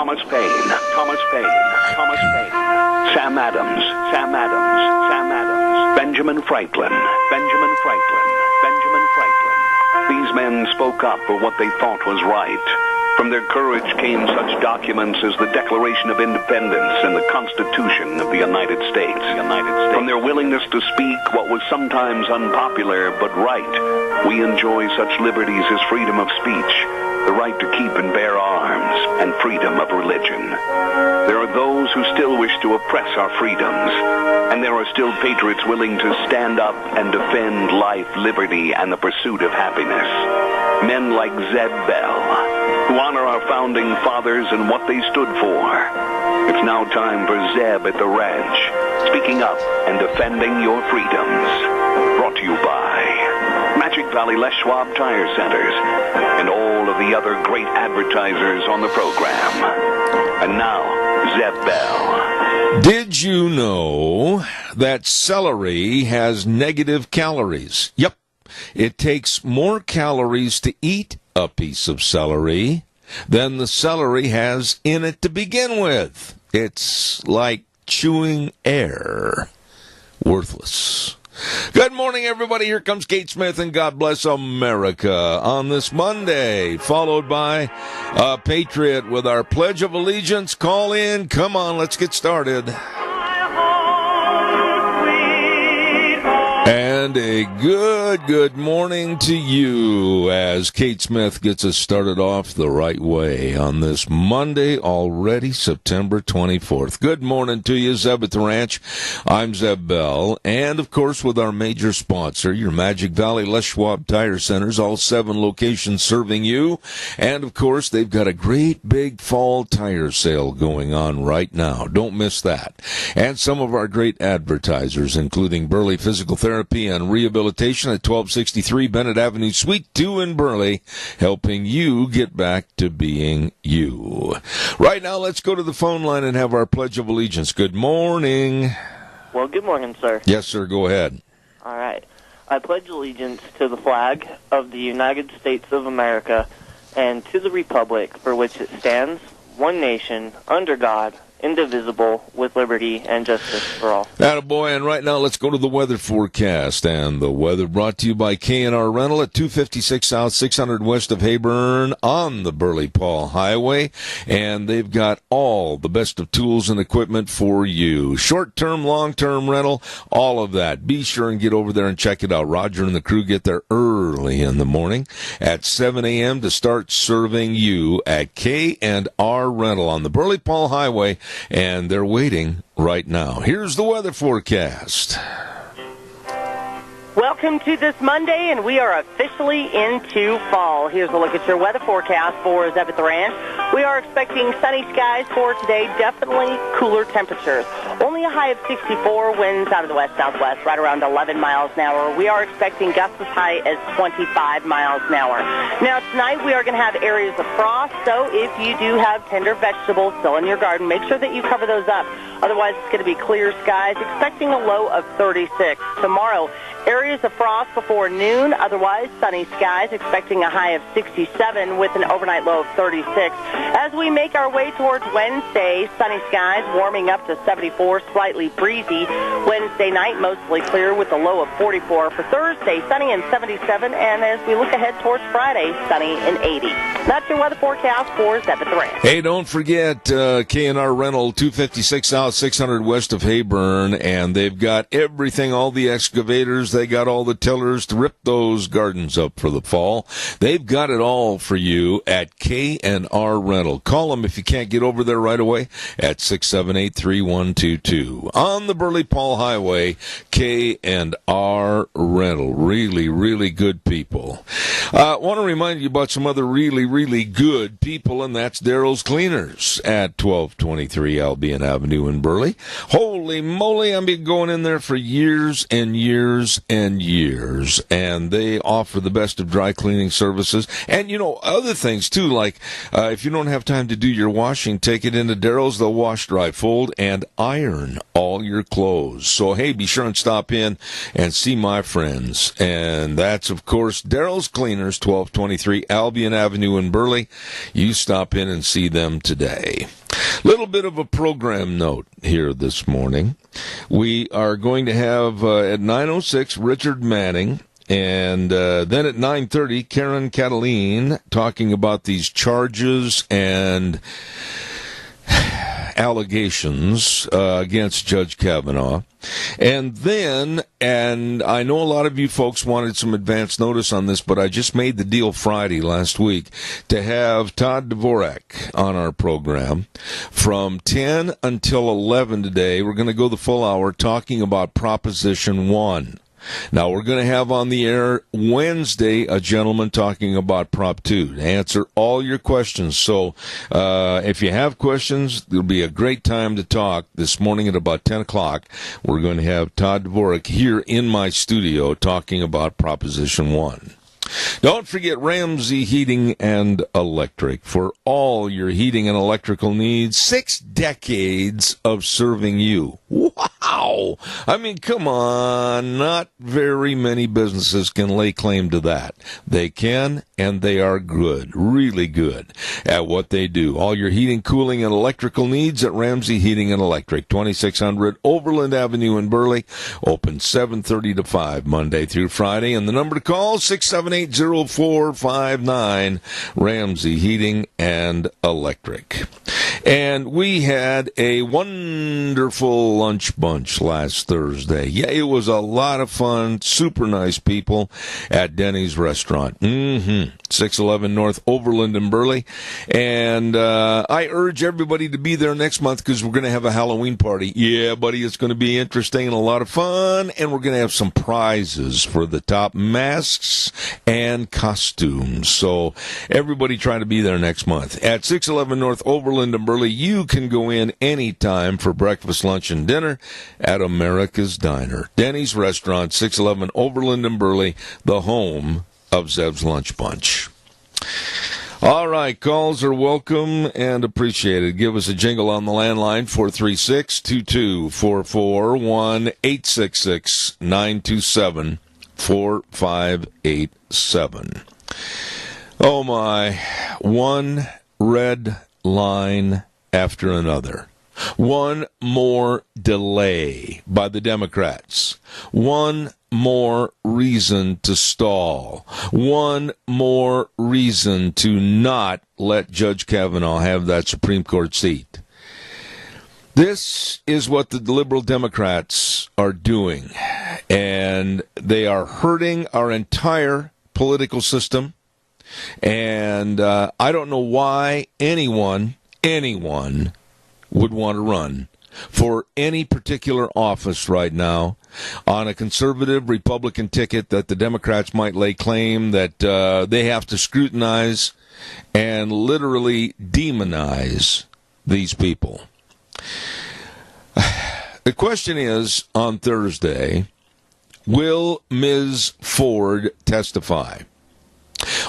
Thomas Paine, Thomas Paine, Thomas Paine, Sam Adams, Sam Adams, Sam Adams, Benjamin Franklin, Benjamin Franklin, Benjamin Franklin. These men spoke up for what they thought was right. From their courage came such documents as the Declaration of Independence and the Constitution of the United States. From their willingness to speak what was sometimes unpopular but right, we enjoy such liberties as freedom of speech, the right to keep and bear arms, and freedom of religion. There are those who still wish to oppress our freedoms, and there are still patriots willing to stand up and defend life, liberty, and the pursuit of happiness. Men like Zeb Bell, who honor our founding fathers and what they stood for. It's now time for Zeb at the ranch, speaking up and defending your freedoms. Brought to you by Magic Valley Les Schwab Tire Centers and all of the other great advertisers on the program. And now, Zeb Bell. Did you know that celery has negative calories? Yep. It takes more calories to eat a piece of celery than the celery has in it to begin with. It's like chewing air. Worthless. Good morning, everybody. Here comes Kate Smith and God Bless America on this Monday, followed by a Patriot with our Pledge of Allegiance. Call in. Come on, let's get started. And a good morning to you as Kate Smith gets us started off the right way on this Monday, already September 24th. Good morning to you, Zeb at the Ranch. I'm Zeb Bell, and of course with our major sponsor, your Magic Valley Les Schwab Tire Centers, all 7 locations serving you. And of course, they've got a great big fall tire sale going on right now. Don't miss that. And some of our great advertisers, including Burley Physical Therapy and Rehabilitation at 1263 Bennett Avenue, Suite 2 in Burley, helping you get back to being you. Right now, let's go to the phone line and have our Pledge of Allegiance. Good morning. Well, good morning, sir. Yes, sir. Go ahead. All right. I pledge allegiance to the flag of the United States of America and to the republic for which it stands, one nation, under God, indivisible, with liberty and justice for all. Attaboy, and right now let's go to the weather forecast. And the weather brought to you by K&R Rental at 256 South, 600 west of Hayburn on the Burley-Paul Highway. And they've got all the best of tools and equipment for you. Short-term, long-term rental, all of that. Be sure and get over there and check it out. Roger and the crew get there early in the morning at 7 a.m. to start serving you at K&R Rental on the Burley-Paul Highway. And they're waiting right now. Here's the weather forecast. Welcome to this Monday, and we are officially into fall. Here's a look at your weather forecast for Zeb at the Ranch. We are expecting sunny skies for today, definitely cooler temperatures. Only a high of 64, winds out of the west-southwest, right around 11 miles an hour. We are expecting gusts as high as 25 miles an hour. Now, tonight we are going to have areas of frost, so if you do have tender vegetables still in your garden, make sure that you cover those up. Otherwise, it's going to be clear skies, expecting a low of 36. Tomorrow, areas of frost before noon, otherwise sunny skies, expecting a high of 67 with an overnight low of 36. As we make our way towards Wednesday, sunny skies warming up to 74, slightly breezy. Wednesday night, mostly clear with a low of 44. For Thursday, sunny and 77, and as we look ahead towards Friday, sunny and 80. That's your weather forecast for Zeb at the Ranch. Hey, don't forget K&R Rental, 256 South, 600 west of Hayburn, and they've got everything, all the excavators. They got all the tillers to rip those gardens up for the fall. They've got it all for you at K&R Rental. Call them if you can't get over there right away at 678-3122. On the Burley-Paul Highway, K&R Rental. Really, really good people. I want to remind you about some other really, really good people, and that's Daryl's Cleaners at 1223 Albion Avenue in Burley. Holy moly, I've been going in there for years and years. and years, and they offer the best of dry cleaning services. And, other things, too, like if you don't have time to do your washing, take it into Daryl's. They'll wash, dry, fold, and iron all your clothes. So, hey, be sure and stop in and see my friends. And that's, of course, Daryl's Cleaners, 1223 Albion Avenue in Burley. You stop in and see them today. Little bit of a program note here this morning. We are going to have at 9:06 Richard Manning, and then at 9:30 Karen Cataline talking about these charges and allegations against Judge Kavanaugh. And then, and I know a lot of you folks wanted some advance notice on this, but I just made the deal Friday last week to have Todd Dvorak on our program from 10 until 11 today. We're going to go the full hour talking about Proposition 1. Now, we're going to have on the air Wednesday a gentleman talking about Prop 2 to answer all your questions. So if you have questions, there'll be a great time to talk this morning at about 10 o'clock. We're going to have Todd Dvorak here in my studio talking about Proposition 1. Don't forget Ramsey Heating and Electric for all your heating and electrical needs. 6 decades of serving you. Wow! I mean, come on. Not very many businesses can lay claim to that. They can, and they are good, really good at what they do. All your heating, cooling, and electrical needs at Ramsey Heating and Electric, 2600 Overland Avenue in Burley. Open 7:30 to 5 Monday through Friday. And the number to call, 678-0459, Ramsey Heating and Electric. And we had a wonderful lunch bunch last Thursday. Yeah, it was a lot of fun. Super nice people at Denny's restaurant. 611 North Overland in Burley. And I urge everybody to be there next month because we're going to have a Halloween party. Yeah, buddy, it's going to be interesting and a lot of fun. And we're going to have some prizes for the top masks and costumes. So everybody try to be there next month. At 611 North Overland in Burley, you can go in anytime for breakfast, lunch, and dinner at America's Diner. Denny's Restaurant, 611 Overland in Burley, the home of Zeb's Lunch Bunch. All right, calls are welcome and appreciated. Give us a jingle on the landline, 436-2244, 1-866-927-4587. Oh, my. One red line after another. One more delay by the Democrats. One more reason to stall. One more reason to not let Judge Kavanaugh have that Supreme Court seat. This is what the liberal Democrats are doing, and they are hurting our entire political system. And I don't know why anyone would want to run for any particular office right now on a conservative Republican ticket that the Democrats might lay claim that they have to scrutinize and literally demonize these people. The question is, on Thursday, will Ms. Ford testify?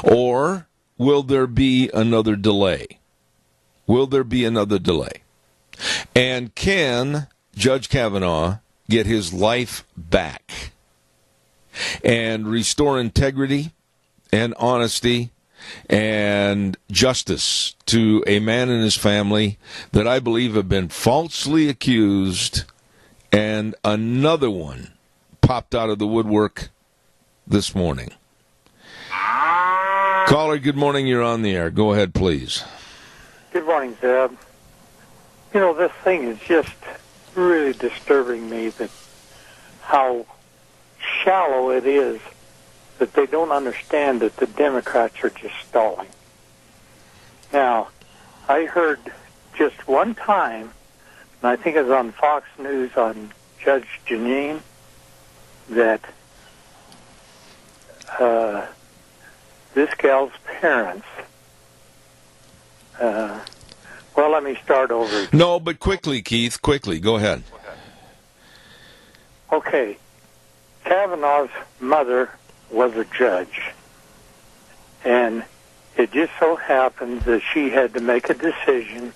Or will there be another delay? Will there be another delay? And can Judge Kavanaugh get his life back and restore integrity and honesty and justice to a man and his family that I believe have been falsely accused, and another one popped out of the woodwork this morning? Caller, good morning. You're on the air. Go ahead, please. Good morning, Zeb. You know, this thing is just really disturbing me, that how shallow it is, that they don't understand that the Democrats are just stalling. Now, I heard just one time, and I think it was on Fox News on Judge Janine, that this gal's parents, well, let me start over. No, but quickly, Keith, quickly. Go ahead. Okay. Kavanaugh's mother was a judge, and it just so happens that she had to make a decision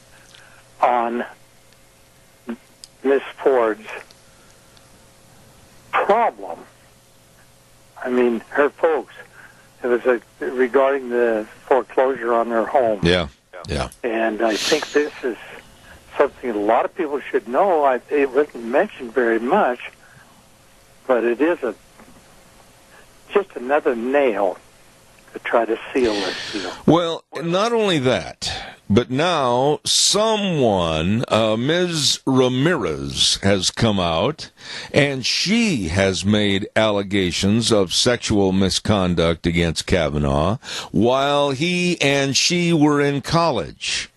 on Miss Ford's problem. I mean, her folks. It was regarding the foreclosure on their home. Yeah. And I think this is something a lot of people should know. It wasn't mentioned very much, but it is just another nail to try to seal this deal. Well, not only that, but now someone, Ms. Ramirez, has come out, and she has made allegations of sexual misconduct against Kavanaugh while he and she were in college.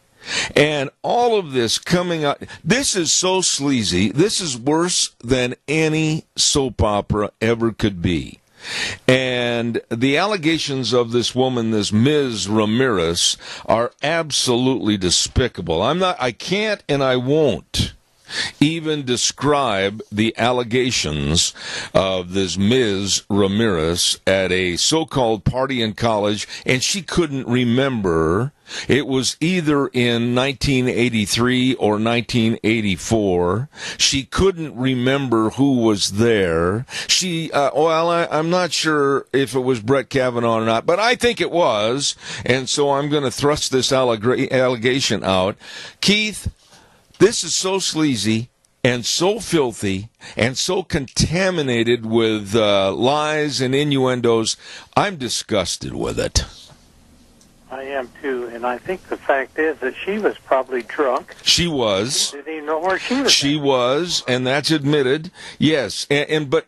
And all of this coming out, this is so sleazy. This is worse than any soap opera ever could be. And the allegations of this woman, this Ms. Ramirez, are absolutely despicable. I can't and I won't even describe the allegations of this Ms. Ramirez at a so-called party in college, and she couldn't remember. It was either in 1983 or 1984. She couldn't remember who was there. I'm not sure if it was Brett Kavanaugh or not, but I think it was, and so I'm going to thrust this allegation out. Keith, this is so sleazy and so filthy and so contaminated with lies and innuendos. I'm disgusted with it. I am too, and I think the fact is that she was probably drunk. She was. She didn't even know where she was. She was, and that's admitted. Yes, but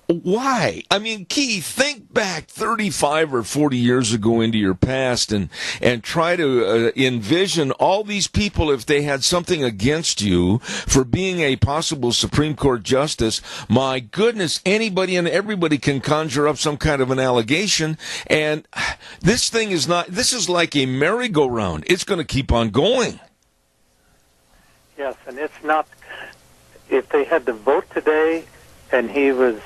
why? I mean, Keith, think back 35 or 40 years ago into your past and try to envision all these people if they had something against you for being a possible Supreme Court justice. My goodness, anybody and everybody can conjure up some kind of an allegation, and this is like a merry-go-round. It's going to keep on going. Yes, and it's not, if they had to vote today and he was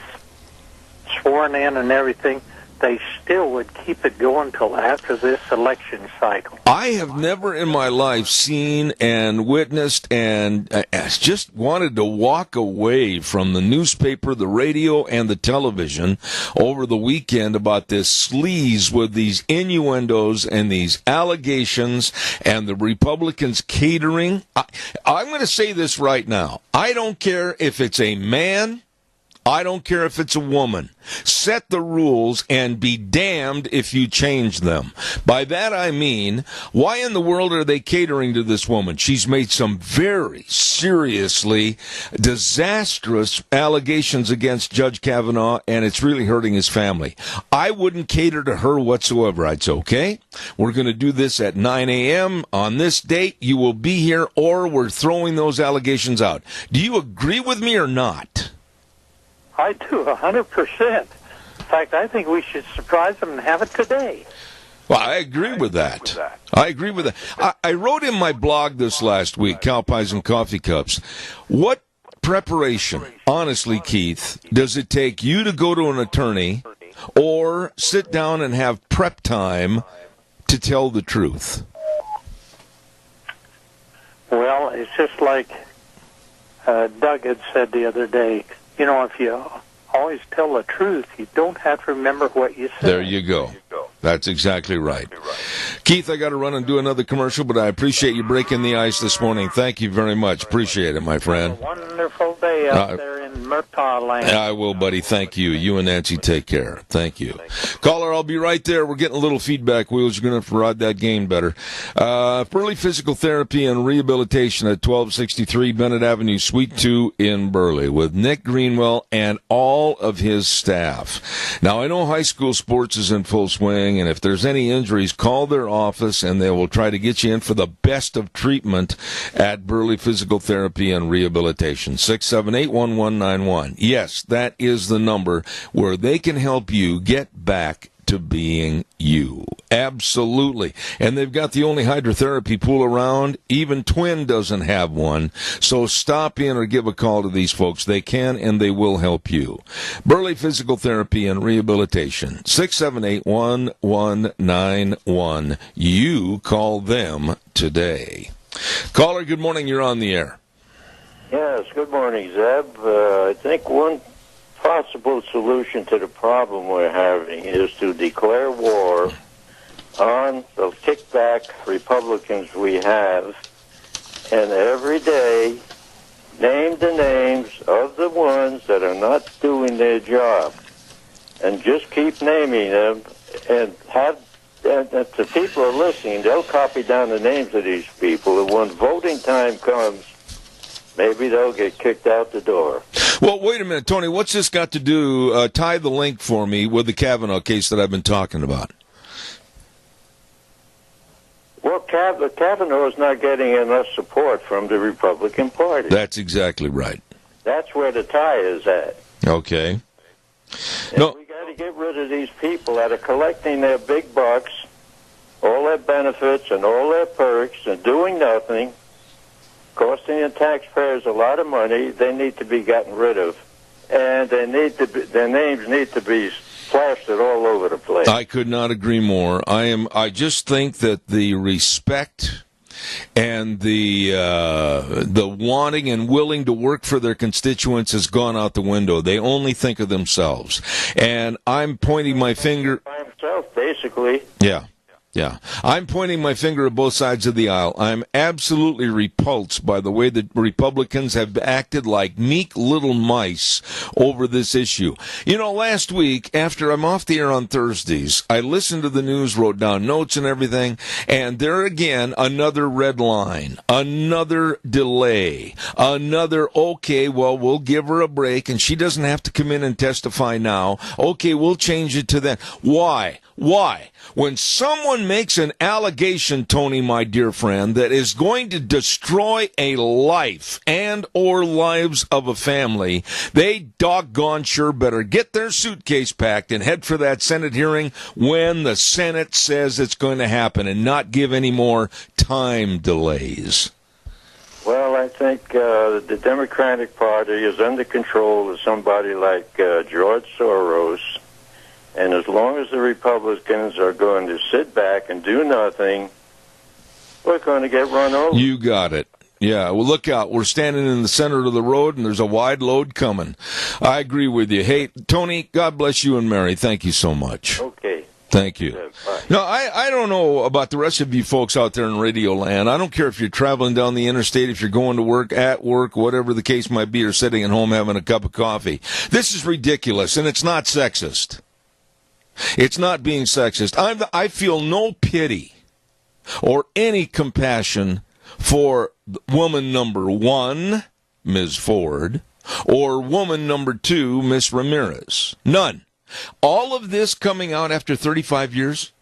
sworn in and everything, they still would keep it going till after this election cycle. I have never in my life seen and witnessed and just wanted to walk away from the newspaper, the radio, and the television over the weekend about this sleaze with these innuendos and these allegations and the Republicans catering. I'm going to say this right now. I don't care if it's a man. I don't care if it's a woman. Set the rules and be damned if you change them. By that I mean, why in the world are they catering to this woman? She's made some very seriously disastrous allegations against Judge Kavanaugh, and it's really hurting his family. I wouldn't cater to her whatsoever. I'd say, okay, we're going to do this at 9 a.m. on this date. You will be here, or we're throwing those allegations out. Do you agree with me or not? I do, 100%. In fact, I think we should surprise them and have it today. Well, I agree with that. I agree with that. I wrote in my blog this last week, Cow Pies and Coffee Cups, what preparation, honestly, Keith, does it take you to go to an attorney or sit down and have prep time to tell the truth? Well, it's just like Doug had said the other day. You know, if you always tell the truth, you don't have to remember what you said. There you go. That's exactly right. Keith, I got to run and do another commercial, but I appreciate you breaking the ice this morning. Thank you very much. Appreciate it, my friend. Have a wonderful day out there in Murtaugh land. I will, buddy. Thank you. You and Nancy take care. Thank you. Caller, I'll be right there. We're getting a little feedback. Wheels, you're going to have to ride that gain better. Burley Physical Therapy and Rehabilitation at 1263 Bennett Avenue, Suite 2 in Burley with Nick Greenwell and all of his staff. Now, I know high school sports is in full swing, and if there's any injuries, call their office and they will try to get you in for the best of treatment at Burley Physical Therapy and Rehabilitation. 678-1191. Yes, that is the number where they can help you get back to being you. Absolutely. And they've got the only hydrotherapy pool around. Even Twin doesn't have one. So stop in or give a call to these folks. They can and they will help you. Burley Physical Therapy and Rehabilitation, 678-1191. You call them today. Caller, good morning. You're on the air. Yes, good morning, Zeb. I think one possible solution to the problem we're having is to declare war on the kickback Republicans we have, and every day name the names of the ones that are not doing their job, and just keep naming them, and have if the people are listening, they'll copy down the names of these people, and when voting time comes, maybe they'll get kicked out the door. Well, wait a minute, Tony. What's this got to do, tie the link for me with the Kavanaugh case that I've been talking about? Well, Kavanaugh is not getting enough support from the Republican Party. That's exactly right. That's where the tie is at. Okay. And we got to get rid of these people that are collecting their big bucks, all their benefits and all their perks, and doing nothing, costing the taxpayers a lot of money. They need to be gotten rid of, and their names need to be plastered all over the place. I could not agree more. I just think that the respect and the wanting and willing to work for their constituents has gone out the window. They only think of themselves, and I'm pointing my finger. By himself, basically. Yeah. Yeah, I'm pointing my finger at both sides of the aisle. I'm absolutely repulsed by the way that Republicans have acted like meek little mice over this issue. You know, last week, after I'm off the air on Thursdays, I listened to the news, wrote down notes and everything, and there again, another red line, another delay, another, okay, well, we'll give her a break, and she doesn't have to come in and testify now. Okay, we'll change it to then. Why? Why? When someone makes an allegation, Tony, my dear friend, that is going to destroy a life and or lives of a family, they doggone sure better get their suitcase packed and head for that Senate hearing when the Senate says it's going to happen, and not give any more time delays. Well, I think the Democratic Party is under control of somebody like George Soros. And as long as the Republicans are going to sit back and do nothing, we're going to get run over. You got it. Yeah, well, look out. We're standing in the center of the road, and there's a wide load coming. I agree with you. Hey, Tony, God bless you and Mary. Thank you so much. Okay. Thank you. Bye. No, I don't know about the rest of you folks out there in Radio Land. I don't care if you're traveling down the interstate, if you're going to work, at work, whatever the case might be, or sitting at home having a cup of coffee. This is ridiculous, and it's not sexist. It's not being sexist. I feel no pity or any compassion for woman number one, Ms. Ford, or woman number two, Ms. Ramirez. None. All of this coming out after 35 years?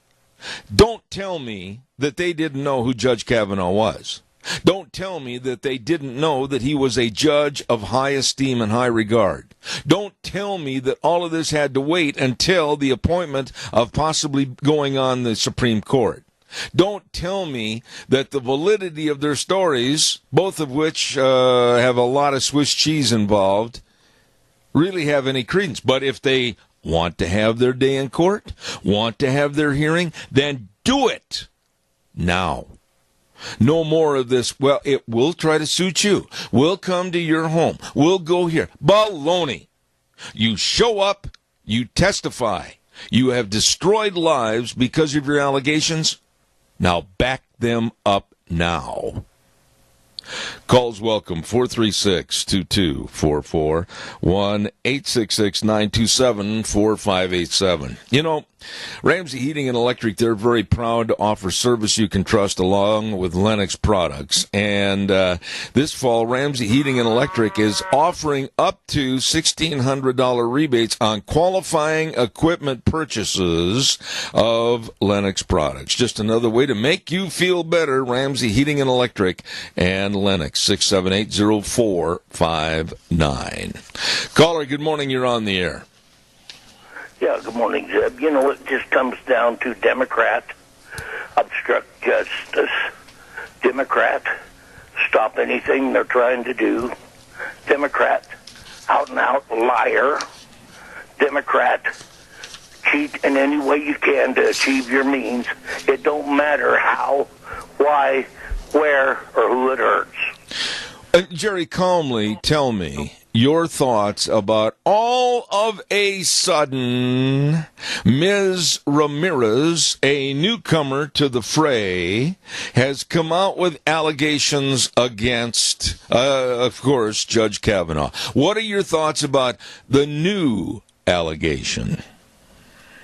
Don't tell me that they didn't know who Judge Kavanaugh was. Don't tell me that they didn't know that he was a judge of high esteem and high regard. Don't tell me that all of this had to wait until the appointment of possibly going on the Supreme Court. Don't tell me that the validity of their stories, both of which have a lot of Swiss cheese involved, really have any credence. But if they want to have their day in court, want to have their hearing, then do it now. No more of this, well, it will try to suit you. We'll come to your home. We'll go here. Baloney. You show up, you testify. You have destroyed lives because of your allegations. Now back them up now. Calls welcome, 436-2244, 1-866-927-4587. You know, Ramsey Heating and Electric, they're very proud to offer service you can trust along with Lennox products. And this fall, Ramsey Heating and Electric is offering up to $1,600 rebates on qualifying equipment purchases of Lennox products. Just another way to make you feel better. Ramsey Heating and Electric and Lennox, 678-0459. Caller, good morning. You're on the air. Yeah, good morning, Zeb. You know, it just comes down to Democrat, obstruct justice, Democrat, stop anything they're trying to do, Democrat, out-and-out liar, Democrat, cheat in any way you can to achieve your means. It don't matter how, why, where, or who it hurts. Jerry, calmly tell me your thoughts about all of a sudden Ms. Ramirez, a newcomer to the fray, has come out with allegations against, of course, Judge Kavanaugh. What are your thoughts about the new allegation?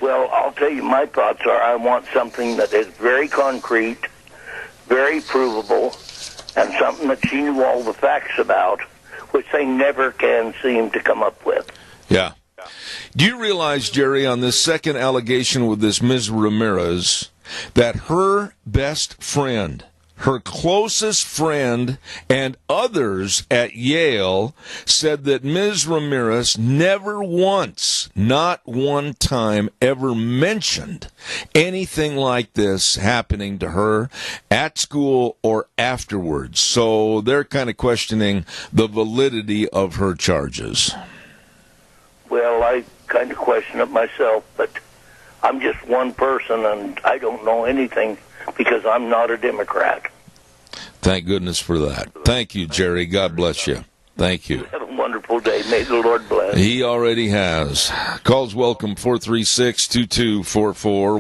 Well, I'll tell you, my thoughts are I want something that is very concrete, very provable, and something that she knew all the facts about, which they never can seem to come up with. Yeah. Do you realize, Jerry, on this second allegation with this Ms. Ramirez, that her best friend, her closest friend, and others at Yale said that Ms. Ramirez never once, not one time, ever mentioned anything like this happening to her at school or afterwards. So they're kind of questioning the validity of her charges. Well, I kind of question it myself, but I'm just one person, and I don't know anything because I'm not a Democrat. Thank goodness for that. Thank you, Jerry. God bless you. Thank you. Have a wonderful day. May the Lord bless. He already has. Calls welcome 436-2244,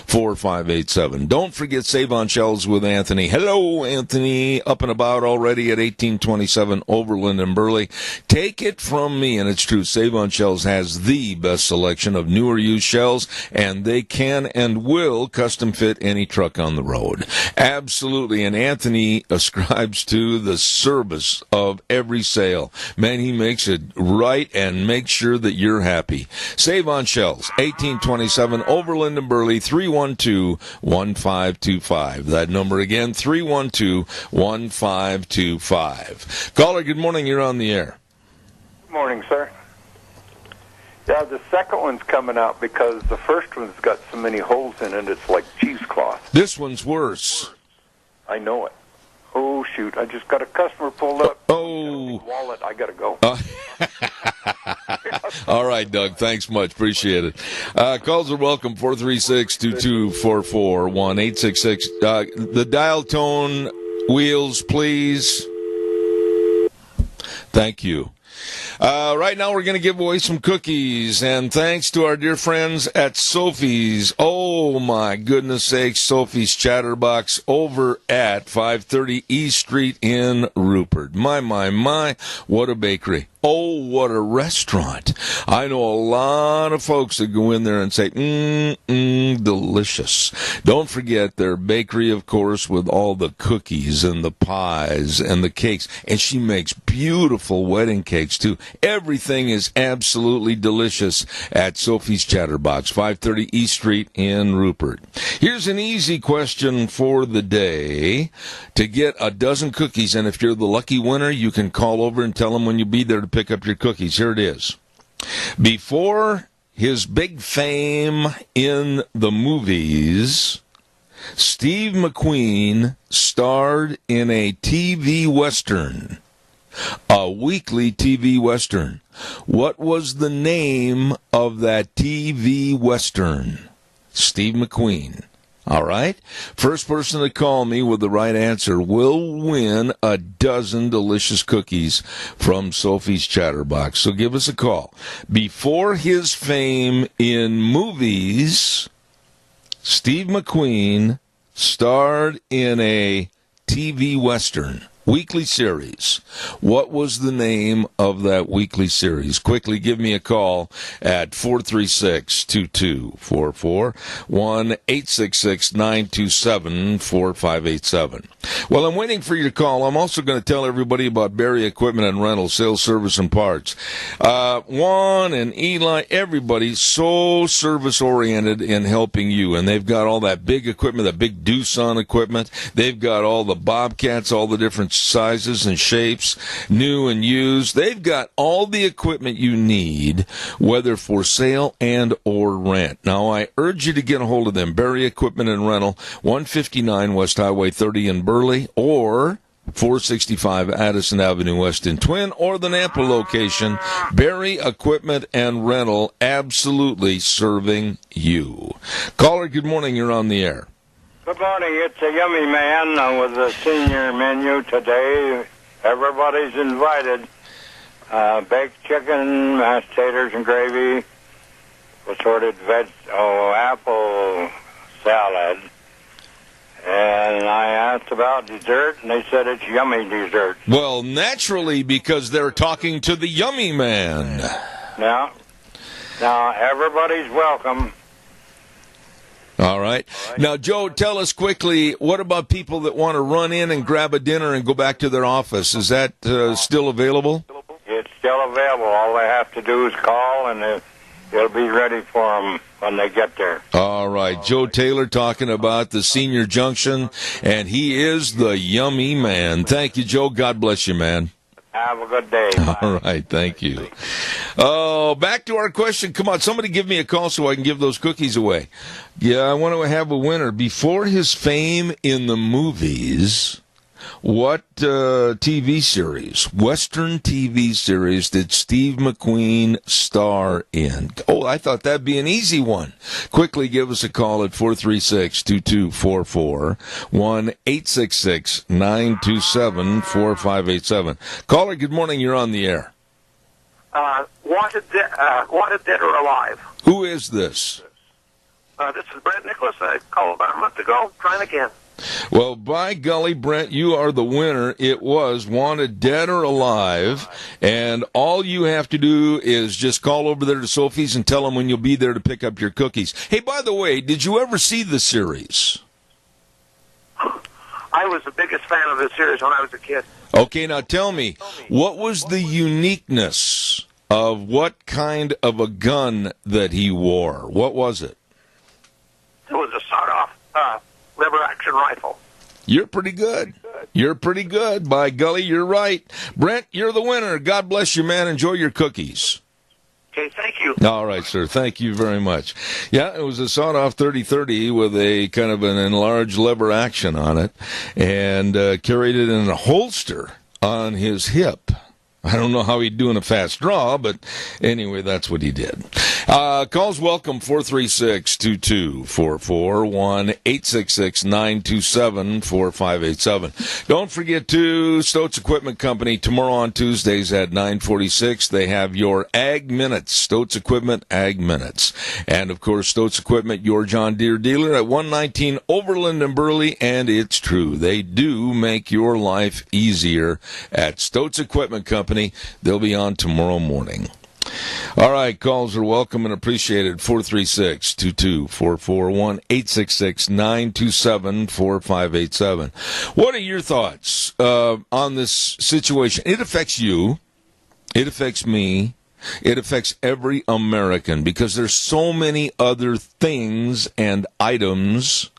1-866-927-4587. Don't forget Save on Shelves with Anthony. Hello, Anthony. Up and about already at 1827 Overland and Burley. Take it from me, and it's true, Save on Shelves has the best selection of newer used shells, and they can and will custom fit any truck on the road. Absolutely. And Anthony ascribes to the service of every sale. Man, he makes it right and makes sure that you're happy. Save on Shells, 1827 Overland and Burley, 312-1525. That number again, 312-1525. Caller, good morning. You're on the air. Good morning, sir. Yeah, the second one's coming out because the first one's got so many holes in it, it's like cheesecloth. This one's worse. I know it. Oh, shoot. I just got a customer pulled up. Oh. Wallet. I got to go. All right, Doug. Thanks much. Appreciate it. Calls are welcome, 436-2244, 1-866. The dial tone wheels, please. Thank you. Right now we're going to give away some cookies, and thanks to our dear friends at Sophie's. Oh, my goodness sakes, Sophie's Chatterbox over at 530 East Street in Rupert. My, what a bakery. Oh, what a restaurant. I know a lot of folks that go in there and say, delicious. Don't forget their bakery, of course, with all the cookies and the pies and the cakes. And she makes beautiful wedding cakes, too. Everything is absolutely delicious at Sophie's Chatterbox, 530 East Street in Rupert. Here's an easy question for the day. To get a dozen cookies, and if you're the lucky winner, you can call over and tell them when you be there to pick up your cookies. Here it is. Before his big fame in the movies, Steve McQueen starred in a TV Western, a weekly TV Western. What was the name of that TV Western? Steve McQueen. All right? First person to call me with the right answer will win a dozen delicious cookies from Sophie's Chatterbox. So give us a call. Before his fame in movies, Steve McQueen starred in a TV Western weekly series. What was the name of that weekly series? Quickly give me a call at 436-2244, 1-866-927-4587. Well, I'm waiting for you to call. I'm also going to tell everybody about Barry Equipment and Rental, sales, service, and parts. Juan and Eli, everybody's so service-oriented in helping you, and they've got all that big equipment, that big Doosan equipment. They've got all the Bobcats, all the different sizes and shapes, new and used. They've got all the equipment you need, whether for sale and or rent. Now, I urge you to get a hold of them. Barry Equipment and Rental, 159 West Highway 30 in Burley, or 465 Addison Avenue West in Twin, or the Nampa location. Barry Equipment and Rental, absolutely serving you. Caller, good morning. You're on the air. Good morning. It's a Yummy Man with the senior menu today. Everybody's invited. Baked chicken, mashed taters and gravy, assorted apple salad. And I asked about dessert, and they said it's yummy dessert. Well, naturally, because they're talking to the Yummy Man. Now, everybody's welcome. All right. Now, Joe, tell us quickly, what about people that want to run in and grab a dinner and go back to their office? Is that still available? It's still available. All they have to do is call, and it'll be ready for them when they get there. All right. Joe Taylor talking about the Senior Junction, and he is the Yummy Man. Thank you, Joe. God bless you, man. Have a good day. Bye. All right. Thank you. Oh, back to our question. Come on, somebody give me a call so I can give those cookies away. Yeah, I want to have a winner. Before his fame in the movies, what TV series, Western TV series, did Steve McQueen star in? Oh, I thought that'd be an easy one. Quickly give us a call at 436-2244, 1-866-927-4587. Caller, good morning. You're on the air. Wanted dead or alive. Who is this? This is Brent Nicholas. I called about a month ago, trying again. Well, by golly, Brent, you are the winner. It was Wanted Dead or Alive, and all you have to do is just call over there to Sophie's and tell them when you'll be there to pick up your cookies. Hey, by the way, did you ever see the series? I was the biggest fan of the series when I was a kid. Okay, now tell me, what was the uniqueness of what kind of a gun that he wore? What was it? It was a sawed-off lever-action rifle. You're pretty good. You're pretty good. By golly, you're right. Brent, you're the winner. God bless you, man. Enjoy your cookies. Okay, thank you. All right, sir. Thank you very much. Yeah, it was a sawed-off 30-30 with a kind of an enlarged lever action on it, and carried it in a holster on his hip. I don't know how he'd do in a fast draw, but anyway, that's what he did. Calls welcome, 436-2244, 1-866-927-4587. Don't forget to Stoats Equipment Company tomorrow on Tuesdays at 9:46. They have your Ag Minutes, Stoats Equipment Ag Minutes. And, of course, Stoats Equipment, your John Deere dealer at 119 Overland and Burley. And it's true, they do make your life easier at Stoats Equipment Company. They'll be on tomorrow morning. All right, calls are welcome and appreciated. 436-2244, 1-866-927-4587. What are your thoughts on this situation? It affects you. It affects me. It affects every American because there's so many other things and items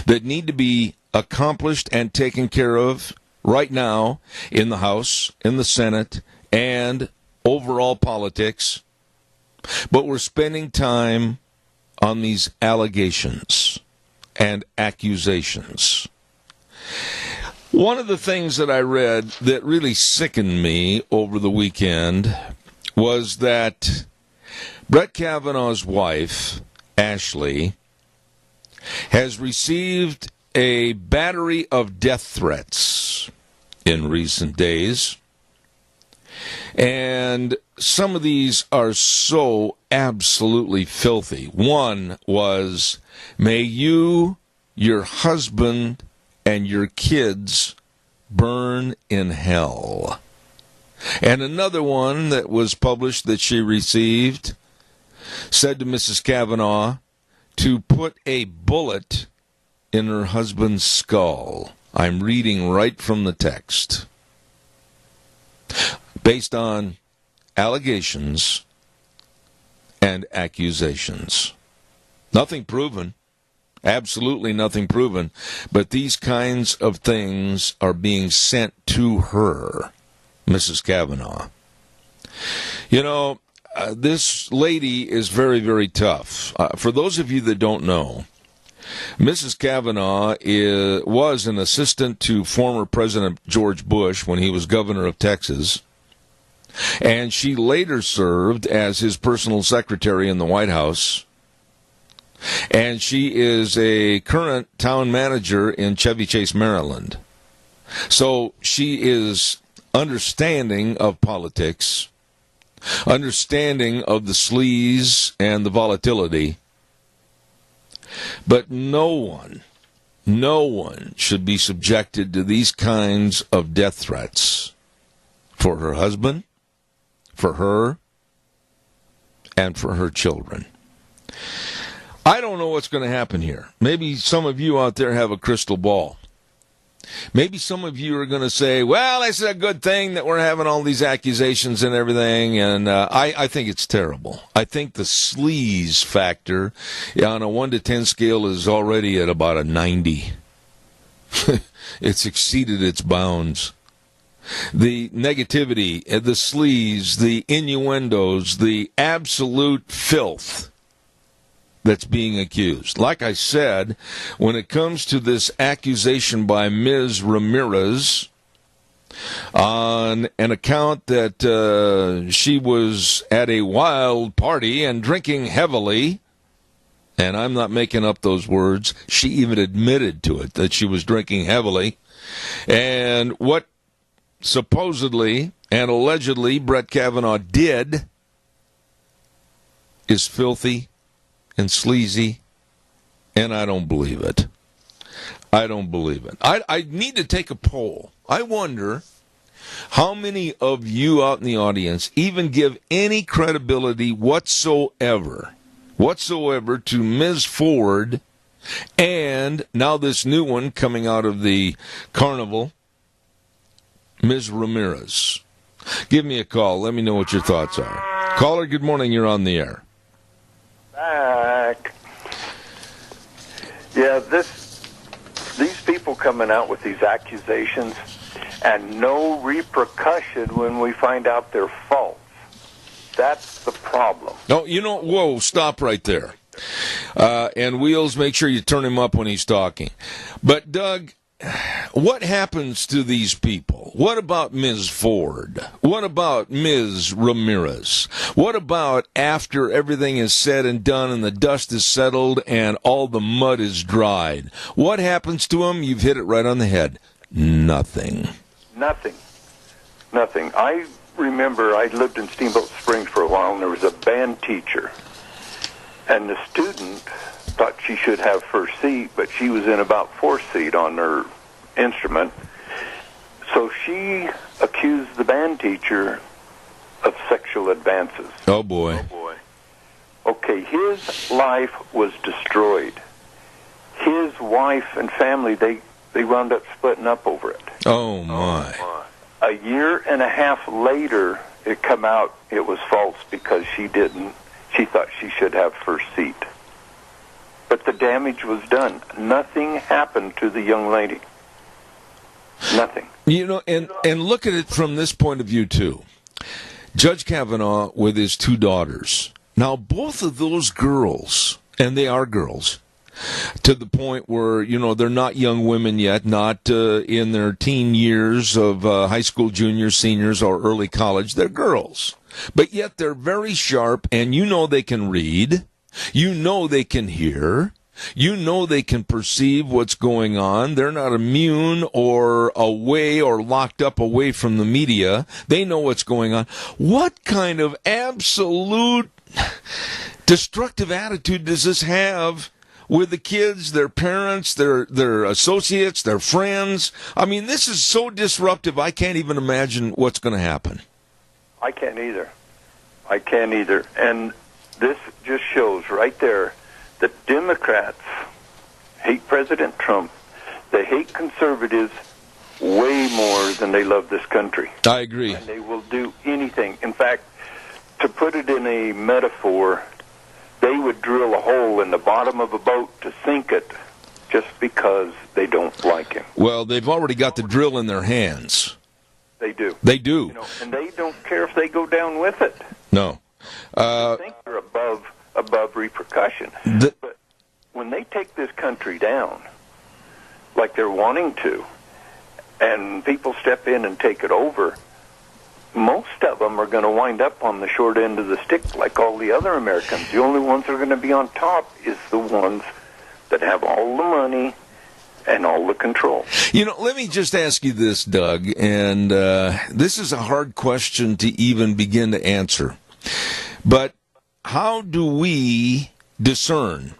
that need to be accomplished and taken care of right now in the House, in the Senate, and overall politics. But we're spending time on these allegations and accusations. One of the things that I read that really sickened me over the weekend was that Brett Kavanaugh's wife, Ashley, has received a battery of death threats in recent days. And some of these are so absolutely filthy. One was, may you, your husband, and your kids burn in hell. And another one that was published that she received said to Mrs. Kavanaugh to put a bullet in her husband's skull. I'm reading right from the text. Based on allegations and accusations. Nothing proven. Absolutely nothing proven. But these kinds of things are being sent to her, Mrs. Kavanaugh. You know, this lady is very, very tough. For those of you that don't know, Mrs. Kavanaugh was an assistant to former President George Bush when he was governor of Texas. And she later served as his personal secretary in the White House. And she is a current town manager in Chevy Chase, Maryland. So she is understanding of politics, understanding of the sleaze and the volatility. But no one should be subjected to these kinds of death threats for her husband, for her, and for her children. I don't know what's going to happen here. Maybe some of you out there have a crystal ball. Maybe some of you are going to say, well, it's a good thing that we're having all these accusations and everything, and I think it's terrible. I think the sleaze factor on a 1 to 10 scale is already at about a 90. It's exceeded its bounds. The negativity, the sleaze, the innuendos, the absolute filth that's being accused. Like I said, when it comes to this accusation by Ms. Ramirez on an account that she was at a wild party and drinking heavily, and I'm not making up those words, she even admitted to it, that she was drinking heavily, and what supposedly and allegedly Brett Kavanaugh did is filthy and sleazy, and I don't believe it. I don't believe it. I need to take a poll. I wonder how many of you out in the audience even give any credibility whatsoever to Ms. Ford and now this new one coming out of the carnival, Ms. Ramirez. Give me a call. Let me know what your thoughts are. Caller, good morning. You're on the air. Back. Yeah, these people coming out with these accusations and no repercussion when we find out they're false. That's the problem. No, whoa, stop right there. And Wheels, make sure you turn him up when he's talking. But Doug, what happens to these people? What about Ms. Ford? What about Ms. Ramirez? What about after everything is said and done and the dust is settled and all the mud is dried? What happens to them? You've hit it right on the head. Nothing. Nothing. I remember I lived in Steamboat Springs for a while, and there was a band teacher. And the student thought she should have first seat, but she was in about fourth seat on her instrument. So she accused the band teacher of sexual advances. Oh, boy. Okay, his life was destroyed. His wife and family, they wound up splitting up over it. Oh, my. A year and a half later, it come out it was false because she thought she should have first seat. But the damage was done. Nothing happened to the young lady. Nothing. And look at it from this point of view, too. Judge Kavanaugh with his two daughters. Now, both of those girls, and they are girls, to the point where, they're not young women yet, not in their teen years of high school juniors, seniors, or early college. They're girls. But yet they're very sharp, and they can read. They can hear. They can perceive what's going on. They're not immune or away or locked up away from the media. They know what's going on. What kind of absolute destructive attitude does this have with the kids, their parents, their associates, their friends? I mean, this is so disruptive, I can't even imagine what's going to happen. I can't either. And this just shows right there that Democrats hate President Trump. They hate conservatives way more than they love this country. I agree. And they will do anything. In fact, to put it in a metaphor, they would drill a hole in the bottom of a boat to sink it just because they don't like him. Well, they've already got the drill in their hands. They do. They do. You know, and they don't care if they go down with it. No. They think they're above repercussion. But when they take this country down, like they're wanting to, and people step in and take it over, most of them are going to wind up on the short end of the stick like all the other Americans. The only ones that are going to be on top is the ones that have all the money and all the control. You know, let me just ask you this, Doug, and this is a hard question to even begin to answer. But how do we discern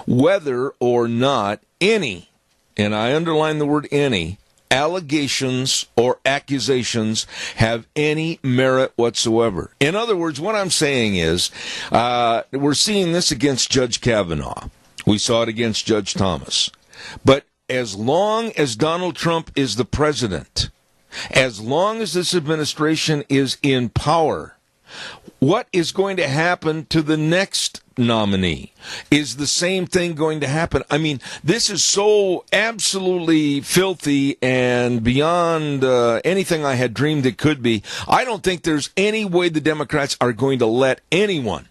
whether or not any, and I underline the word any, allegations or accusations have any merit whatsoever? In other words, what I'm saying is we're seeing this against Judge Kavanaugh. We saw it against Judge Thomas. But as long as Donald Trump is the president, as long as this administration is in power, what is going to happen to the next nominee? Is the same thing going to happen? I mean, this is so absolutely filthy and beyond anything I had dreamed it could be. I don't think there's any way the Democrats are going to let anyone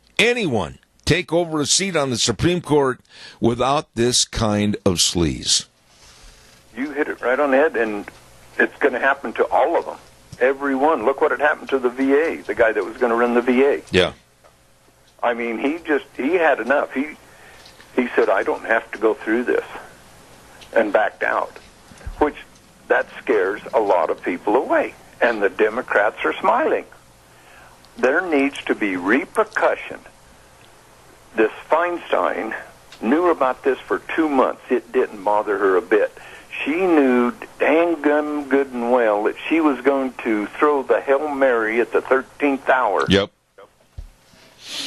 take over a seat on the Supreme Court without this kind of sleaze. You hit it right on the head, and it's going to happen to all of them. Everyone. Look what had happened to the VA, the guy that was going to run the VA. Yeah. I mean, he had enough. He said, I don't have to go through this, and backed out, which that scares a lot of people away. And the Democrats are smiling. There needs to be repercussion. This Feinstein knew about this for 2 months. It didn't bother her a bit. She knew dang good and well that she was going to throw the Hail Mary at the 13th hour. Yep.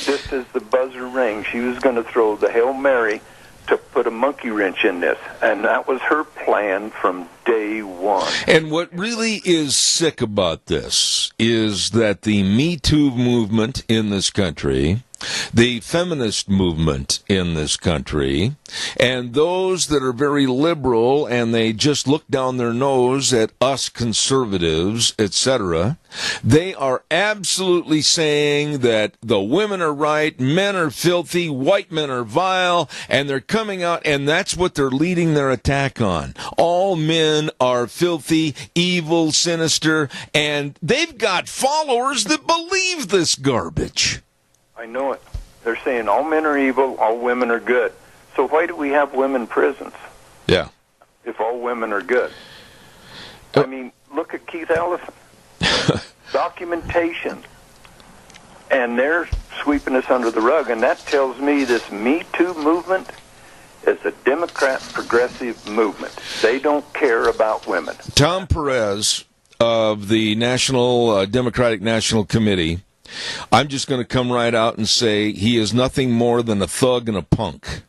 Just as the buzzer rang, she was going to throw the Hail Mary to put a monkey wrench in this. And that was her plan from day one. And what really is sick about this is that the Me Too movement in this country, the feminist movement in this country, and those that are very liberal and they just look down their nose at us conservatives, etc., they are absolutely saying that the women are right, men are filthy, white men are vile, and they're coming out, and that's what they're leading their attack on. All men are filthy, evil, sinister, and they've got followers that believe this garbage. I know it. They're saying all men are evil, all women are good. So why do we have women prisons? Yeah. If all women are good. I mean, look at Keith Ellison. Documentation. And they're sweeping us under the rug. And that tells me this Me Too movement is a Democrat progressive movement. They don't care about women. Tom Perez of the National Democratic National Committee, I'm just going to come right out and say he is nothing more than a thug and a punk.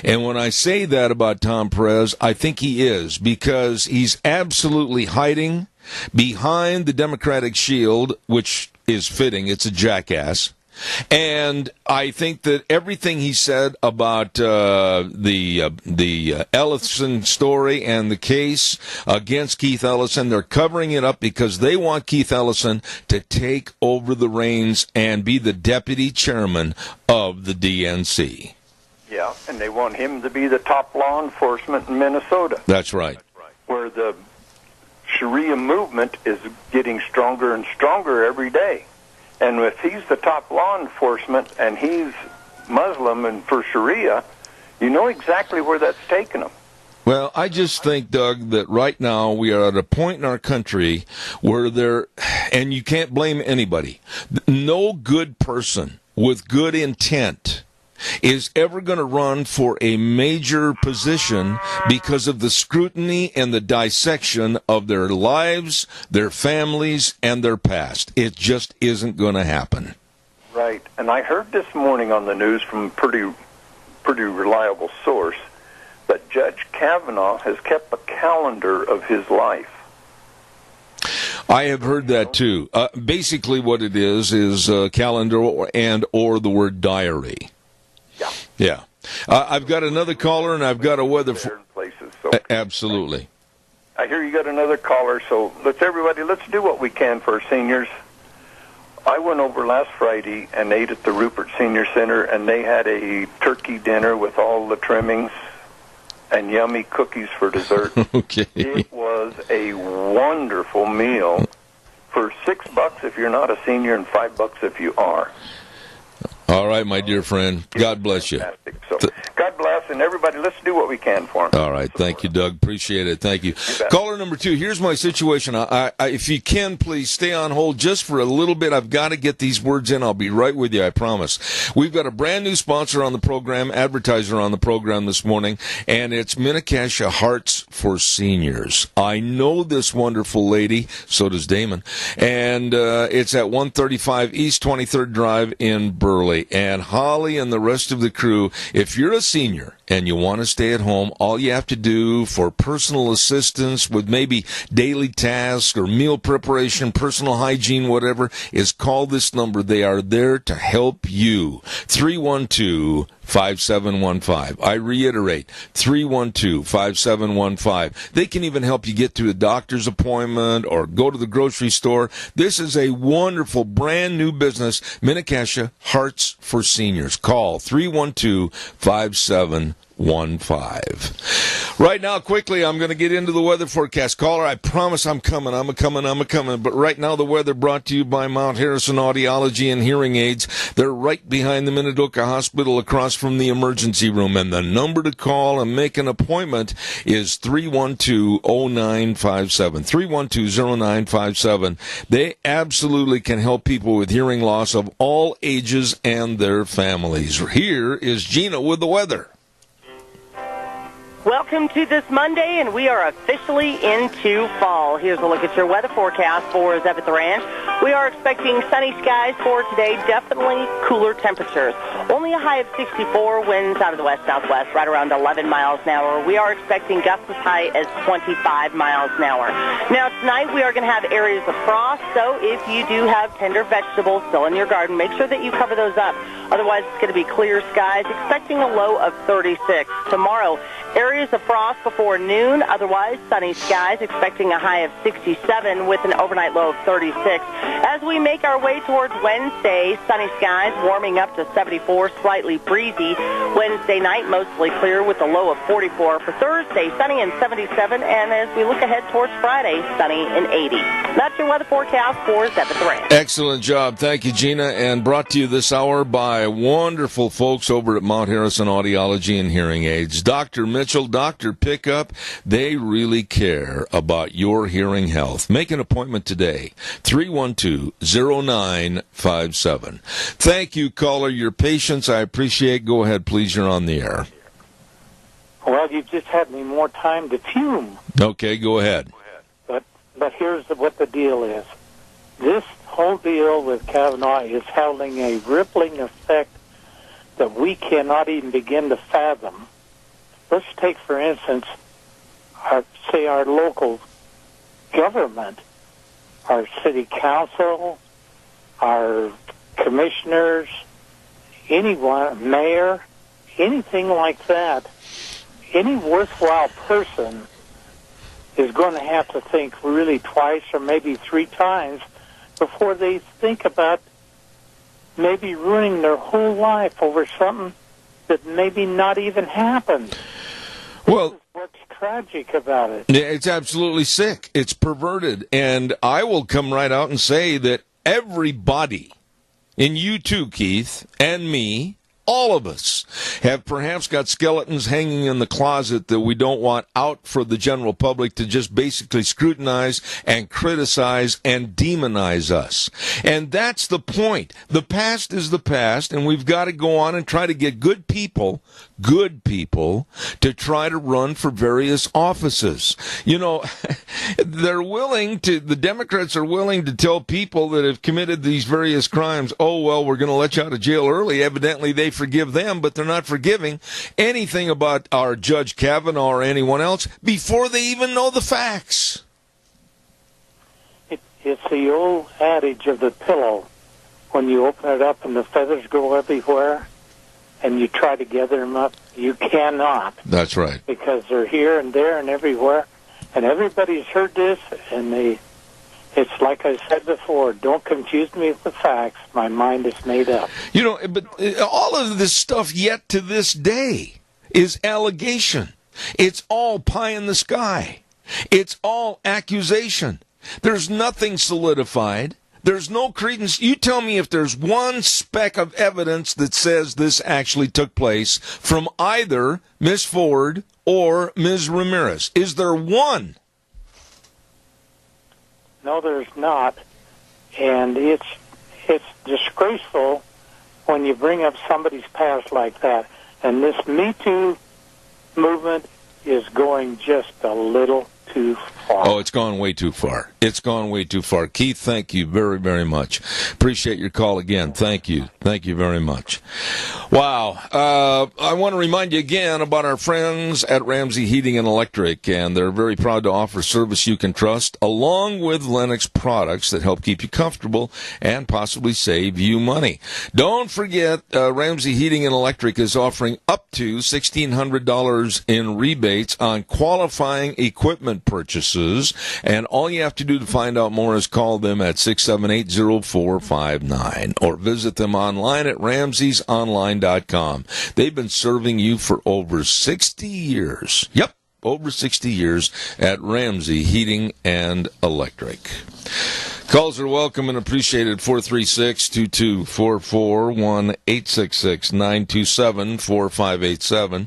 And when I say that about Tom Perez, I think he is, because he's absolutely hiding behind the Democratic shield, which is fitting. It's a jackass. And I think that everything he said about the Ellison story and the case against Keith Ellison, they're covering it up because they want Keith Ellison to take over the reins and be the deputy chairman of the DNC. Yeah, and they want him to be the top law enforcement in Minnesota. That's right. Where the Sharia movement is getting stronger and stronger every day. And if he's the top law enforcement and he's Muslim and for Sharia, you know exactly where that's taken him. Well, I just think, Doug, that right now we are at a point in our country where and you can't blame anybody, no good person with good intent is ever going to run for a major position because of the scrutiny and the dissection of their lives, their families, and their past. It just isn't going to happen. Right. And I heard this morning on the news from a pretty reliable source that Judge Kavanaugh has kept a calendar of his life. I have heard that too. Basically what it is a calendar or the word diary. Yeah. I've got another caller, and I've got a weather places. So absolutely. I hear you got another caller, so let's do what we can for our seniors. I went over last Friday and ate at the Rupert Senior Center, and they had a turkey dinner with all the trimmings and yummy cookies for dessert. Okay. It was a wonderful meal for $6 if you're not a senior and $5 if you are. All right, my dear friend. God bless you. So, God bless, and everybody, let's do what we can for them. All right. Thank you, Doug. Appreciate it. Thank you. Caller number 2, here's my situation. If you can, please stay on hold just for a little bit. I've got to get these words in. I'll be right with you, I promise. We've got a brand new sponsor on the program, advertiser on the program this morning, and it's Minnecasia Hearts for Seniors. I know this wonderful lady, so does Damon, and it's at 135 East 23rd Drive in Burley. And Holly and the rest of the crew, if you're a senior and you want to stay at home, all you have to do for personal assistance with maybe daily tasks or meal preparation, personal hygiene, whatever, is call this number. They are there to help you. 312-5715. I reiterate, 312-5715. They can even help you get to a doctor's appointment or go to the grocery store. This is a wonderful, brand new business, Minnecasia Hearts for Seniors. Call 312-5715. Right now, quickly, I'm going to get into the weather forecast. Caller, I promise I'm coming. But right now, the weather brought to you by Mount Harrison Audiology and Hearing Aids. They're right behind the Minidoka Hospital across from the emergency room. And the number to call and make an appointment is 312-0957. 312-0957. They absolutely can help people with hearing loss of all ages and their families. Here is Gina with the weather. Welcome to this Monday, and we are officially into fall. Here's a look at your weather forecast for Zeb at the Ranch. We are expecting sunny skies for today, definitely cooler temperatures. Only a high of 64, winds out of the west-southwest, right around 11 miles an hour. We are expecting gusts as high as 25 miles an hour. Now, tonight we are going to have areas of frost, so if you do have tender vegetables still in your garden, make sure that you cover those up. Otherwise, it's going to be clear skies, expecting a low of 36. Tomorrow, areas of frost before noon, otherwise sunny skies, expecting a high of 67 with an overnight low of 36. As we make our way towards Wednesday, sunny skies warming up to 74, slightly breezy. Wednesday night, mostly clear with a low of 44. For Thursday, sunny and 77, and as we look ahead towards Friday, sunny and 80. That's your weather forecast for Zeb at the Ranch. Excellent job. Thank you, Gina, and brought to you this hour by wonderful folks over at Mount Harrison Audiology and Hearing Aids. Dr. Mitchell, Dr. Pickup, they really care about your hearing health. Make an appointment today, 312-0957. Thank you, caller. Your patience, I appreciate. Go ahead, please. You're on the air. Well, you've just had me more time to fume. Okay, go ahead. But here's what the deal is. This whole deal with Kavanaugh is having a rippling effect that we cannot even begin to fathom. Let's take, for instance, our local government, our city council, our commissioners, anyone, mayor, anything like that. Any worthwhile person is going to have to think really twice or maybe 3 times before they think about maybe ruining their whole life over something that maybe not even happened. Well, what's tragic about it? Yeah, it's absolutely sick. It's perverted. And I will come right out and say that everybody, and you too, Keith, and me, all of us have perhaps got skeletons hanging in the closet that we don't want out for the general public to just basically scrutinize and criticize and demonize us. And that's the point. The past is the past, and we've got to go on and try to get good people to try to run for various offices. You know, the Democrats are willing to tell people that have committed these various crimes, oh, well, we're going to let you out of jail early. Evidently, they forgive them, but they're not forgiving anything about our Judge Kavanaugh or anyone else before they even know the facts. It's the old adage of the pillow. When you open it up and the feathers go everywhere, and you try to gather them up, you cannot. That's right. Because they're here and there and everywhere, and everybody's heard this, and it's like I said before, don't confuse me with the facts. My mind is made up. You know, but all of this stuff yet to this day is allegation. It's all pie in the sky. It's all accusation. There's nothing solidified. There's no credence. You tell me if there's one speck of evidence that says this actually took place from either Ms. Ford or Ms. Ramirez. Is there one? No, there's not. And it's disgraceful when you bring up somebody's past like that. And this Me Too movement is going just a little too far. Oh, it's gone way too far. It's gone way too far. Keith, thank you very, very much. Appreciate your call again. Thank you. Thank you very much. Wow. I want to remind you again about our friends at Ramsey Heating and Electric, and they're very proud to offer service you can trust, along with Lennox products that help keep you comfortable and possibly save you money. Don't forget, Ramsey Heating and Electric is offering up to $1,600 in rebates on qualifying equipment purchases, and all you have to do to find out more is call them at 678-0459 or visit them online at ramseysonline.com. They've been serving you for over 60 years. Yep, over 60 years at Ramsey Heating and Electric. Calls are welcome and appreciated. 436-2244, 1-866-927-4587.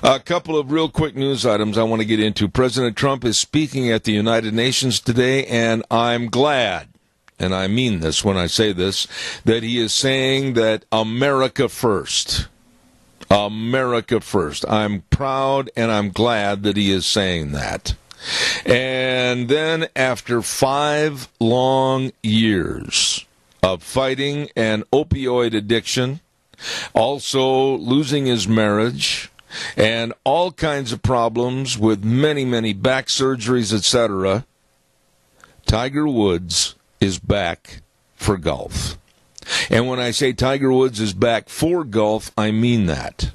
A couple of real quick news items I want to get into. President Trump is speaking at the United Nations today, and I'm glad, and I mean this when I say this, that he is saying that America first. America first. I'm proud and I'm glad that he is saying that. And then after 5 long years of fighting an opioid addiction, also losing his marriage, and all kinds of problems with many, many back surgeries, etc., Tiger Woods is back for golf. And when I say Tiger Woods is back for golf, I mean that.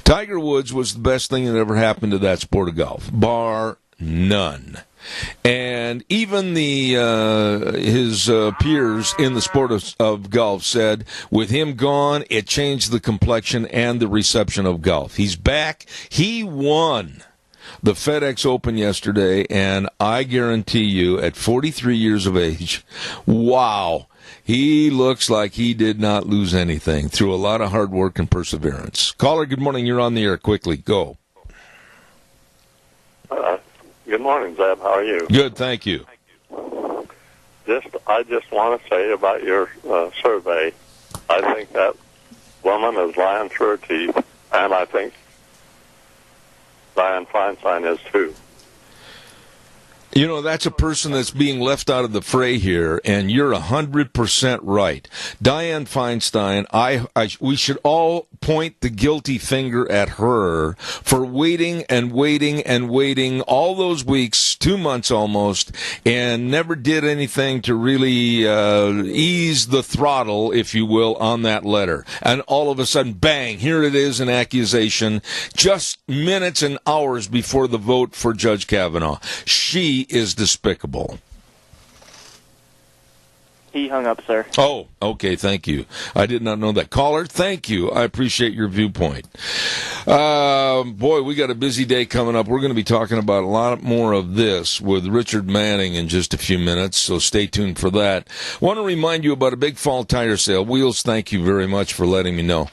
Tiger Woods was the best thing that ever happened to that sport of golf, bar none. And even his peers in the sport of golf said, with him gone, it changed the complexion and the reception of golf. He's back. He won the FedEx Open yesterday, and I guarantee you, at 43 years of age, wow, he looks like he did not lose anything through a lot of hard work and perseverance. Caller, good morning. You're on the air. Quickly, go. Good morning, Zeb. How are you? Good, thank you. I just want to say about your survey, I think that woman is lying through her teeth, and I think Dianne Feinstein is too. You know, that's a person that's being left out of the fray here, and you're 100% right. Dianne Feinstein, we should all point the guilty finger at her for waiting and waiting and waiting all those weeks, 2 months almost, and never did anything to really ease the throttle, if you will, on that letter. And all of a sudden, bang, here it is, an accusation, just minutes and hours before the vote for Judge Kavanaugh. She is despicable. He hung up, sir. Oh, okay, thank you. I did not know that. Caller, thank you. I appreciate your viewpoint. Boy, we got a busy day coming up. We're going to be talking about a lot more of this with Richard Manning in just a few minutes, so stay tuned for that. Want to remind you about a big fall tire sale. Wheels, thank you very much for letting me know.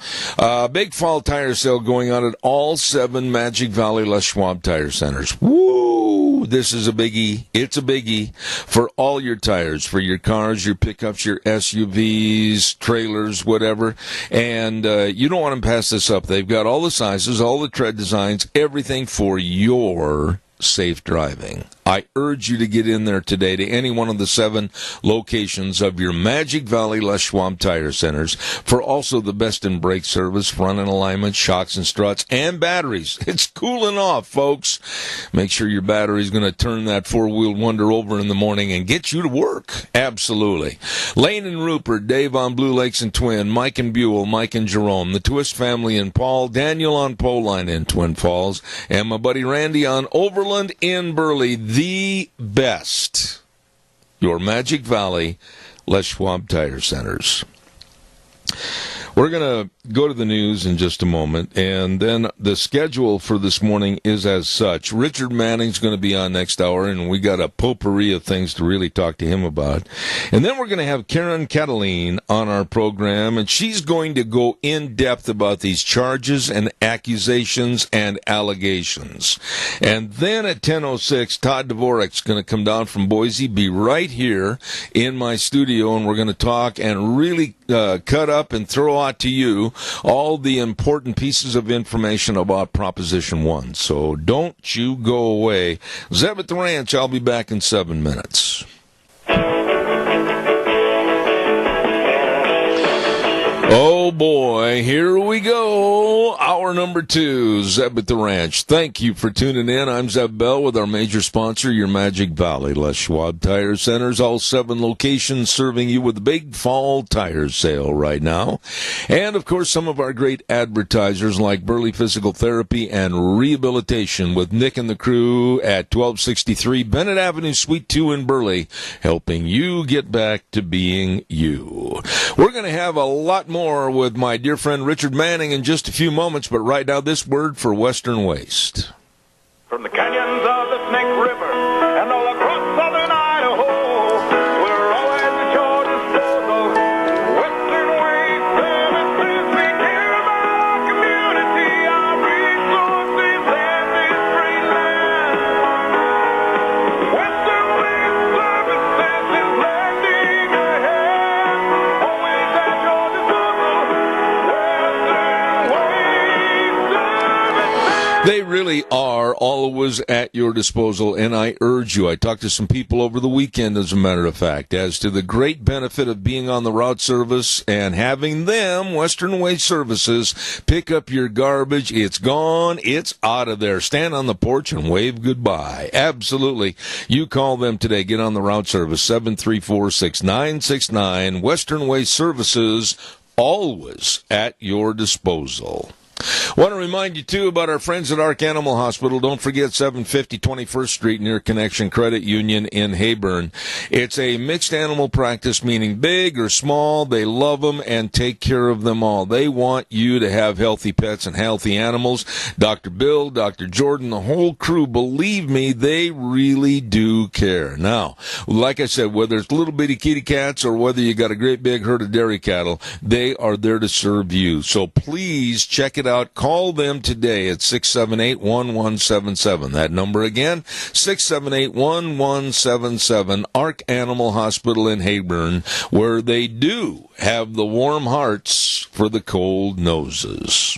Big fall tire sale going on at all 7 Magic Valley Les Schwab tire centers. Woo! This is a biggie. It's a biggie for all your tires, for your cars, your pickups, your SUVs, trailers, whatever. And you don't want to pass this up. They've got all the sizes, all the tread designs, everything for your safe driving. I urge you to get in there today to any one of the 7 locations of your Magic Valley Les Schwab Tire Centers for also the best in brake service, front end alignment, shocks and struts, and batteries. It's cooling off, folks. Make sure your battery's going to turn that four-wheeled wonder over in the morning and get you to work. Absolutely. Lane and Rupert, Dave on Blue Lakes and Twin, Mike and Buell, Mike and Jerome, the Twist family in Paul, Daniel on Poline in Twin Falls, and my buddy Randy on Overland in Burley. The best. Your Magic Valley Les Schwab Tire Centers. We're going to go to the news in just a moment, and then the schedule for this morning is as such. Richard Manning's going to be on next hour, and we got a potpourri of things to really talk to him about. And then we're going to have Karen Cataline on our program, and she's going to go in depth about these charges and accusations and allegations. And then at 10:06, Todd Dvorak's going to come down from Boise, be right here in my studio, and we're going to talk and really cut up and throw out to you all the important pieces of information about Proposition 1. So don't you go away. Zeb at the Ranch, I'll be back in 7 minutes. Oh boy, here we go. Hour number 2, Zeb at the Ranch. Thank you for tuning in. I'm Zeb Bell with our major sponsor, your Magic Valley Les Schwab Tire Centers. All 7 locations serving you with a big fall tire sale right now. And of course, some of our great advertisers like Burley Physical Therapy and Rehabilitation with Nick and the crew at 1263 Bennett Avenue, Suite 2 in Burley, helping you get back to being you. We're going to have a lot more with my dear friend Richard Manning in just a few moments, but right now this word for Western Waste. From the canyons of the Snake River and all across southern Idaho, we're always at your disposal. Western Waste Services, we care about our community, our resources, and this great land. Western Waste Services is lending a hand, always at your disposal. Western Waste Services. They really are always at your disposal, and I urge you, I talked to some people over the weekend, as a matter of fact, as to the great benefit of being on the route service and having them, Western Waste Services, pick up your garbage. It's gone. It's out of there. Stand on the porch and wave goodbye. Absolutely. You call them today. Get on the route service, 734-6969. Western Waste Services, always at your disposal. Want to remind you, too, about our friends at Ark Animal Hospital. Don't forget 750 21st Street near Connection Credit Union in Heyburn. It's a mixed animal practice, meaning big or small. They love them and take care of them all. They want you to have healthy pets and healthy animals. Dr. Bill, Dr. Jordan, the whole crew, believe me, they really do care. Now, like I said, whether it's little bitty kitty cats or whether you got a great big herd of dairy cattle, they are there to serve you. So please check it out. Call them today at 678-1177. That number again, 678-1177, Ark Animal Hospital in Heyburn, where they do have the warm hearts for the cold noses.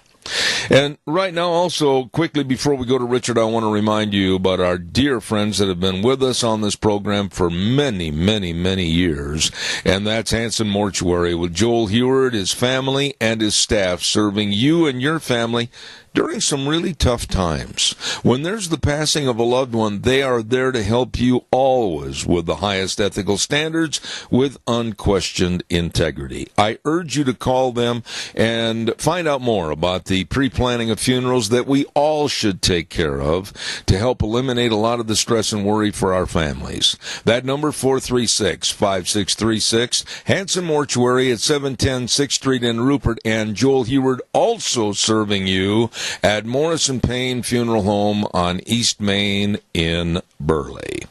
And right now, also, quickly before we go to Richard, I want to remind you about our dear friends that have been with us on this program for many, many, many years. And that's Hanson Mortuary with Joel Heward, his family, and his staff serving you and your family during some really tough times. When there's the passing of a loved one, they are there to help you always with the highest ethical standards, with unquestioned integrity. I urge you to call them and find out more about the pre-planning of funerals that we all should take care of to help eliminate a lot of the stress and worry for our families. That number, 436-5636, Hanson Mortuary at 710 6th Street in Rupert, and Joel Heward also serving you at Morrison Payne Funeral Home on East Main in Burley.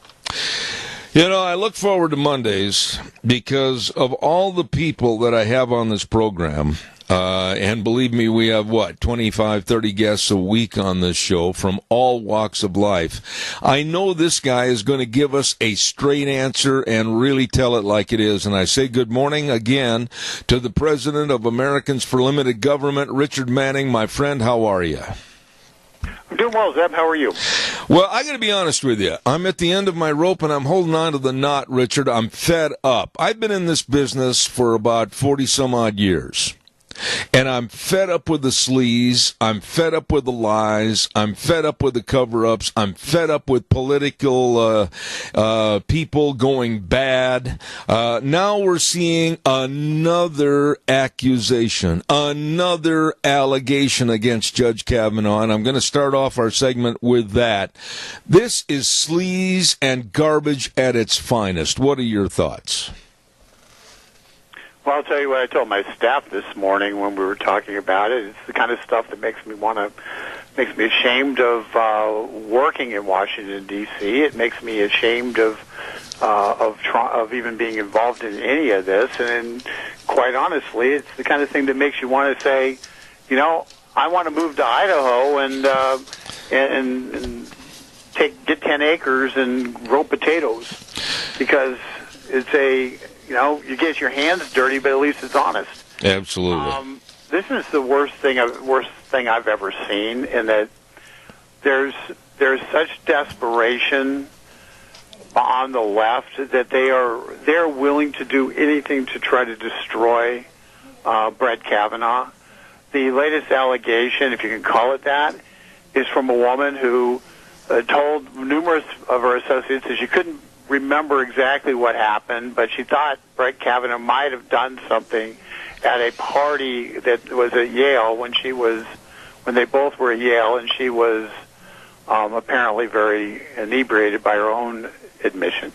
You know, I look forward to Mondays because of all the people that I have on this program. And believe me, we have, 25, 30 guests a week on this show from all walks of life. I know this guy is going to give us a straight answer and really tell it like it is. And I say good morning again to the president of Americans for Limited Government, Richard Manning. My friend, how are you? I'm doing well, Zeb. How are you? Well, I got to be honest with you. I'm at the end of my rope, and I'm holding on to the knot, Richard. I'm fed up. I've been in this business for about 40-some-odd years. And I'm fed up with the sleaze. I'm fed up with the lies. I'm fed up with the cover-ups. I'm fed up with political people going bad. Now we're seeing another accusation, another allegation against Judge Kavanaugh, and I'm going to start off our segment with that. This is sleaze and garbage at its finest. What are your thoughts? Well, I'll tell you what I told my staff this morning when we were talking about it. It's the kind of stuff that makes me ashamed of working in Washington D.C. It makes me ashamed of even being involved in any of this. And quite honestly, it's the kind of thing that makes you want to say, you know, I want to move to Idaho and get 10 acres and grow potatoes, because it's you know, you get your hands dirty, but at least it's honest. Absolutely. This is the worst thing I've ever seen, in that there's such desperation on the left that they're willing to do anything to try to destroy Brett Kavanaugh. The latest allegation, if you can call it that, is from a woman who told numerous of her associates that she couldn't remember exactly what happened, but she thought Brett Kavanaugh might have done something at a party that was at Yale when they both were at Yale, and she was apparently very inebriated by her own admission.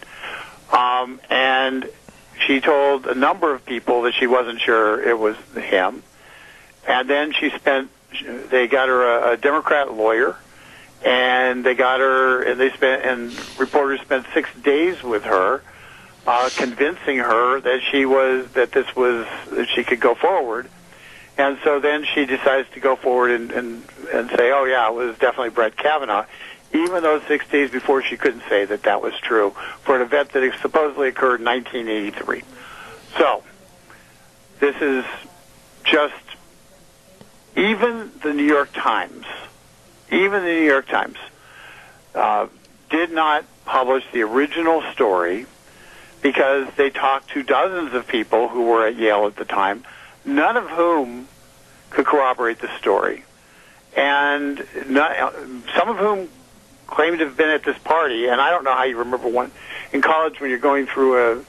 And she told a number of people that she wasn't sure it was him. And then they got her a Democrat lawyer, and reporters spent 6 days with her, convincing her that she could go forward. And so then she decides to go forward and say, oh yeah, it was definitely Brett Kavanaugh, even though 6 days before she couldn't say that was true, for an event that supposedly occurred in 1983. So this is just, even the New York Times did not publish the original story, because they talked to dozens of people who were at Yale at the time, none of whom could corroborate the story, and some of whom claimed to have been at this party. And I don't know how you remember one in college when you're going through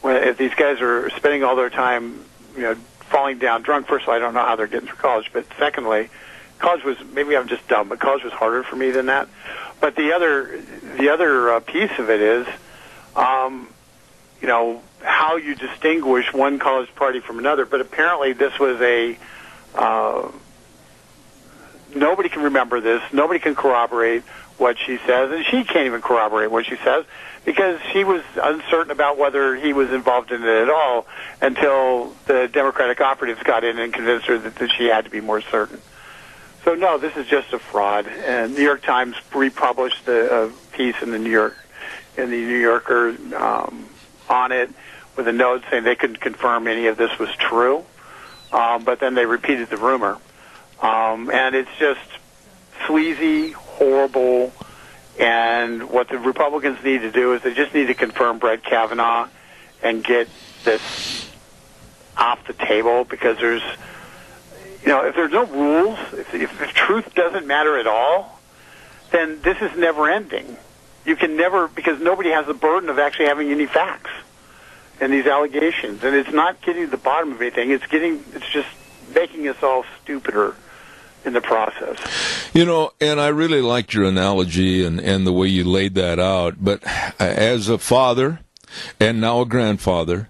if these guys are spending all their time, you know, falling down drunk. First of all, I don't know how they're getting through college, but secondly, college was, maybe I'm just dumb, but college was harder for me than that. But the other piece of it is, you know, how you distinguish one college party from another. But apparently this was nobody can remember this. Nobody can corroborate what she says, and she can't even corroborate what she says, because she was uncertain about whether he was involved in it at all until the Democratic operatives got in and convinced her that she had to be more certain. So no, this is just a fraud. And New York Times republished a piece in the New Yorker on it, with a note saying they couldn't confirm any of this was true, but then they repeated the rumor, and it's just sleazy, horrible. And what the Republicans need to do is they just need to confirm Brett Kavanaugh and get this off the table, because there's, you know, if there's no rules, if truth doesn't matter at all, then this is never ending. You can never, because nobody has the burden of actually having any facts in these allegations, and it's not getting to the bottom of anything. It's just making us all stupider in the process. You know, and I really liked your analogy and the way you laid that out. But as a father and now a grandfather,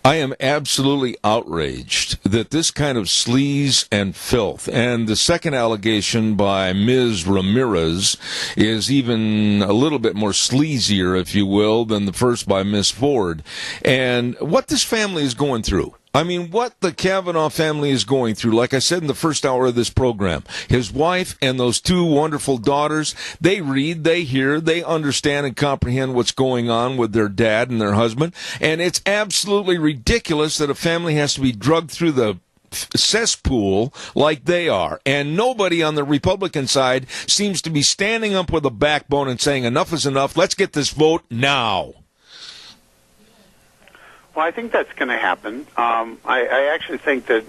I am absolutely outraged that this kind of sleaze and filth, and the second allegation by Ms. Ramirez is even a little bit more sleazier, if you will, than the first by Ms. Ford. And what this family is going through, I mean, what the Kavanaugh family is going through, like I said in the first hour of this program, his wife and those two wonderful daughters, they read, they hear, they understand and comprehend what's going on with their dad and their husband. And it's absolutely ridiculous that a family has to be drugged through the cesspool like they are. And nobody on the Republican side seems to be standing up with a backbone and saying enough is enough. Let's get this vote now. Well, I think that's going to happen. I actually think that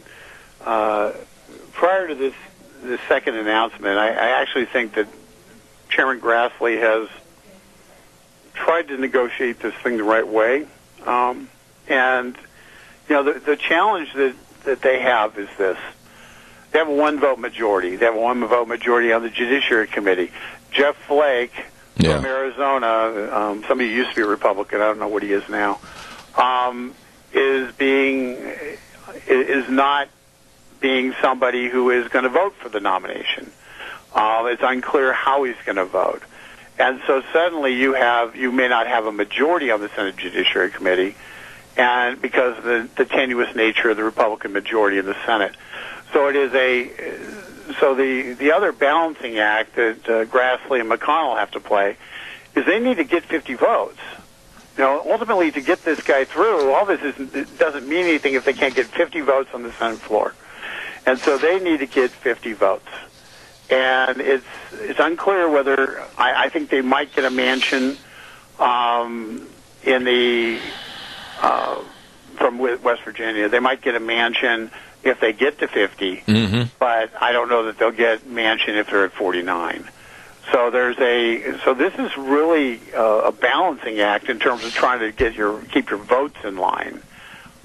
prior to this second announcement, I actually think that Chairman Grassley has tried to negotiate this thing the right way. And, you know, the challenge that they have is this. They have a one-vote majority. They have a one-vote majority on the Judiciary Committee. Jeff Flake from Arizona, somebody who used to be a Republican, I don't know what he is now, is not being somebody who is going to vote for the nomination. It's unclear how he's going to vote. And so suddenly you may not have a majority on the Senate Judiciary Committee, and because of the tenuous nature of the Republican majority in the Senate. So it is the other balancing act that Grassley and McConnell have to play is they need to get 50 votes. You know, ultimately to get this guy through, all this doesn't mean anything if they can't get 50 votes on the Senate floor. And so they need to get 50 votes. And it's unclear whether I think they might get a mansion in the from West Virginia. They might get a mansion if they get to 50, but I don't know that they'll get mansion if they're at 49. So this is really a balancing act in terms of trying to keep your votes in line,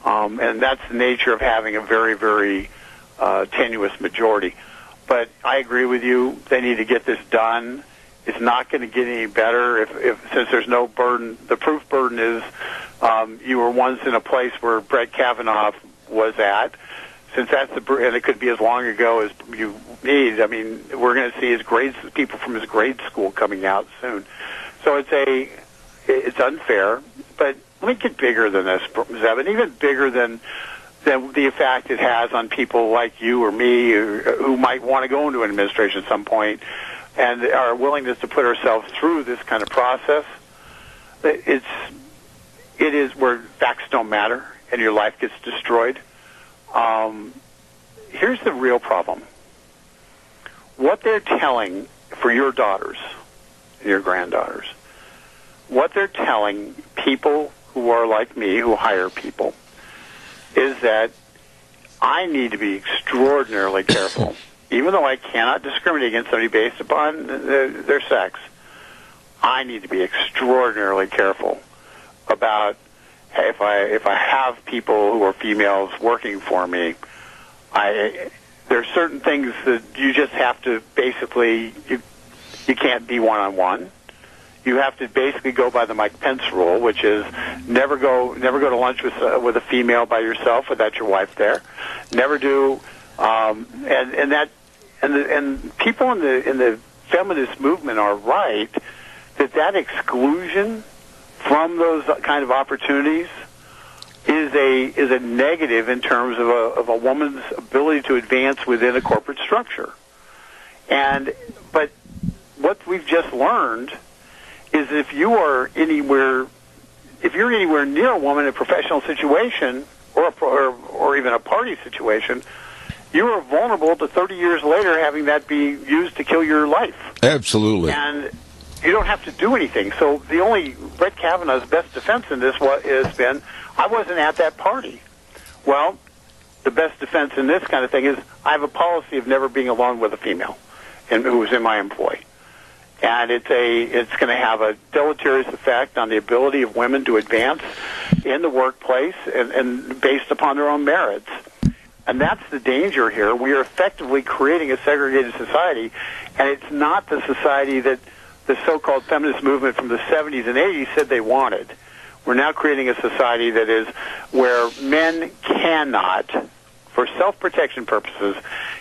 and that's the nature of having a very, very tenuous majority. But I agree with you. They need to get this done. It's not going to get any better since there's no burden. The proof burden is you were once in a place where Brett Kavanaugh was at. Since that's and it could be as long ago as you need. I mean, we're going to see people from his grade school coming out soon. So it's unfair. But let me get bigger than this, Zeb, and even bigger than the effect it has on people like you or me who might want to go into an administration at some point, and our willingness to put ourselves through this kind of process. It is where facts don't matter and your life gets destroyed. Here's the real problem. What they're telling for your daughters, your granddaughters, what they're telling people who are like me, who hire people, is that I need to be extraordinarily careful. Even though I cannot discriminate against somebody based upon their sex, I need to be extraordinarily careful about if I have people who are females working for me. There's certain things that you just have to basically you can't be one-on-one. You have to basically go by the Mike Pence rule, which is never go to lunch with a female by yourself without your wife there. Never do, and people in the feminist movement are right that exclusion from those kind of opportunities is a negative in terms of a woman's ability to advance within a corporate structure. But what we've just learned is if you're anywhere near a woman in a professional situation or even a party situation, you are vulnerable to 30 years later having that be used to kill your life. Absolutely. And you don't have to do anything. So the only Brett Kavanaugh's best defense in this has been, I wasn't at that party. Well, the best defense in this kind of thing is I have a policy of never being alone with a female who was in my employ. And it's going to have a deleterious effect on the ability of women to advance in the workplace and based upon their own merits. And that's the danger here. We are effectively creating a segregated society, and it's not the society that the so-called feminist movement from the 70s and 80s said they wanted. We're now creating a society that is where men cannot, for self-protection purposes,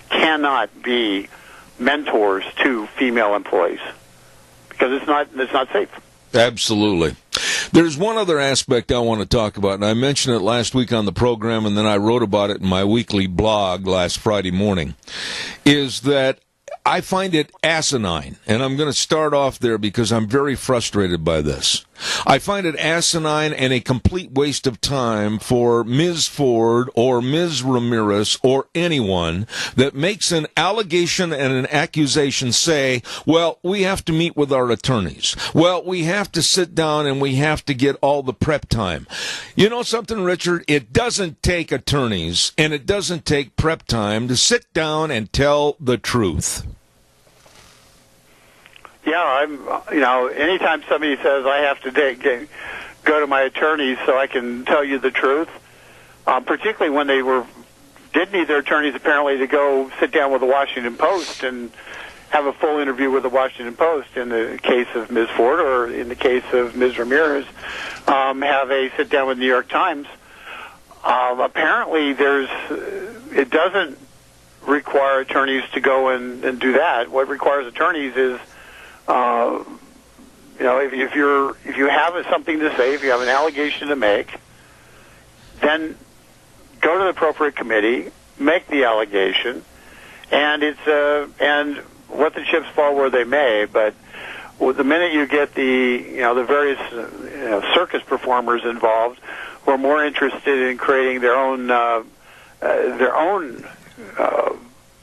cannot be mentors to female employees because it's not safe. Absolutely. There's one other aspect I want to talk about, and I mentioned it last week on the program, and then I wrote about it in my weekly blog last Friday morning, is that I find it asinine, and I'm going to start off there because I'm very frustrated by this. I find it asinine and a complete waste of time for Ms. Ford or Ms. Ramirez or anyone that makes an allegation and an accusation say, well, we have to meet with our attorneys. Well, we have to sit down and we have to get all the prep time. You know something, Richard? It doesn't take attorneys and it doesn't take prep time to sit down and tell the truth. Yeah, anytime somebody says I have to go to my attorneys so I can tell you the truth, particularly when they did need their attorneys apparently to go sit down with the Washington Post and have a full interview with the Washington Post in the case of Ms. Ford, or in the case of Ms. Ramirez, have a sit down with the New York Times. Apparently it doesn't require attorneys to go and do that. What requires attorneys is if you have something to say, if you have an allegation to make, then go to the appropriate committee, make the allegation, and and let the chips fall where they may. But the minute you get the various circus performers involved, who are more interested in creating their own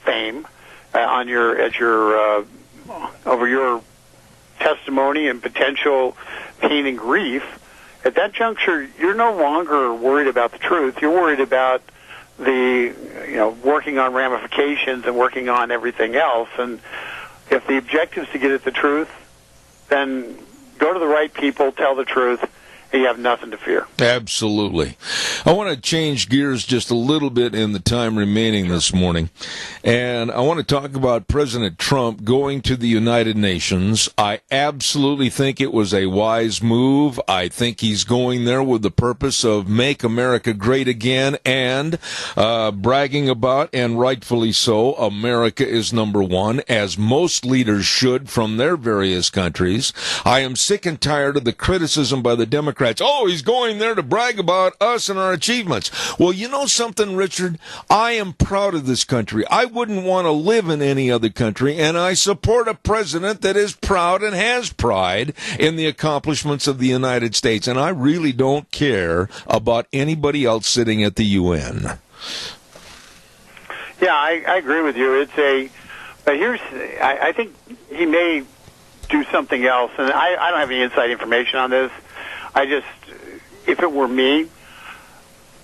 fame over your testimony and potential pain and grief, at that juncture, you're no longer worried about the truth. You're worried about working on ramifications and working on everything else. And if the objective is to get at the truth, then go to the right people, tell the truth, and you have nothing to fear. Absolutely. I want to change gears just a little bit in the time remaining this morning, and I want to talk about President Trump going to the United Nations. I absolutely think it was a wise move. I think he's going there with the purpose of make America great again and bragging about, and rightfully so, America is number one, as most leaders should from their various countries. I am sick and tired of the criticism by the Democrats. Oh, he's going there to brag about us and our achievements. Well, you know something, Richard? I am proud of this country. I wouldn't want to live in any other country, and I support a president that is proud and has pride in the accomplishments of the United States, and I really don't care about anybody else sitting at the UN. Yeah, I agree with you. But I think he may do something else, and I don't have any inside information on this. If it were me,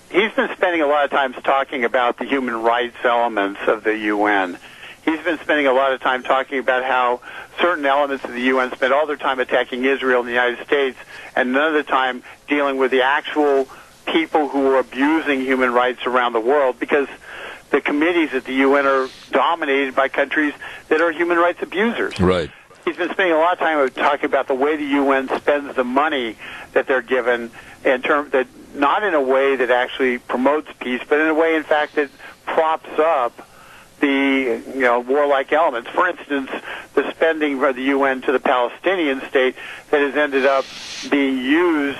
he's been spending a lot of time talking about the human rights elements of the UN. He's been spending a lot of time talking about how certain elements of the UN spend all their time attacking Israel and the United States, and none of the time dealing with the actual people who are abusing human rights around the world, because the committees at the UN are dominated by countries that are human rights abusers. Right. He's been spending a lot of time talking about the way the UN spends the money that they're given, that not in a way that actually promotes peace, but in a way, in fact, that props up the warlike elements. For instance, the spending by the UN to the Palestinian state that has ended up being used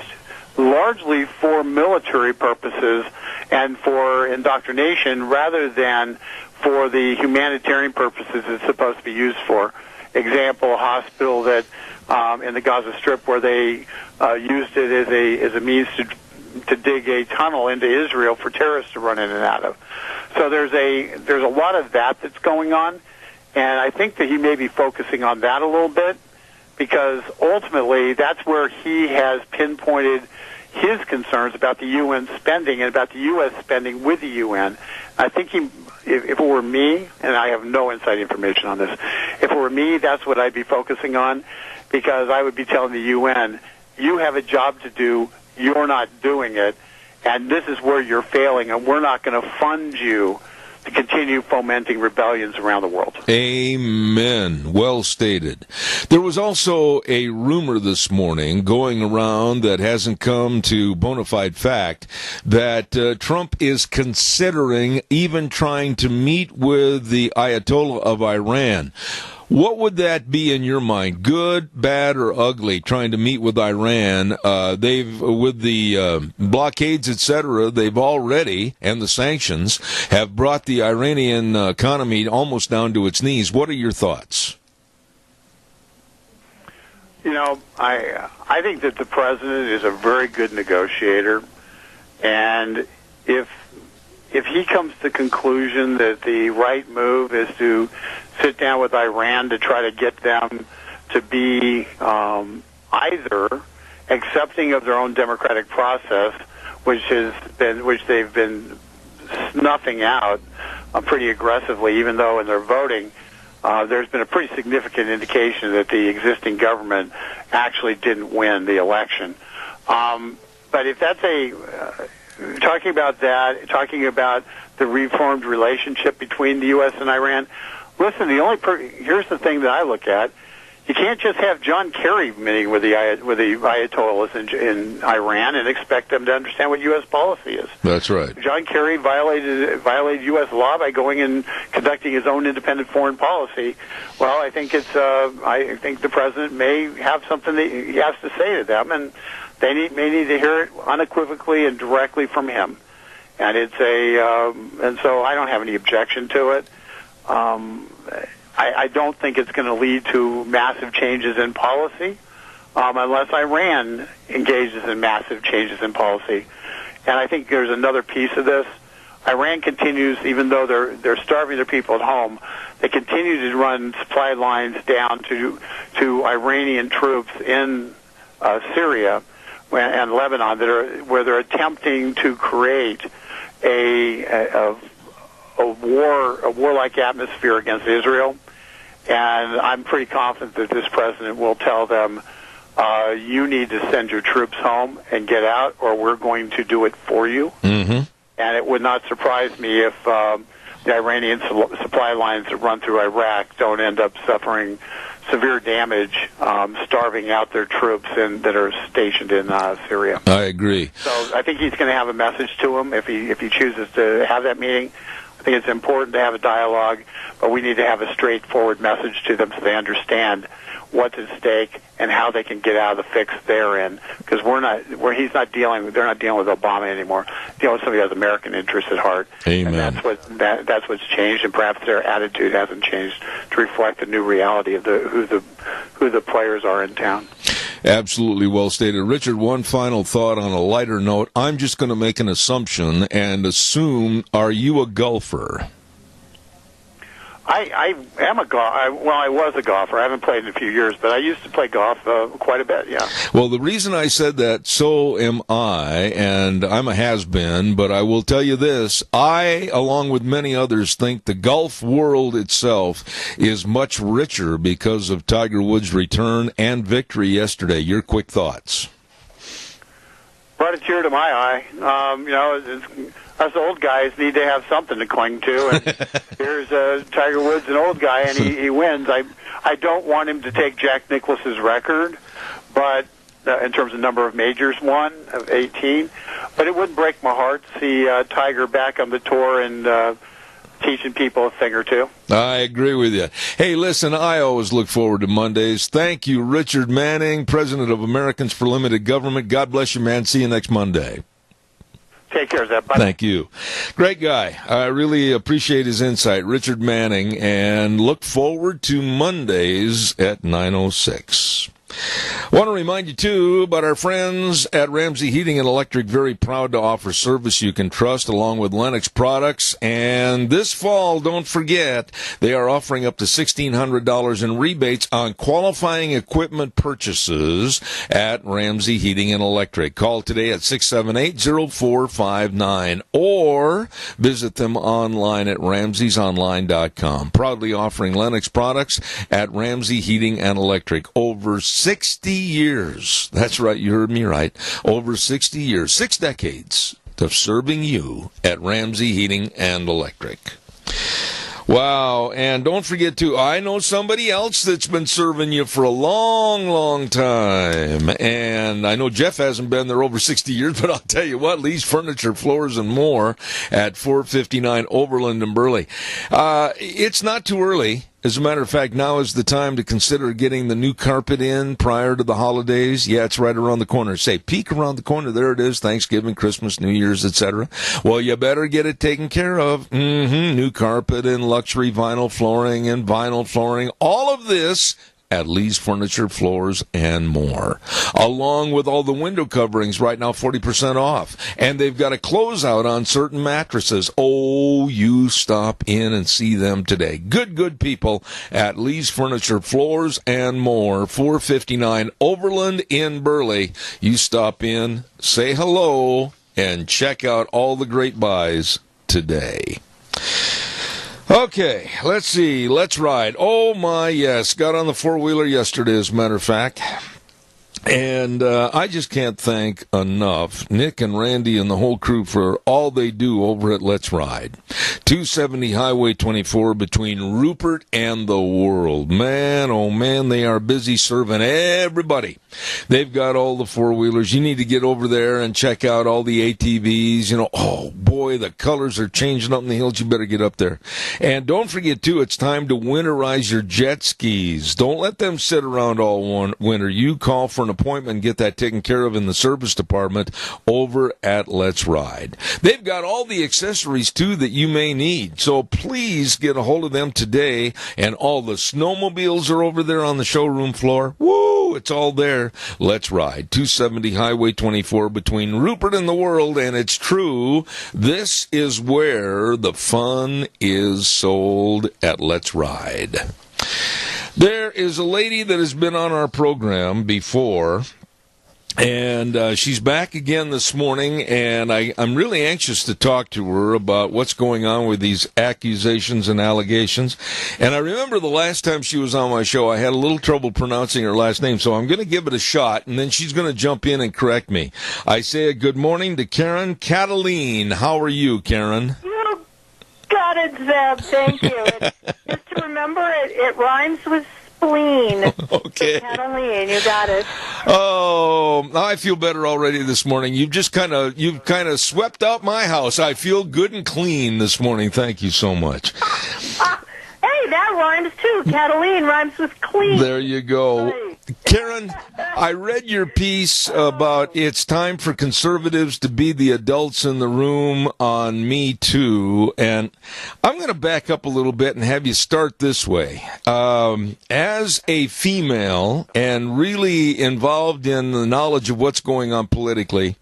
largely for military purposes and for indoctrination rather than for the humanitarian purposes it's supposed to be used for. Example, a hospital that in the Gaza Strip where they used it as a means to dig a tunnel into Israel for terrorists to run in and out of. So there's a lot of that's going on, and I think that he may be focusing on that a little bit, because ultimately that's where he has pinpointed his concerns about the UN spending and about the U.S. spending with the UN. I think if it were me, and I have no inside information on this, if it were me, that's what I'd be focusing on, because I would be telling the UN, you have a job to do, you're not doing it, and this is where you're failing, and we're not going to fund you to continue fomenting rebellions around the world. Amen. Well stated. There was also a rumor this morning going around that hasn't come to bona fide fact that Trump is considering even trying to meet with the Ayatollah of Iran. What would that be in your mind? Good, bad, or ugly? Trying to meet with Iran, with the blockades, etc. They've already, and the sanctions have brought the Iranian economy almost down to its knees. What are your thoughts? I think that the president is a very good negotiator, and if he comes to the conclusion that the right move is to sit down with Iran to try to get them to be either accepting of their own democratic process, which they've been snuffing out pretty aggressively, even though in their voting there's been a pretty significant indication that the existing government actually didn't win the election. But if that's talking about the reformed relationship between the U.S. and Iran, listen, here's the thing that I look at. You can't just have John Kerry meeting with the Ayatollahs in Iran and expect them to understand what U.S. policy is. That's right. John Kerry violated U.S. law by going and conducting his own independent foreign policy. Well, I think I think the president may have something that he has to say to them, and they may need to hear it unequivocally and directly from him. And and so I don't have any objection to it. I don't think it's going to lead to massive changes in policy unless Iran engages in massive changes in policy. And I think there's another piece of this. Iran continues, even though they're starving their people at home, they continue to run supply lines down to Iranian troops in Syria and Lebanon where they're attempting to create a warlike atmosphere against Israel. And I'm pretty confident that this president will tell them, you need to send your troops home and get out, or we're going to do it for you. Mm-hmm. And it would not surprise me if the Iranian supply lines that run through Iraq don't end up suffering severe damage, starving out their troops that are stationed in Syria. I agree. So I think he's going to have a message to them if he chooses to have that meeting. I think it's important to have a dialogue, but we need to have a straightforward message to them so they understand what's at stake and how they can get out of the fix they're in. Because they're not dealing with Obama anymore. Dealing with somebody who has American interests at heart. Amen. And that's what's changed, and perhaps their attitude hasn't changed to reflect the new reality of who the players are in town. Absolutely well stated. Richard, one final thought on a lighter note. I'm just going to make an assumption and assume, are you a golfer? I am a golfer. Well, I was a golfer. I haven't played in a few years, but I used to play golf quite a bit, yeah. Well, the reason I said that, so am I, and I'm a has-been, but I will tell you this. I, along with many others, think the golf world itself is much richer because of Tiger Woods' return and victory yesterday. Your quick thoughts. Brought a tear to my eye. Us old guys need to have something to cling to, and here's Tiger Woods, an old guy, and he wins. I don't want him to take Jack Nicklaus's record, but in terms of number of majors won, of 18, but it wouldn't break my heart to see Tiger back on the tour and teaching people a thing or two. I agree with you. Hey, listen, I always look forward to Mondays. Thank you, Richard Manning, President of Americans for Limited Government. God bless you, man. See you next Monday. Take care, Zeb. Bye. Thank you. Great guy. I really appreciate his insight, Richard Manning, and look forward to Mondays at 9:06. Want to remind you, too, about our friends at Ramsey Heating and Electric. Very proud to offer service you can trust along with Lennox products. And this fall, don't forget, they are offering up to $1,600 in rebates on qualifying equipment purchases at Ramsey Heating and Electric. Call today at 678-0459 or visit them online at ramseysonline.com. Proudly offering Lennox products at Ramsey Heating and Electric. Over 60 years. That's right, you heard me right. Over 60 years, 6 decades of serving you at Ramsey Heating and Electric. Wow, and don't forget to, I know somebody else that's been serving you for a long, long time. And I know Jeff hasn't been there over 60 years, but I'll tell you what, Lee's Furniture, Floors, and More at 459 Overland and Burley. It's not too early. As a matter of fact, now is the time to consider getting the new carpet in prior to the holidays. Yeah, it's right around the corner. Say, peek around the corner. There it is. Thanksgiving, Christmas, New Year's, etc. Well, you better get it taken care of. New carpet and luxury vinyl flooring and vinyl flooring. All of this at Lee's Furniture, Floors, and More. Along with all the window coverings right now, 40% off. And they've got a closeout on certain mattresses. Oh, you stop in and see them today. Good people at Lee's Furniture, Floors, and More, 459 Overland in Burley. You stop in, say hello, and check out all the great buys today. Okay, let's see. Let's ride. Oh, my, yes. Got on the four-wheeler yesterday, as a matter of fact. And I just can't thank enough Nick and Randy and the whole crew for all they do over at Let's Ride. 270 Highway 24 between Rupert and the World. Man, oh man, they are busy serving everybody. They've got all the four-wheelers. You need to get over there and check out all the ATVs. You know, oh boy, the colors are changing up in the hills. You better get up there. And don't forget, too, it's time to winterize your jet skis. Don't let them sit around all winter. You call for an appointment and get that taken care of in the service department over at Let's Ride. They've got all the accessories, too, that you may need. So please get a hold of them today. And all the snowmobiles are over there on the showroom floor. Woo! It's all there. Let's Ride. 270 Highway 24 between Rupert and the World. And it's true, this is where the fun is sold at Let's Ride. There is a lady that has been on our program before, and she's back again this morning, and I'm really anxious to talk to her about what's going on with these accusations and allegations. And I remember the last time she was on my show, I had a little trouble pronouncing her last name, so I'm going to give it a shot, and then she's going to jump in and correct me. I say a good morning to Karen Cataline. How are you, Karen? Got it, Zeb. Thank you. Just to remember, it rhymes with spleen. Okay. So Cataline, you got it. Oh, I feel better already this morning. You've kind of swept out my house. I feel good and clean this morning. Thank you so much. Hey, that rhymes too. Cataline rhymes with clean. There you go. Karen, I read your piece about it's time for conservatives to be the adults in the room on Me Too, and I'm going to back up a little bit and have you start this way. As a female and really involved in the knowledge of what's going on politically,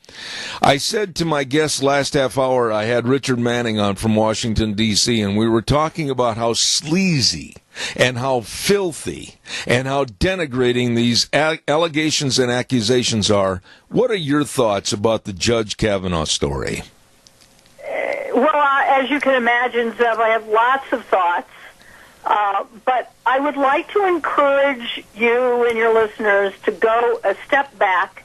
I said to my guest last half hour, I had Richard Manning on from Washington, D.C., and we were talking about how sleazy and how filthy and how denigrating these allegations and accusations are. What are your thoughts about the Judge Kavanaugh story? Well, as you can imagine, Zev, I have lots of thoughts, but I would like to encourage you and your listeners to go a step back.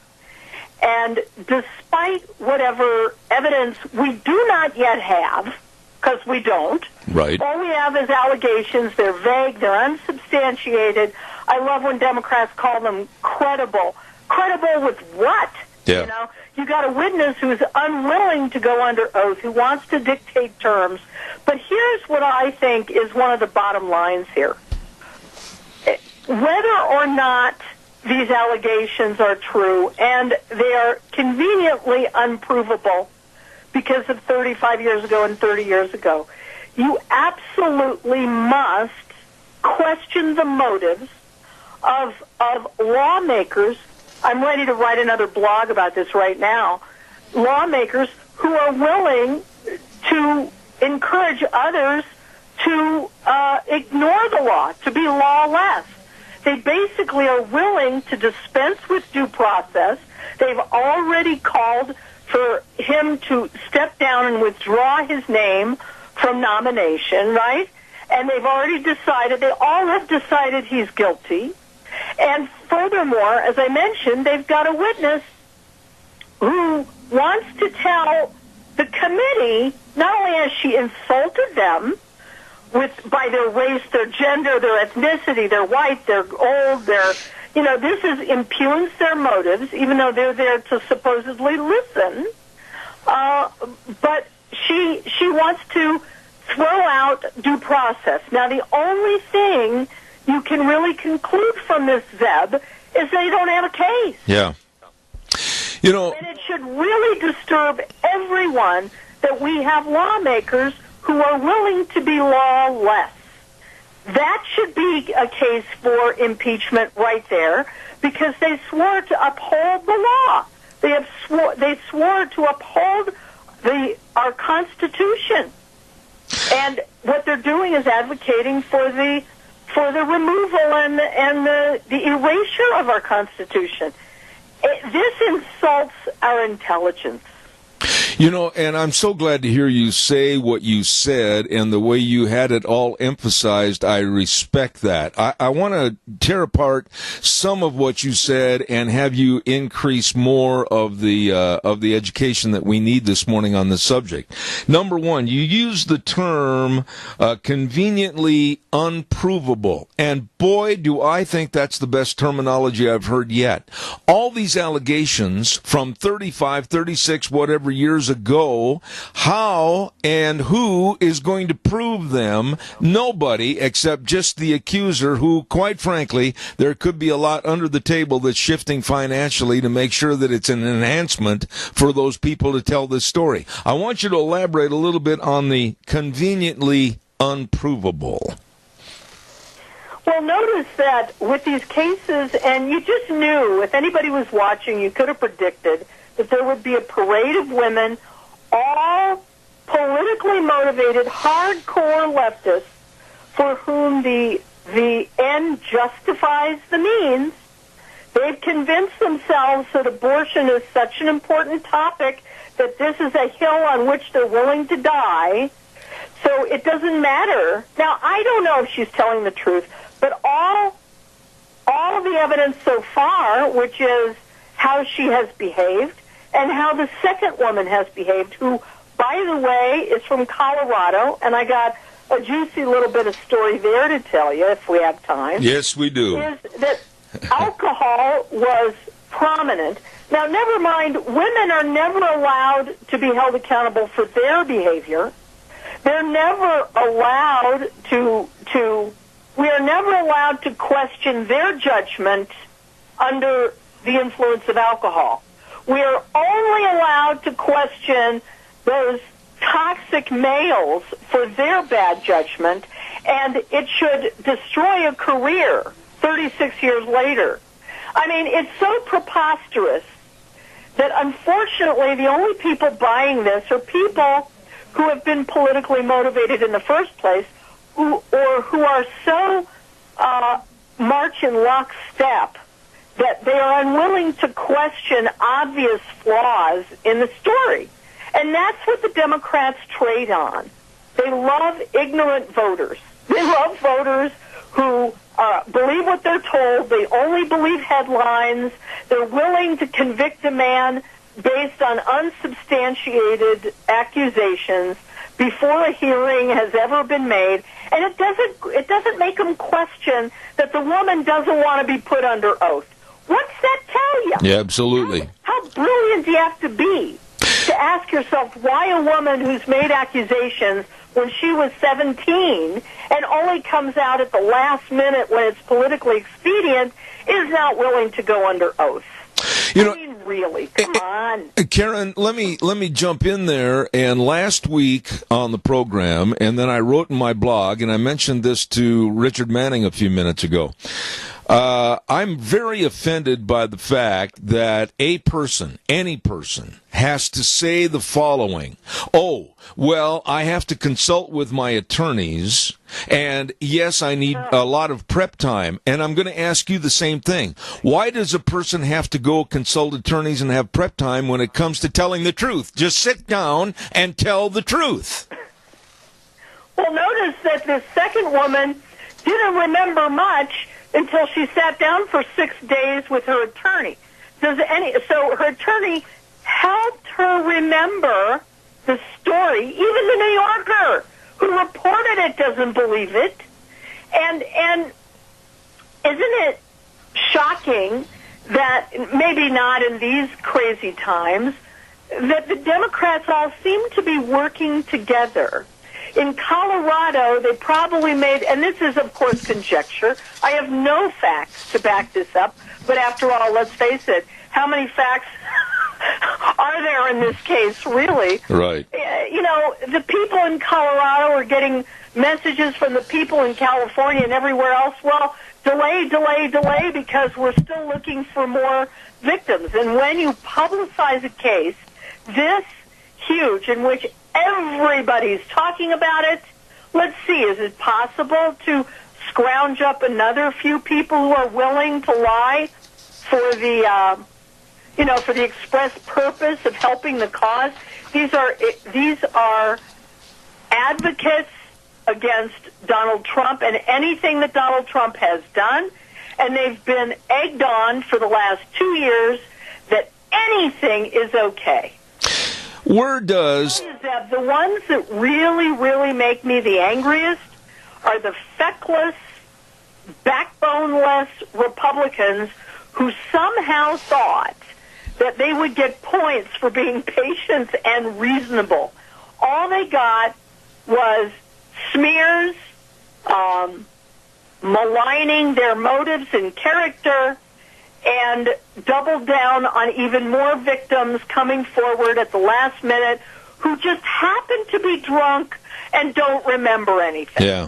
And despite whatever evidence we do not yet have, because we don't, right. All we have is allegations. They're vague. They're unsubstantiated. I love when Democrats call them credible. Credible with what? Yeah. You know, you got a witness who's unwilling to go under oath, who wants to dictate terms. But here's what I think is one of the bottom lines here. Whether or not these allegations are true, and they are conveniently unprovable because of 35 years ago and 30 years ago, you absolutely must question the motives of lawmakers. I'm ready to write another blog about this right now. Lawmakers who are willing to encourage others to ignore the law, to be lawless. They basically are willing to dispense with due process. They've already called for him to step down and withdraw his name from nomination, right? And they've already decided, they all have decided he's guilty. And furthermore, as I mentioned, they've got a witness who wants to tell the committee, not only has she insulted them by their race, their gender, their ethnicity, they're white, they're old, this impugns their motives, even though they're there to supposedly listen. But she wants to throw out due process. Now, the only thing you can really conclude from this, Zeb, is they don't have a case. Yeah. And it should really disturb everyone that we have lawmakers who are willing to be lawless. that should be a case for impeachment right there, because they swore to uphold the law. They swore to uphold our Constitution, and what they're doing is advocating for the removal and the erasure of our Constitution. This insults our intelligence. You know, and I'm so glad to hear you say what you said and the way you had it all emphasized. I respect that. I want to tear apart some of what you said and have you increase more of the education that we need this morning on the subject. Number one, you used the term conveniently unprovable, and boy, do I think that's the best terminology I've heard yet. All these allegations from 35, 36, whatever years ago, how and who is going to prove them? Nobody, except just the accuser, who, quite frankly, there could be a lot under the table that's shifting financially to make sure that it's an enhancement for those people to tell this story. I want you to elaborate a little bit on the conveniently unprovable. Well, notice that with these cases, and you just knew, if anybody was watching, you could have predicted that there would be a parade of women, all politically motivated, hardcore leftists, for whom the end justifies the means. They've convinced themselves that abortion is such an important topic that this is a hill on which they're willing to die. So it doesn't matter. Now, I don't know if she's telling the truth, but all of the evidence so far, which is how she has behaved, and how the second woman has behaved, who, by the way, is from Colorado, and I got a juicy little bit of story there to tell you if we have time. Yes, we do. Is that alcohol was prominent. Now, never mind, women are never allowed to be held accountable for their behavior. They're never allowed we are never allowed to question their judgment under the influence of alcohol. We are only allowed to question those toxic males for their bad judgment, and it should destroy a career 36 years later. I mean, it's so preposterous that unfortunately the only people buying this are people who have been politically motivated in the first place, who are so march in lockstep that they are unwilling to question obvious flaws in the story. And that's what the Democrats trade on. They love ignorant voters. They love voters who believe what they're told. They only believe headlines. They're willing to convict a man based on unsubstantiated accusations before a hearing has ever been made. And it doesn't make them question that the woman doesn't want to be put under oath. What's that tell you? Yeah, absolutely. How brilliant do you have to be to ask yourself why a woman who's made accusations when she was 17 and only comes out at the last minute when it's politically expedient is not willing to go under oath? You know, I mean, really, come on. Karen, let me jump in there. And last week on the program, and then I wrote in my blog, and I mentioned this to Richard Manning a few minutes ago, I'm very offended by the fact that a person, any person, has to say the following: oh, well, I have to consult with my attorneys, and yes, I need a lot of prep time. And I'm going to ask you the same thing. Why does a person have to go consult attorneys and have prep time when it comes to telling the truth? Just sit down and tell the truth. Well, notice that the second woman didn't remember much until she sat down for 6 days with her attorney. So her attorney helped her remember the story. Even the New Yorker who reported it doesn't believe it. And isn't it shocking that, maybe not in these crazy times, that the Democrats all seem to be working together? In Colorado, they probably made, and this is, of course, conjecture. I have no facts to back this up, but after all, let's face it, how many facts are there in this case, really? Right. the people in Colorado are getting messages from the people in California and everywhere else. Well, delay, because we're still looking for more victims. And when you publicize a case this huge, in which everybody's talking about it, let's see, is it possible to scrounge up another few people who are willing to lie for the, for the express purpose of helping the cause? These are advocates against Donald Trump and anything that Donald Trump has done, and they've been egged on for the last 2 years that anything is okay. Where does... The ones that really, really make me the angriest are the feckless, backboneless Republicans who somehow thought that they would get points for being patient and reasonable. All they got was smears, maligning their motives and character, and doubled down on even more victims coming forward at the last minute who just happen to be drunk and don't remember anything. Yeah.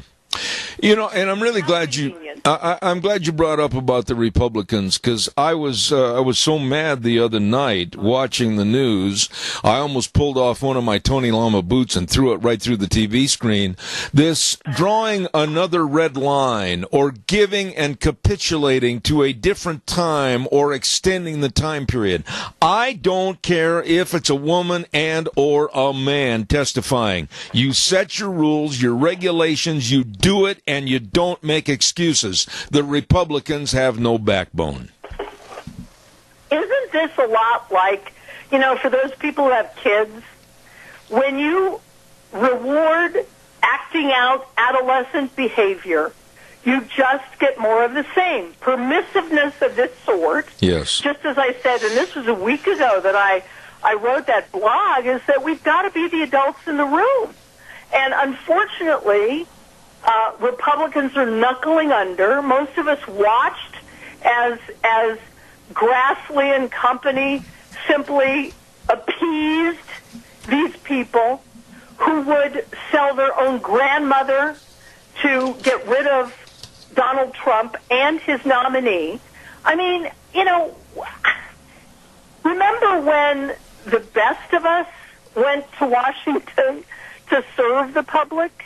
And I'm really glad I'm glad you brought up about the Republicans, because I was so mad the other night watching the news. I almost pulled off one of my Tony Lama boots and threw it right through the TV screen. This drawing another red line or giving and capitulating to a different time or extending the time period. I don't care if it's a woman and or a man testifying. You set your rules, your regulations, you do it, and you don't make excuses. The Republicans have no backbone. Isn't this a lot like, for those people who have kids, when you reward acting out adolescent behavior, you just get more of the same. Permissiveness of this sort, yes. Just as I said, and this was a week ago that I wrote that blog, is that we've got to be the adults in the room. And unfortunately, Republicans are knuckling under. Most of us watched as Grassley and company simply appeased these people who would sell their own grandmother to get rid of Donald Trump and his nominee. I mean, remember when the best of us went to Washington to serve the public?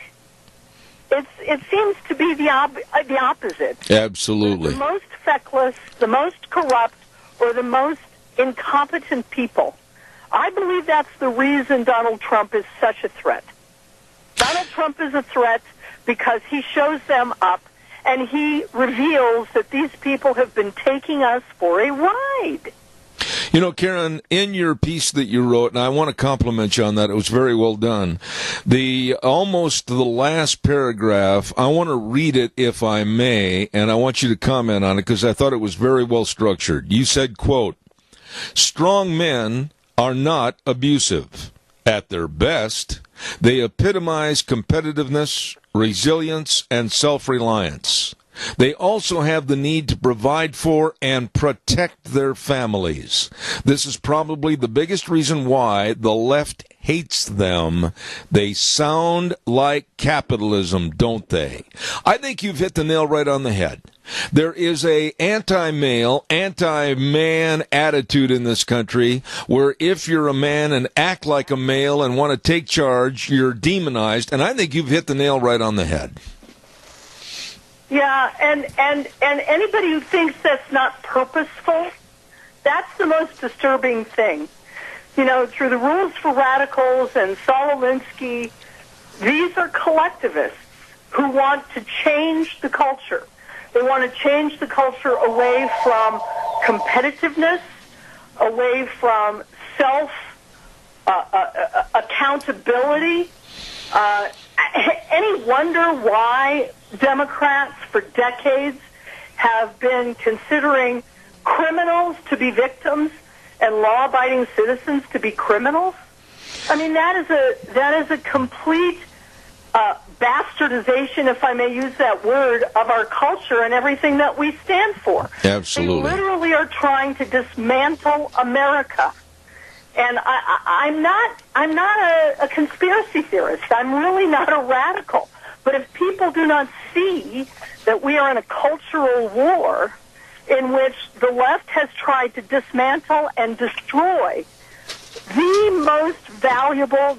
It seems to be the opposite. Absolutely. The most feckless, the most corrupt, or the most incompetent people. I believe that's the reason Donald Trump is such a threat. Donald Trump is a threat because he shows them up and he reveals that these people have been taking us for a ride. Karen, in your piece that you wrote, and I want to compliment you on that, it was very well done. Almost the last paragraph, I want to read it if I may, and I want you to comment on it because I thought it was very well structured. You said, quote, "Strong men are not abusive. At their best, they epitomize competitiveness, resilience, and self-reliance. They also have the need to provide for and protect their families. This is probably the biggest reason why the left hates them. They sound like capitalism, don't they?" I think you've hit the nail right on the head. There is a anti-male, anti-man attitude in this country where if you're a man and act like a male and want to take charge, you're demonized, and I think you've hit the nail right on the head. Yeah, and anybody who thinks that's not purposeful, that's the most disturbing thing. Through the Rules for Radicals and Saul Alinsky, these are collectivists who want to change the culture. They want to change the culture away from competitiveness, away from self-accountability. Any wonder why Democrats for decades have been considering criminals to be victims and law-abiding citizens to be criminals? I mean, that is a complete bastardization, if I may use that word, of our culture and everything that we stand for. Absolutely. They literally are trying to dismantle America. And I'm not I'm not a conspiracy theorist. I'm really not a radical. But if people do not see that we are in a cultural war in which the left has tried to dismantle and destroy the most valuable,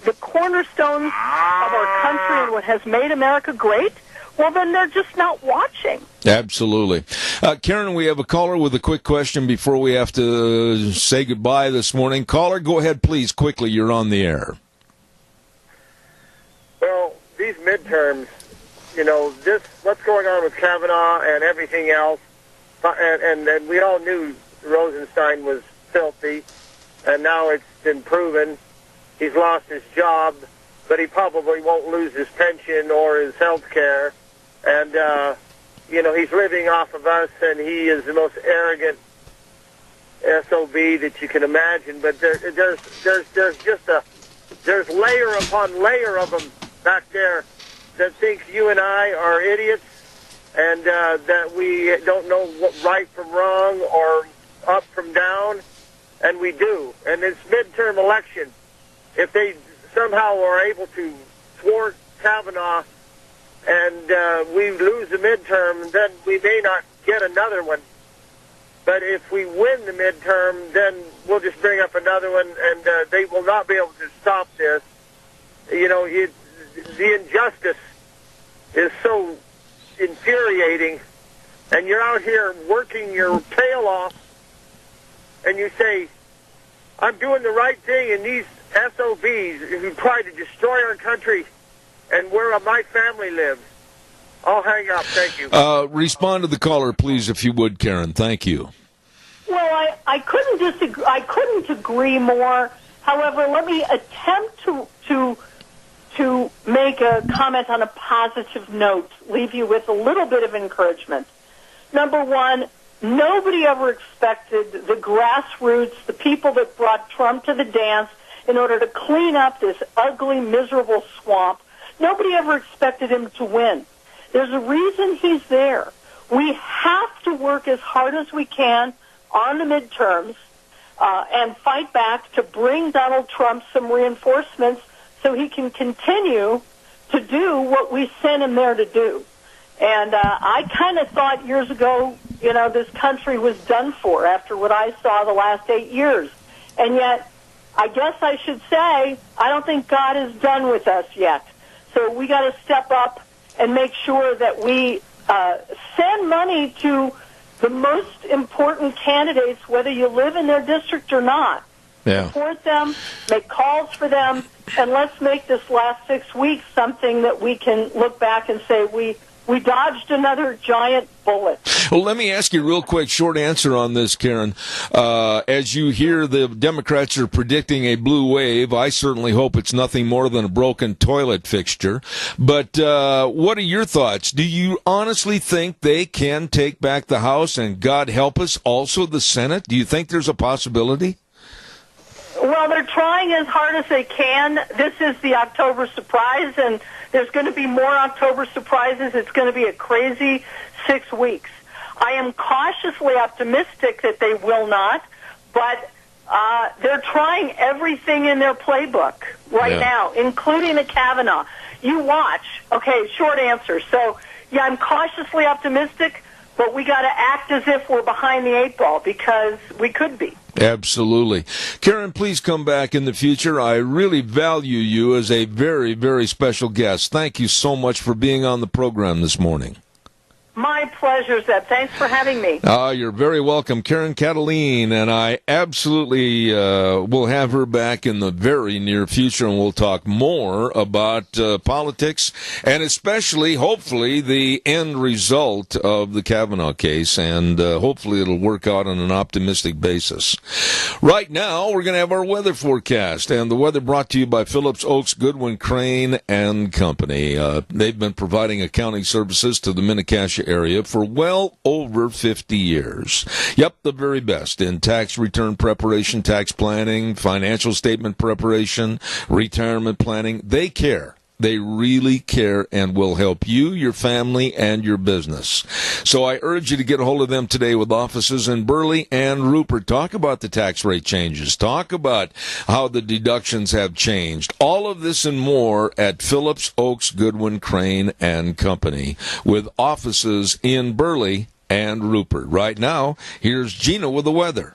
the cornerstones of our country and what has made America great, well, then they're just not watching. Absolutely. Karen, we have a caller with a quick question before we have to say goodbye this morning. Caller, go ahead, please, quickly. You're on the air. Well, these midterms, what's going on with Kavanaugh and everything else, and we all knew Rosenstein was filthy, and now it's been proven he's lost his job, but he probably won't lose his pension or his health care. And, he's living off of us, and he is the most arrogant SOB that you can imagine. But there's layer upon layer of them back there that thinks you and I are idiots, and that we don't know what right from wrong or up from down, and we do. And this midterm election, if they somehow are able to thwart Kavanaugh and we lose the midterm, then we may not get another one. But if we win the midterm, then we'll just bring up another one, and they will not be able to stop this. The injustice is so infuriating, and you're out here working your tail off, and you say, I'm doing the right thing, and these SOBs who try to destroy our country and where my family lives. I'll hang up. Thank you. Respond to the caller, please, if you would, Karen. Thank you. Well, I couldn't disagree. I couldn't agree more. However, let me attempt to make a comment on a positive note, leave you with a little bit of encouragement. Number one, nobody ever expected the grassroots, the people that brought Trump to the dance in order to clean up this ugly, miserable swamp. Nobody ever expected him to win. There's a reason he's there. We have to work as hard as we can on the midterms and fight back to bring Donald Trump some reinforcements so he can continue to do what we sent him there to do. And I kind of thought years ago, this country was done for after what I saw the last 8 years. And yet, I guess I should say, I don't think God is done with us yet. So we got to step up and make sure that we send money to the most important candidates, whether you live in their district or not. Yeah. Support them, make calls for them, and let's make this last 6 weeks something that we can look back and say we dodged another giant bullet. Well, let me ask you a real quick, short answer on this, Karen. As you hear the Democrats are predicting a blue wave, I certainly hope it's nothing more than a broken toilet fixture. But what are your thoughts? Do you honestly think they can take back the House and, God help us, also the Senate? Do you think there's a possibility? Well, they're trying as hard as they can. This is the October surprise, and there's going to be more October surprises. It's going to be a crazy 6 weeks. I am cautiously optimistic that they will not, but they're trying everything in their playbook right now, including the Kavanaugh. You watch. Okay, short answer. So, yeah, I'm cautiously optimistic, but we got to act as if we're behind the 8 ball because we could be. Absolutely. Karen, please come back in the future. I really value you as a very, very special guest. Thank you so much for being on the program this morning. My pleasure, Zeb. Thanks for having me. You're very welcome. Karen Cataline, and I absolutely will have her back in the very near future, and we'll talk more about politics and especially, hopefully, the end result of the Kavanaugh case, and hopefully it'll work out on an optimistic basis. Right now, we're going to have our weather forecast, and the weather brought to you by Phillips Oaks, Goodwin, Crane, and Company. They've been providing accounting services to the Mini-Cassia area for well over 50 years. Yep, the very best in tax return preparation, tax planning, financial statement preparation, retirement planning. They care. They really care and will help you, your family, and your business. So I urge you to get a hold of them today with offices in Burley and Rupert. Talk about the tax rate changes. Talk about how the deductions have changed. All of this and more at Phillips, Oaks, Goodwin, Crane, and Company with offices in Burley and Rupert. Right now, here's Gina with the weather.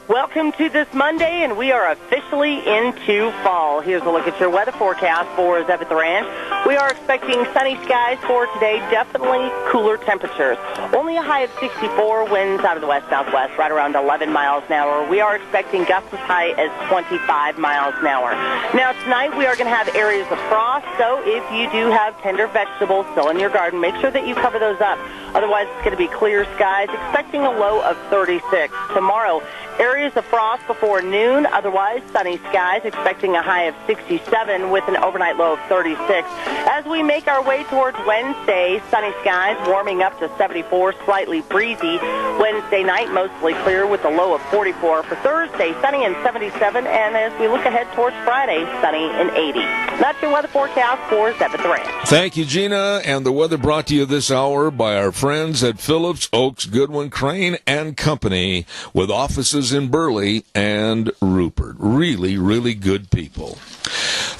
Welcome to this Monday, and we are officially into fall. Here's a look at your weather forecast for Zeb at the Ranch. We are expecting sunny skies for today, definitely cooler temperatures. Only a high of 64, winds out of the west-southwest, right around 11 miles an hour. We are expecting gusts as high as 25 miles an hour. Now, tonight we are going to have areas of frost, so if you do have tender vegetables still in your garden, make sure that you cover those up. Otherwise, it's going to be clear skies, expecting a low of 36. Tomorrow, areas of frost before noon, otherwise sunny skies, expecting a high of 67 with an overnight low of 36. As we make our way towards Wednesday, sunny skies warming up to 74, slightly breezy. Wednesday night, mostly clear with a low of 44. For Thursday, sunny and 77, and as we look ahead towards Friday, sunny and 80. That's your weather forecast for Zeb at the Ranch. Thank you, Gina, and the weather brought to you this hour by our friends at Phillips, Oaks, Goodwin, Crane, and Company with offices in Burley and Rupert. Really, really good people.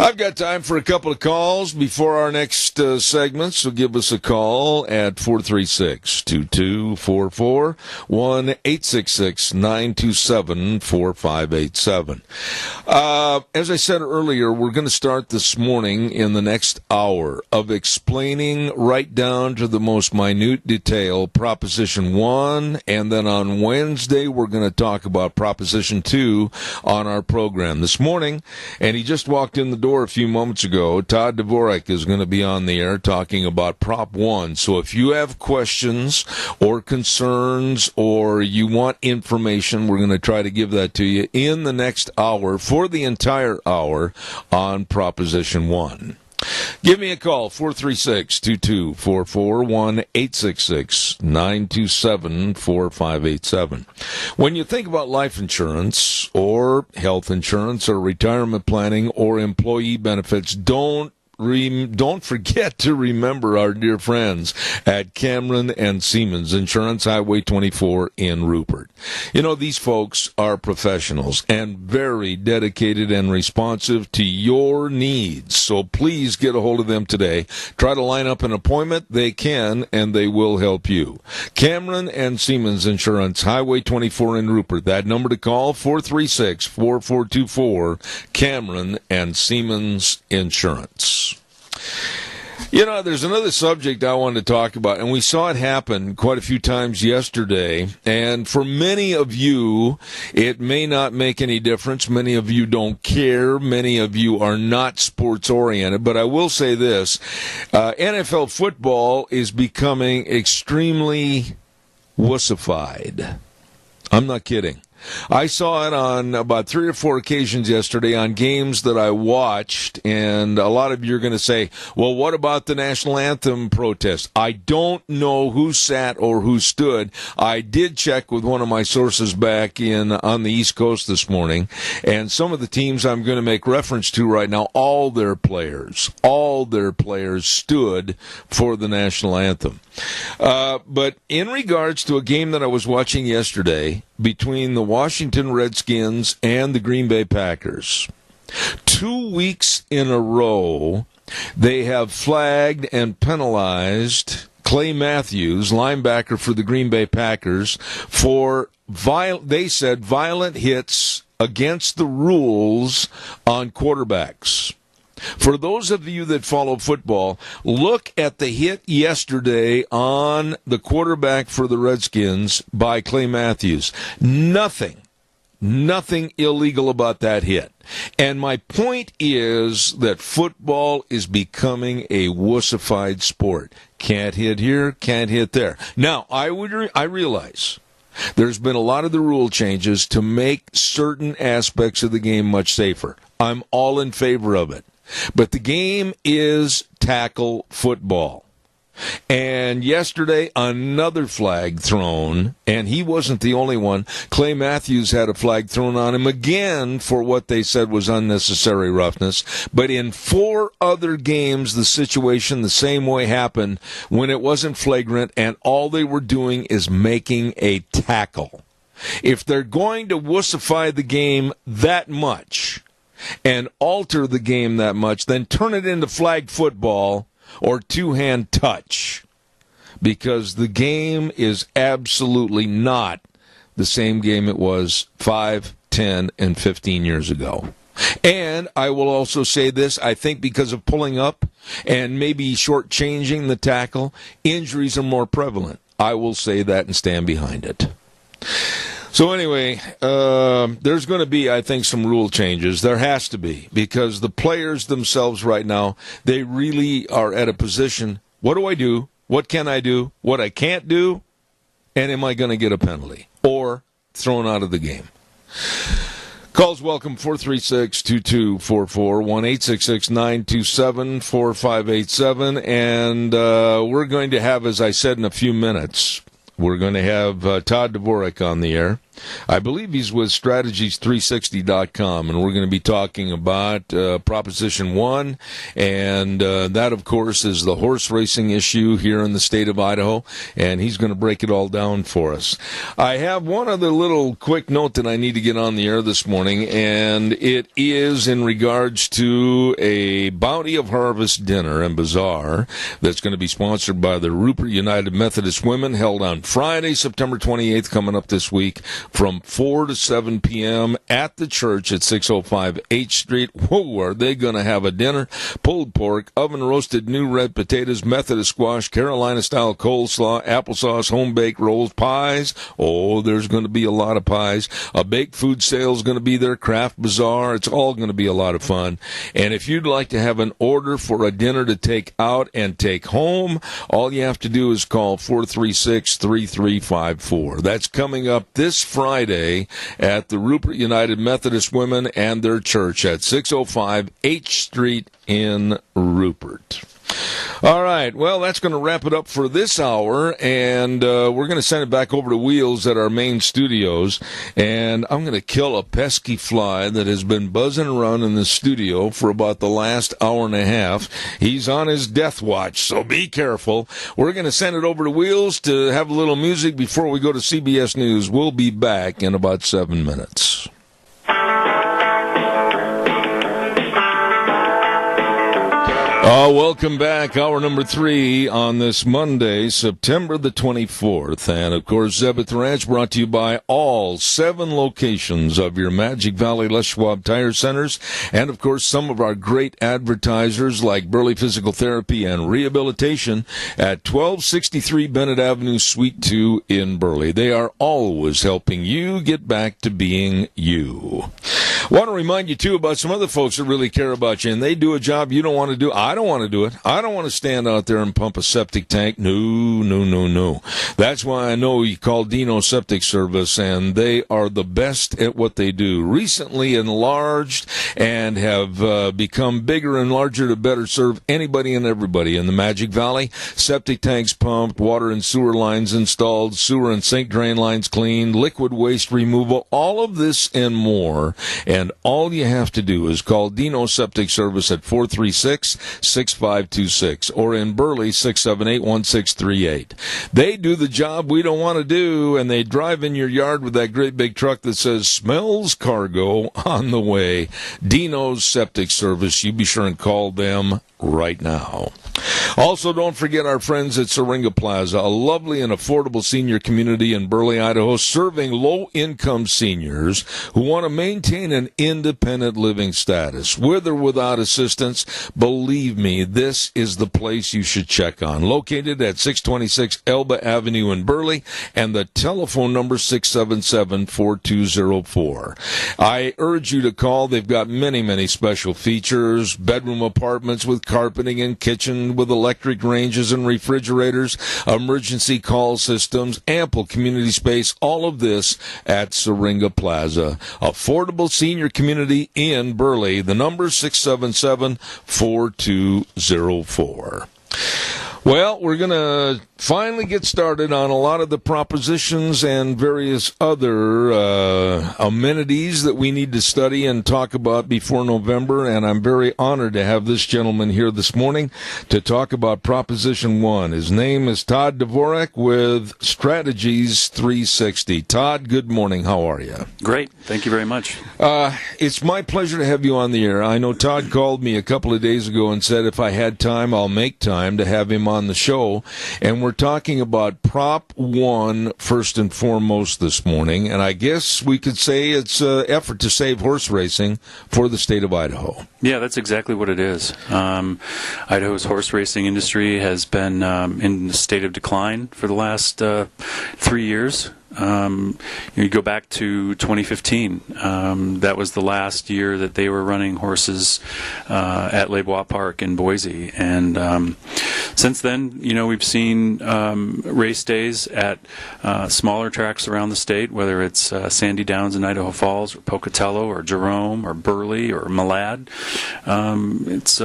I've got time for a couple of calls before our next segment, so give us a call at 436-2244, 1-866-927-4587. As I said earlier, we're going to start this morning in the next hour of explaining right down to the most minute detail Proposition 1, and then on Wednesday we're going to talk about Proposition 2 on our program this morning, and he just walked in the door a few moments ago. Todd Dvorak is going to be on the air talking about Prop 1. So if you have questions or concerns or you want information, we're going to try to give that to you in the next hour for the entire hour on Proposition 1. Give me a call, 436-2244, 1-866-927-4587. When you think about life insurance or health insurance or retirement planning or employee benefits, don't forget to remember our dear friends at Cameron and Siemens Insurance, Highway 24 in Rupert. You know, these folks are professionals and very dedicated and responsive to your needs. So please get a hold of them today. Try to line up an appointment. They can, and they will help you. Cameron and Siemens Insurance, Highway 24 in Rupert. That number to call, 436-4424, Cameron and Siemens Insurance. You know, there's another subject I wanted to talk about, and we saw it happen quite a few times yesterday. And for many of you, it may not make any difference. Many of you don't care. Many of you are not sports-oriented. But I will say this, NFL football is becoming extremely wussified. I'm not kidding. I saw it on about 3 or 4 occasions yesterday on games that I watched, and a lot of you are going to say, well, what about the national anthem protest? I don't know who sat or who stood. I did check with one of my sources back on the East Coast this morning, and some of the teams I'm going to make reference to right now, all their players stood for the national anthem. But in regards to a game that I was watching yesterday between the Washington Redskins and the Green Bay Packers, 2 weeks in a row, they have flagged and penalized Clay Matthews, linebacker for the Green Bay Packers, for violent hits against the rules on quarterbacks. For those of you that follow football, look at the hit yesterday on the quarterback for the Redskins by Clay Matthews. Nothing illegal about that hit. And my point is that football is becoming a wussified sport. Can't hit here, can't hit there. Now, I realize there's been a lot of the rule changes to make certain aspects of the game much safer. I'm all in favor of it. But the game is tackle football. And yesterday, another flag thrown, and he wasn't the only one. Clay Matthews had a flag thrown on him again for what they said was unnecessary roughness. But in 4 other games, the situation the same way happened when it wasn't flagrant, and all they were doing is making a tackle. If they're going to wussify the game that much and alter the game that much, then turn it into flag football or two-hand touch, because the game is absolutely not the same game it was 5, 10, and 15 years ago. And I will also say this, I think because of pulling up and maybe shortchanging the tackle, injuries are more prevalent. I will say that and stand behind it. So anyway, there's going to be, I think, some rule changes. There has to be, because the players themselves right now, they really are at a position, what do I do? What can I do? What I can't do? And am I going to get a penalty or thrown out of the game? Calls welcome, 436-2244, 1-866-927-4587. And we're going to have, as I said, in a few minutes, we're going to have Todd Dvorak on the air. I believe he's with strategies360.com, and we're going to be talking about Proposition 1, and that, of course, is the horse racing issue here in the state of Idaho, and he's going to break it all down for us. I have one other little quick note that I need to get on the air this morning, and it is in regards to a Bounty of Harvest dinner and bazaar that's going to be sponsored by the Rupert United Methodist Women, held on Friday, September 28th, coming up this week, from 4 to 7 p.m. at the church at 605 H Street. Whoa, are they going to have a dinner? Pulled pork, oven-roasted new red potatoes, Methodist squash, Carolina-style coleslaw, applesauce, home-baked rolls, pies. Oh, there's going to be a lot of pies. A baked food sale is going to be there, craft bazaar. It's all going to be a lot of fun. And if you'd like to have an order for a dinner to take out and take home, all you have to do is call 436-3354. That's coming up this Friday at the Rupert United Methodist Women and their church at 605 H Street in Rupert. All right, well, that's going to wrap it up for this hour, and we're going to send it back over to Wheels at our main studios, and I'm going to kill a pesky fly that has been buzzing around in the studio for about the last hour and a half. He's on his death watch, so be careful. We're going to send it over to Wheels to have a little music before we go to CBS News. We'll be back in about 7 minutes. Welcome back. Hour number 3 on this Monday, September the 24th. And, of course, Zebeth Ranch brought to you by all 7 locations of your Magic Valley Les Schwab Tire Centers. And, of course, some of our great advertisers like Burley Physical Therapy and Rehabilitation at 1263 Bennett Avenue, Suite 2 in Burley. They are always helping you get back to being you. Want to remind you, too, about some other folks that really care about you, and they do a job you don't want to do. I don't want to do it. I don't want to stand out there and pump a septic tank. No. That's why I know you call Dino Septic Service, and they are the best at what they do. Recently enlarged and have become bigger and larger to better serve anybody and everybody in the Magic Valley. Septic tanks pumped, water and sewer lines installed, sewer and sink drain lines cleaned, liquid waste removal, all of this and more. And all you have to do is call Dino Septic Service at 436-6526 or in Burley 678-1638. They do the job we don't want to do, and they drive in your yard with that great big truck that says smells cargo on the way. Dino's Septic Service. You be sure and call them right now. Also, don't forget our friends at Syringa Plaza, a lovely and affordable senior community in Burley, Idaho, serving low-income seniors who want to maintain an independent living status. With or without assistance, believe me, this is the place you should check on. Located at 626 Elba Avenue in Burley, and the telephone number 677-4204. I urge you to call. They've got many special features, bedroom apartments with carpeting and kitchen with electric ranges and refrigerators, emergency call systems, ample community space, all of this at Syringa Plaza. Affordable senior community in Burley. The number 677-4204. Well, we're going to finally get started on a lot of the propositions and various other amenities that we need to study and talk about before November, and I'm very honored to have this gentleman here this morning to talk about Proposition 1. His name is Todd Dvorak with Strategies 360. Todd, good morning. How are you? Great. Thank you very much. It's my pleasure to have you on the air. I know Todd called me a couple of days ago and said if I had time, I'll make time to have him on the show. And we're talking about Prop 1 first and foremost this morning. And I guess we could say it's an effort to save horse racing for the state of Idaho. Yeah, that's exactly what it is. Idaho's horse racing industry has been in a state of decline for the last 3 years. You go back to 2015. That was the last year that they were running horses at Les Bois Park in Boise, and since then, we've seen race days at smaller tracks around the state, whether it's Sandy Downs in Idaho Falls, or Pocatello, or Jerome, or Burley, or Malad. It's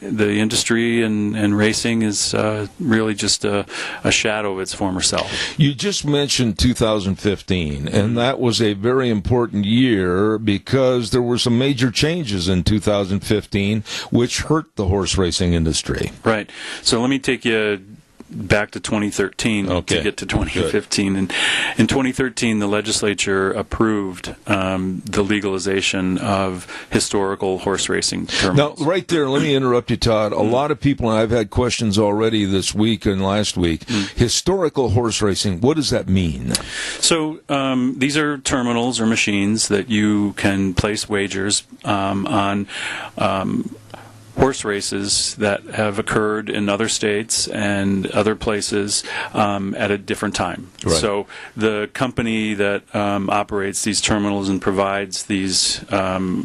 the industry and racing is really just a shadow of its former self. You just mentioned 2015, and that was a very important year because there were some major changes in 2015 which hurt the horse racing industry. Right. So let me take you back to 2013 to get to 2015. And in 2013, the legislature approved the legalization of historical horse racing terminals. Now, right there, let me interrupt you, Todd. A lot of people, and I've had questions already this week and last week, historical horse racing, what does that mean? So these are terminals or machines that you can place wagers on horse races that have occurred in other states and other places at a different time. Right. So the company that operates these terminals and provides these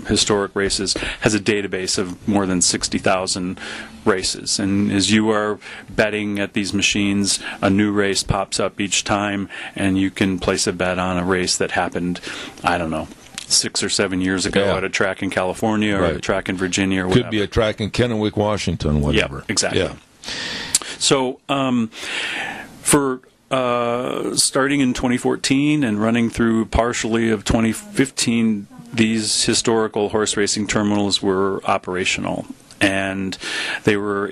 historic races has a database of more than 60,000 races. And as you are betting at these machines, a new race pops up each time, and you can place a bet on a race that happened, I don't know, 6 or 7 years ago at a track in California or a track in Virginia or whatever. Could be a track in Kennewick, Washington, whatever. Yeah, exactly. Yeah. So for starting in 2014 and running through partially of 2015, these historical horse racing terminals were operational. And they were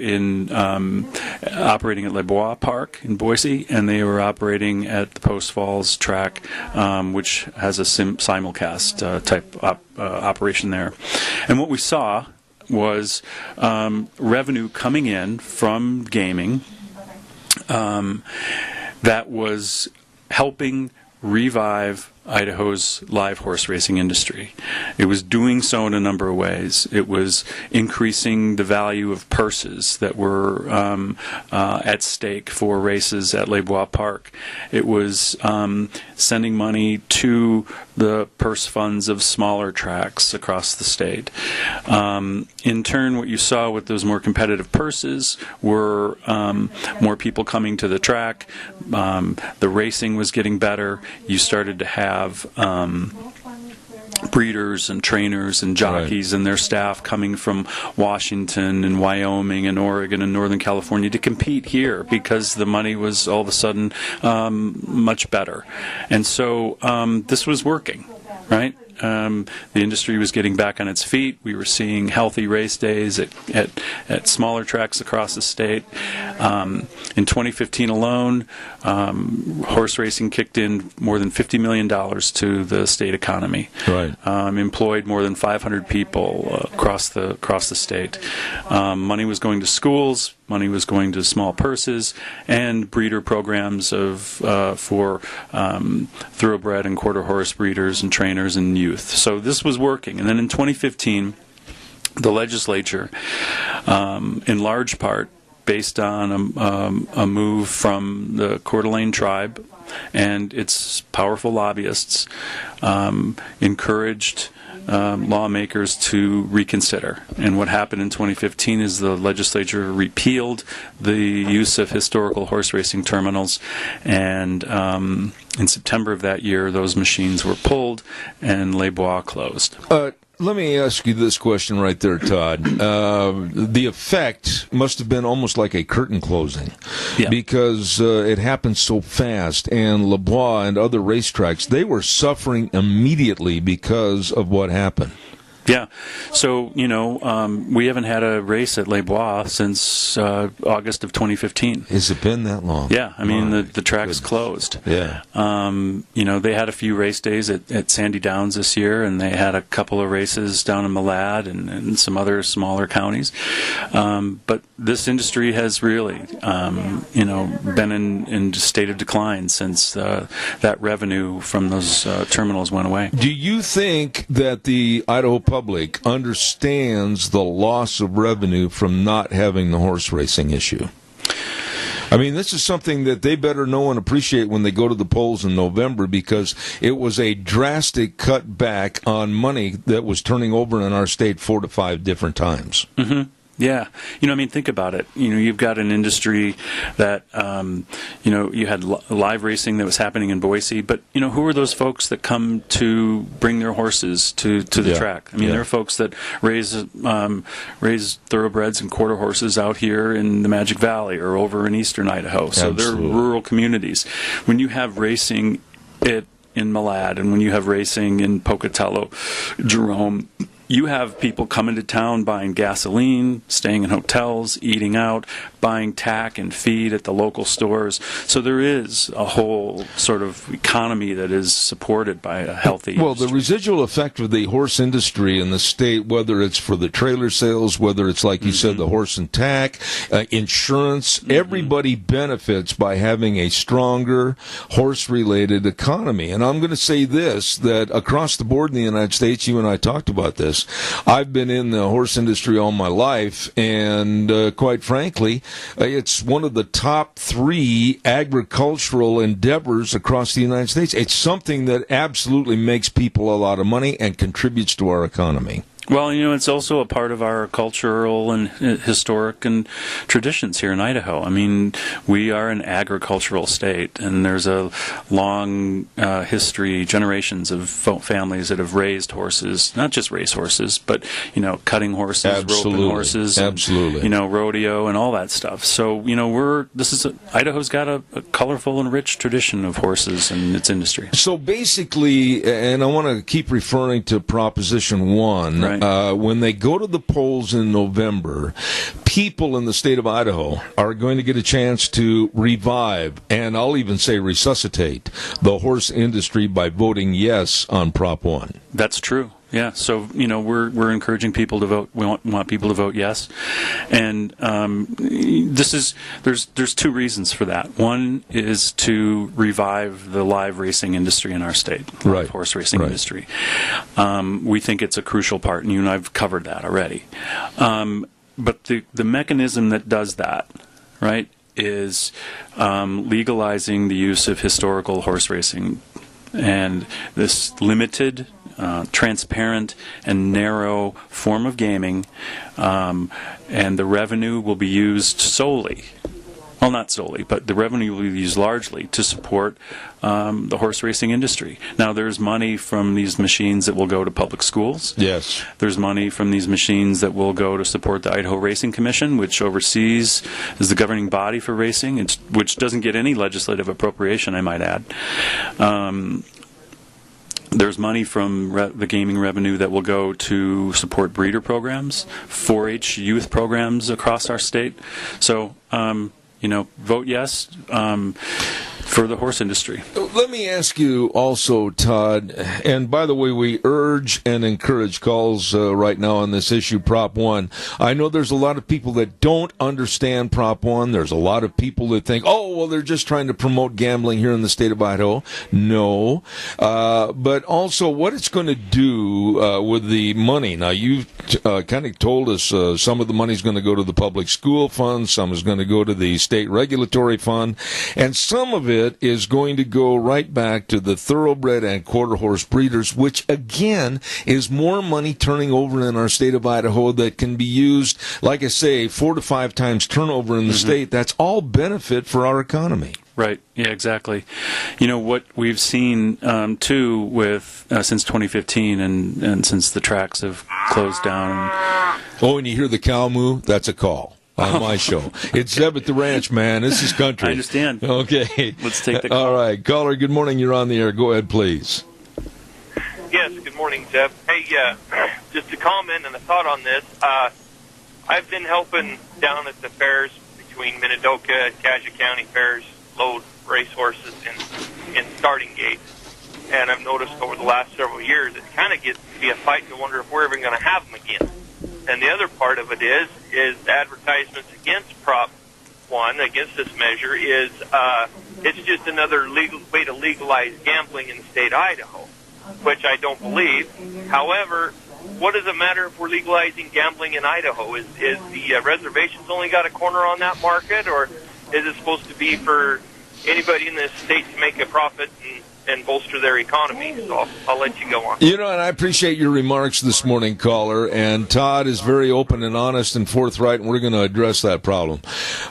operating at Les Bois Park in Boise, and they were operating at the Post Falls track, which has a simulcast type operation there. And what we saw was revenue coming in from gaming that was helping revive Idaho's live horse racing industry. It was doing so in a number of ways. It was increasing the value of purses that were at stake for races at Les Bois Park. It was sending money to the purse funds of smaller tracks across the state. In turn, what you saw with those more competitive purses were more people coming to the track. The racing was getting better. You started to have breeders and trainers and jockeys and their staff coming from Washington and Wyoming and Oregon and Northern California to compete here because the money was all of a sudden much better. And so this was working, right? The industry was getting back on its feet. We were seeing healthy race days at smaller tracks across the state. In 2015 alone, horse racing kicked in more than $50 million to the state economy. Right. Employed more than 500 people across the state. Money was going to schools. Money was going to small purses and breeder programs for thoroughbred and quarter horse breeders and trainers and youth. So this was working. And then in 2015, the legislature, in large part based on a move from the Coeur d'Alene tribe and its powerful lobbyists, encouraged lawmakers to reconsider. And what happened in 2015 is the legislature repealed the use of historical horse racing terminals, and in September of that year, those machines were pulled and Les Bois closed. Let me ask you this question right there, Todd. The effect must have been almost like a curtain closing, because it happened so fast, and Les Bois and other racetracks, they were suffering immediately because of what happened. Yeah. So, we haven't had a race at Les Bois since August of 2015. Has it been that long? Yeah. I mean, the track's closed. Yeah. They had a few race days at Sandy Downs this year, and they had a couple of races down in Malad and some other smaller counties. But this industry has really, been in a state of decline since that revenue from those terminals went away. Do you think that the Idaho public understands the loss of revenue from not having the horse racing issue? I mean, this is something that they better know and appreciate when they go to the polls in November, because it was a drastic cut back on money that was turning over in our state 4 to 5 different times. Mm-hmm. Yeah. Think about it. You've got an industry that, you had live racing that was happening in Boise, but, who are those folks that come to bring their horses to the track? I mean, there are folks that raise thoroughbreds and quarter horses out here in the Magic Valley or over in eastern Idaho. So they're rural communities. When you have racing in Malad, and when you have racing in Pocatello, Jerome, you have people coming to town buying gasoline, staying in hotels, eating out, buying tack and feed at the local stores. So there is a whole sort of economy that is supported by a healthy industry. The residual effect of the horse industry in the state, whether it's for the trailer sales, whether it's, like you said, the horse and tack, insurance, everybody benefits by having a stronger horse-related economy. And I'm going to say this, that across the board in the United States, you and I talked about this, I've been in the horse industry all my life, and quite frankly, it's one of the top 3 agricultural endeavors across the United States. It's something that absolutely makes people a lot of money and contributes to our economy. Well, it's also a part of our cultural and historic and traditions here in Idaho. I mean, we are an agricultural state, and there's a long history, generations of families that have raised horses, not just race horses, but, cutting horses, roping horses, and, rodeo and all that stuff. So, Idaho's got a colorful and rich tradition of horses and its industry. So basically, and I want to keep referring to Proposition 1, right. When they go to the polls in November, people in the state of Idaho are going to get a chance to revive, and I'll even say resuscitate, the horse industry by voting yes on Prop 1. That's true. Yeah, so we're encouraging people to vote. We want people to vote yes, and there's 2 reasons for that. One is to revive the live racing industry in our state, the horse racing industry. We think it's a crucial part, and you and I've covered that already. But the mechanism that does that, right, is legalizing the use of historical horse racing, and this limited, transparent and narrow form of gaming, and the revenue will be used solely, well, not solely, but the revenue will be used largely to support the horse racing industry. Now, there's money from these machines that will go to public schools. Yes. There's money from these machines that will go to support the Idaho Racing Commission, which oversees, is the governing body for racing, which doesn't get any legislative appropriation, I might add. There's money from the gaming revenue that will go to support breeder programs, 4-H youth programs across our state. So, vote yes for the horse industry. Let me ask you also, Todd, and by the way, we urge and encourage calls right now on this issue, Prop 1. I know there's a lot of people that don't understand Prop 1. There's a lot of people that think, they're just trying to promote gambling here in the state of Idaho. No. But also what it's going to do with the money. Now, you kind of told us some of the money's going to go to the public school fund, some is going to go to the state regulatory fund, and some of it is going to go right back to the thoroughbred and quarter horse breeders, which again is more money turning over in our state of Idaho that can be used, like I say, 4 to 5 times turnover in the state. That's all benefit for our economy. Right. Yeah, exactly. What we've seen, too, with since 2015 and since the tracks have closed down. Oh, and you hear the cow moo? That's a call on my show. It's Zeb at the ranch, man. This is country. I understand. Okay. Let's take the call. All right. Caller, good morning. You're on the air. Go ahead, please. Yes, good morning, Zeb. Hey, just a comment and a thought on this. I've been helping down at the fairs between Minidoka and Cassia County fairs load racehorses in starting gates. And I've noticed over the last several years it kind of gets to be a fight to wonder if we're even going to have them again. And the other part of it is advertisements against Prop 1, against this measure, is it's just another legal way to legalize gambling in the state of Idaho, which I don't believe. However, what does it matter if we're legalizing gambling in Idaho? Is the reservations only got a corner on that market, or is it supposed to be for anybody in this state to make a profit and bolster their economy? So I'll let you go on. And I appreciate your remarks this morning, caller, and Todd is very open and honest and forthright, and we're going to address that problem.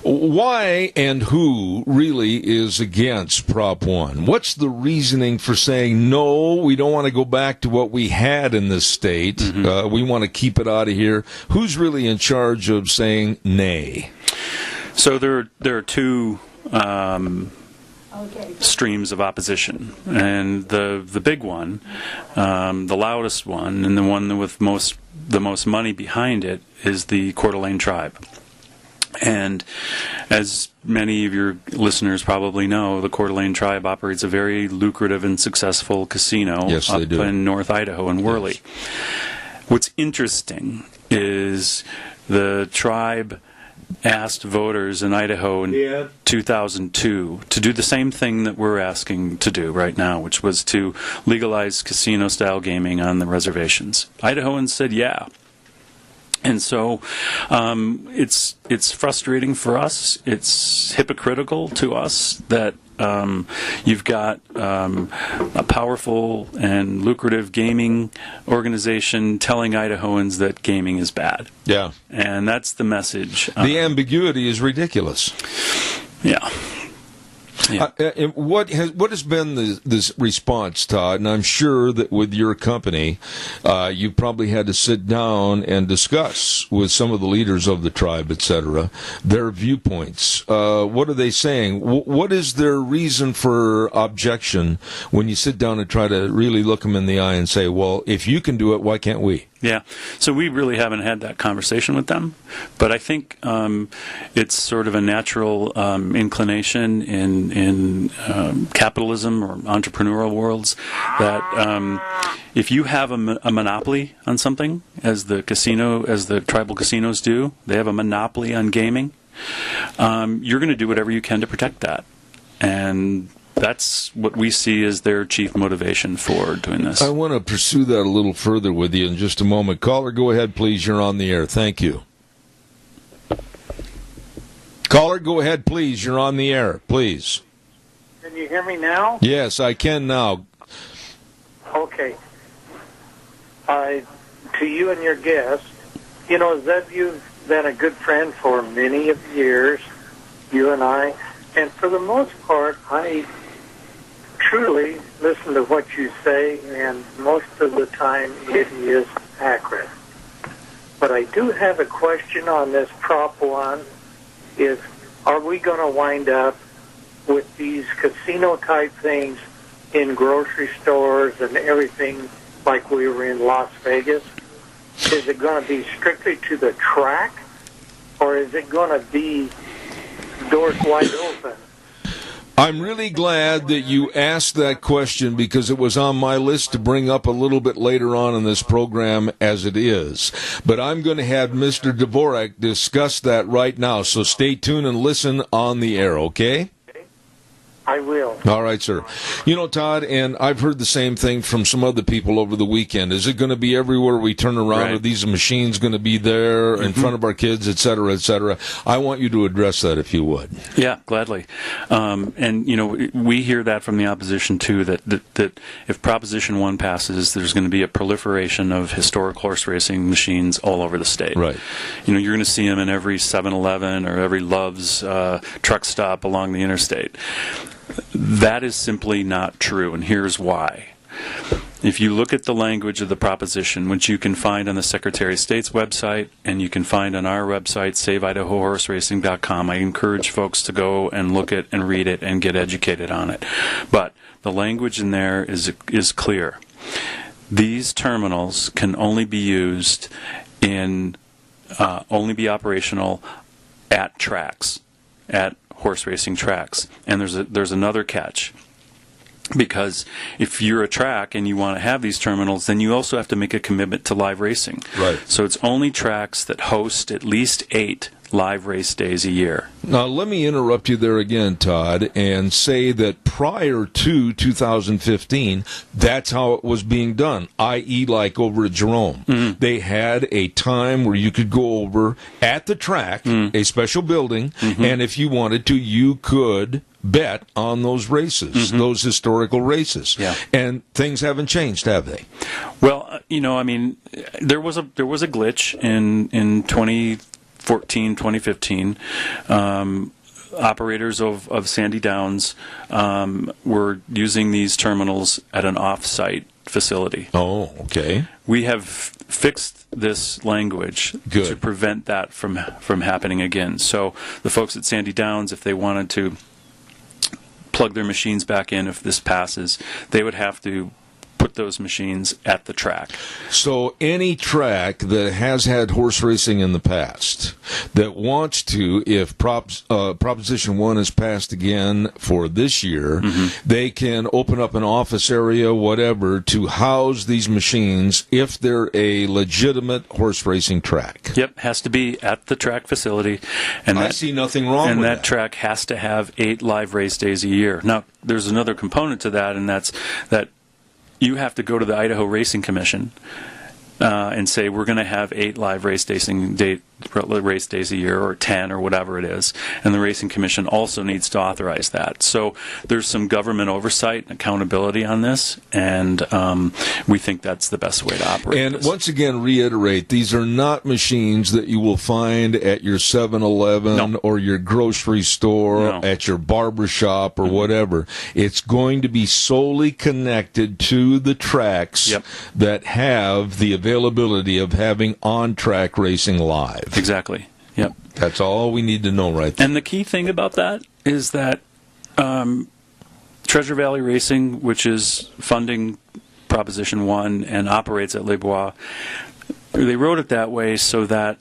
Why and who really is against Prop 1? What's the reasoning for saying, no, we don't want to go back to what we had in this state. Mm-hmm. We want to keep it out of here. Who's really in charge of saying nay? So there are two streams of opposition, and the big one, the loudest one, and the one with the most money behind it is the Coeur d'Alene tribe. And as many of your listeners probably know, the Coeur d'Alene tribe operates a very lucrative and successful casino up in North Idaho in Worley. Yes. What's interesting is the tribe asked voters in Idaho in 2002 to do the same thing that we're asking to do right now, which was to legalize casino-style gaming on the reservations. Idahoans said yeah. And so it's frustrating for us. It's hypocritical to us that you've got a powerful and lucrative gaming organization telling Idahoans that gaming is bad. Yeah. And that's the message. The ambiguity is ridiculous. Yeah. Yeah. What has been this response, Todd? And I'm sure that with your company, you probably had to sit down and discuss with some of the leaders of the tribe, etc., their viewpoints. What are they saying? What is their reason for objection when you sit down and try to really look them in the eye and say, well, if you can do it, why can't we? Yeah, so we really haven't had that conversation with them, but I think it's sort of a natural inclination in capitalism or entrepreneurial worlds that if you have a monopoly on something, as the tribal casinos do, they have a monopoly on gaming. You're going to do whatever you can to protect that, and that's what we see as their chief motivation for doing this. I want to pursue that a little further with you in just a moment. Caller, go ahead, please. You're on the air. Thank you. Caller, go ahead, please. You're on the air. Please. Can you hear me now? Yes, I can now. Okay. To you and your guest, Zeb, you've been a good friend for many of years, you and I, and for the most part, I truly listen to what you say, and most of the time it is accurate. But I do have a question on this Prop 1, is are we going to wind up with these casino-type things in grocery stores and everything like we were in Las Vegas? Is it going to be strictly to the track, or is it going to be doors wide open? I'm really glad that you asked that question because it was on my list to bring up a little bit later on in this program as it is. But I'm going to have Mr. Dvorak discuss that right now, so stay tuned and listen on the air, okay? I will. All right, sir. You know, Todd, and I've heard the same thing from some other people over the weekend. Is it going to be everywhere we turn around? Right. Are these machines going to be there in front of our kids, et cetera, et cetera? I want you to address that, if you would. Yeah, gladly. And, you know, we hear that from the opposition, too, that if Proposition 1 passes, there's going to be a proliferation of historic horse racing machines all over the state. Right. You know, you're going to see them in every 7-Eleven or every Love's truck stop along the interstate. That is simply not true, and here's why. If you look at the language of the proposition, which you can find on the Secretary of State's website, and you can find on our website, SaveIdahoHorseRacing.com, I encourage folks to go and look at and read it and get educated on it. But the language in there is clear. These terminals can only be used only be operational at tracks, at horse racing tracks. And there's another catch. Because if you're a track and you want to have these terminals, then you also have to make a commitment to live racing. Right. So it's only tracks that host at least 8 live race days a year. Now, let me interrupt you there again, Todd, and say that prior to 2015, that's how it was being done, i.e. like over at Jerome. Mm-hmm. They had a time where you could go over at the track, a special building, and if you wanted to, you could bet on those races, those historical races. Yeah. And things haven't changed, have they? Well, you know, I mean, there was a glitch in 2014, 2015. Operators of Sandy Downs were using these terminals at an off-site facility. Oh, okay. We have fixed this language to prevent that from happening again. So the folks at Sandy Downs, if they wanted to plug their machines back in, if this passes, they would have to put those machines at the track. So any track that has had horse racing in the past that wants to, if Proposition 1 is passed again for this year, they can open up an office area, whatever, to house these machines if they're a legitimate horse racing track. Yep, has to be at the track facility. And I see nothing wrong with that. And that track has to have 8 live race days a year. Now, there's another component to that, and that's that you have to go to the Idaho Racing Commission and say, we're going to have 8 live race days a year, or 10, or whatever it is. And the Racing Commission also needs to authorize that. So there's some government oversight and accountability on this, and we think that's the best way to operate And this. once again, reiterate, these are not machines that you will find at your 7-Eleven or your grocery store, at your barber shop, or whatever. It's going to be solely connected to the tracks that have the availability of having on-track racing live. Exactly. Yep. That's all we need to know right there. And the key thing about that is that Treasure Valley Racing, which is funding Proposition 1 and operates at Les Bois, they wrote it that way so that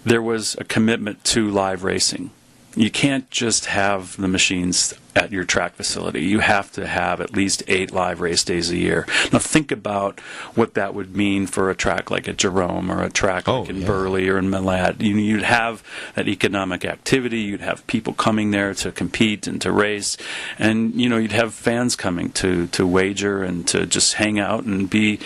there was a commitment to live racing. You can't just have the machines at your track facility. You have to have at least 8 live race days a year. Now think about what that would mean for a track like at Jerome, or a track like in Burley or in Malad. You'd have that economic activity. You'd have people coming there to compete and to race, and you'd have fans coming to wager and to just hang out and be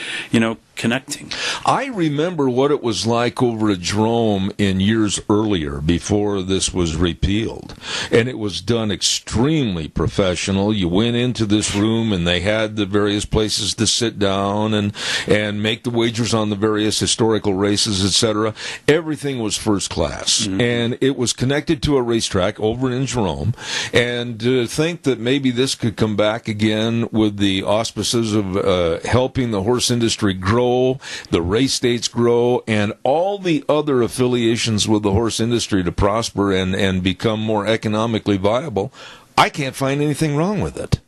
connecting. I remember what it was like over at Jerome in years earlier, before this was repealed, and it was done extremely professional. You went into this room and they had the various places to sit down and make the wagers on the various historical races, etc. Everything was first class, and it was connected to a racetrack over in Jerome. And to think that maybe this could come back again with the auspices of helping the horse industry grow, the race dates grow, and all the other affiliations with the horse industry to prosper and become more economically viable, I can't find anything wrong with it.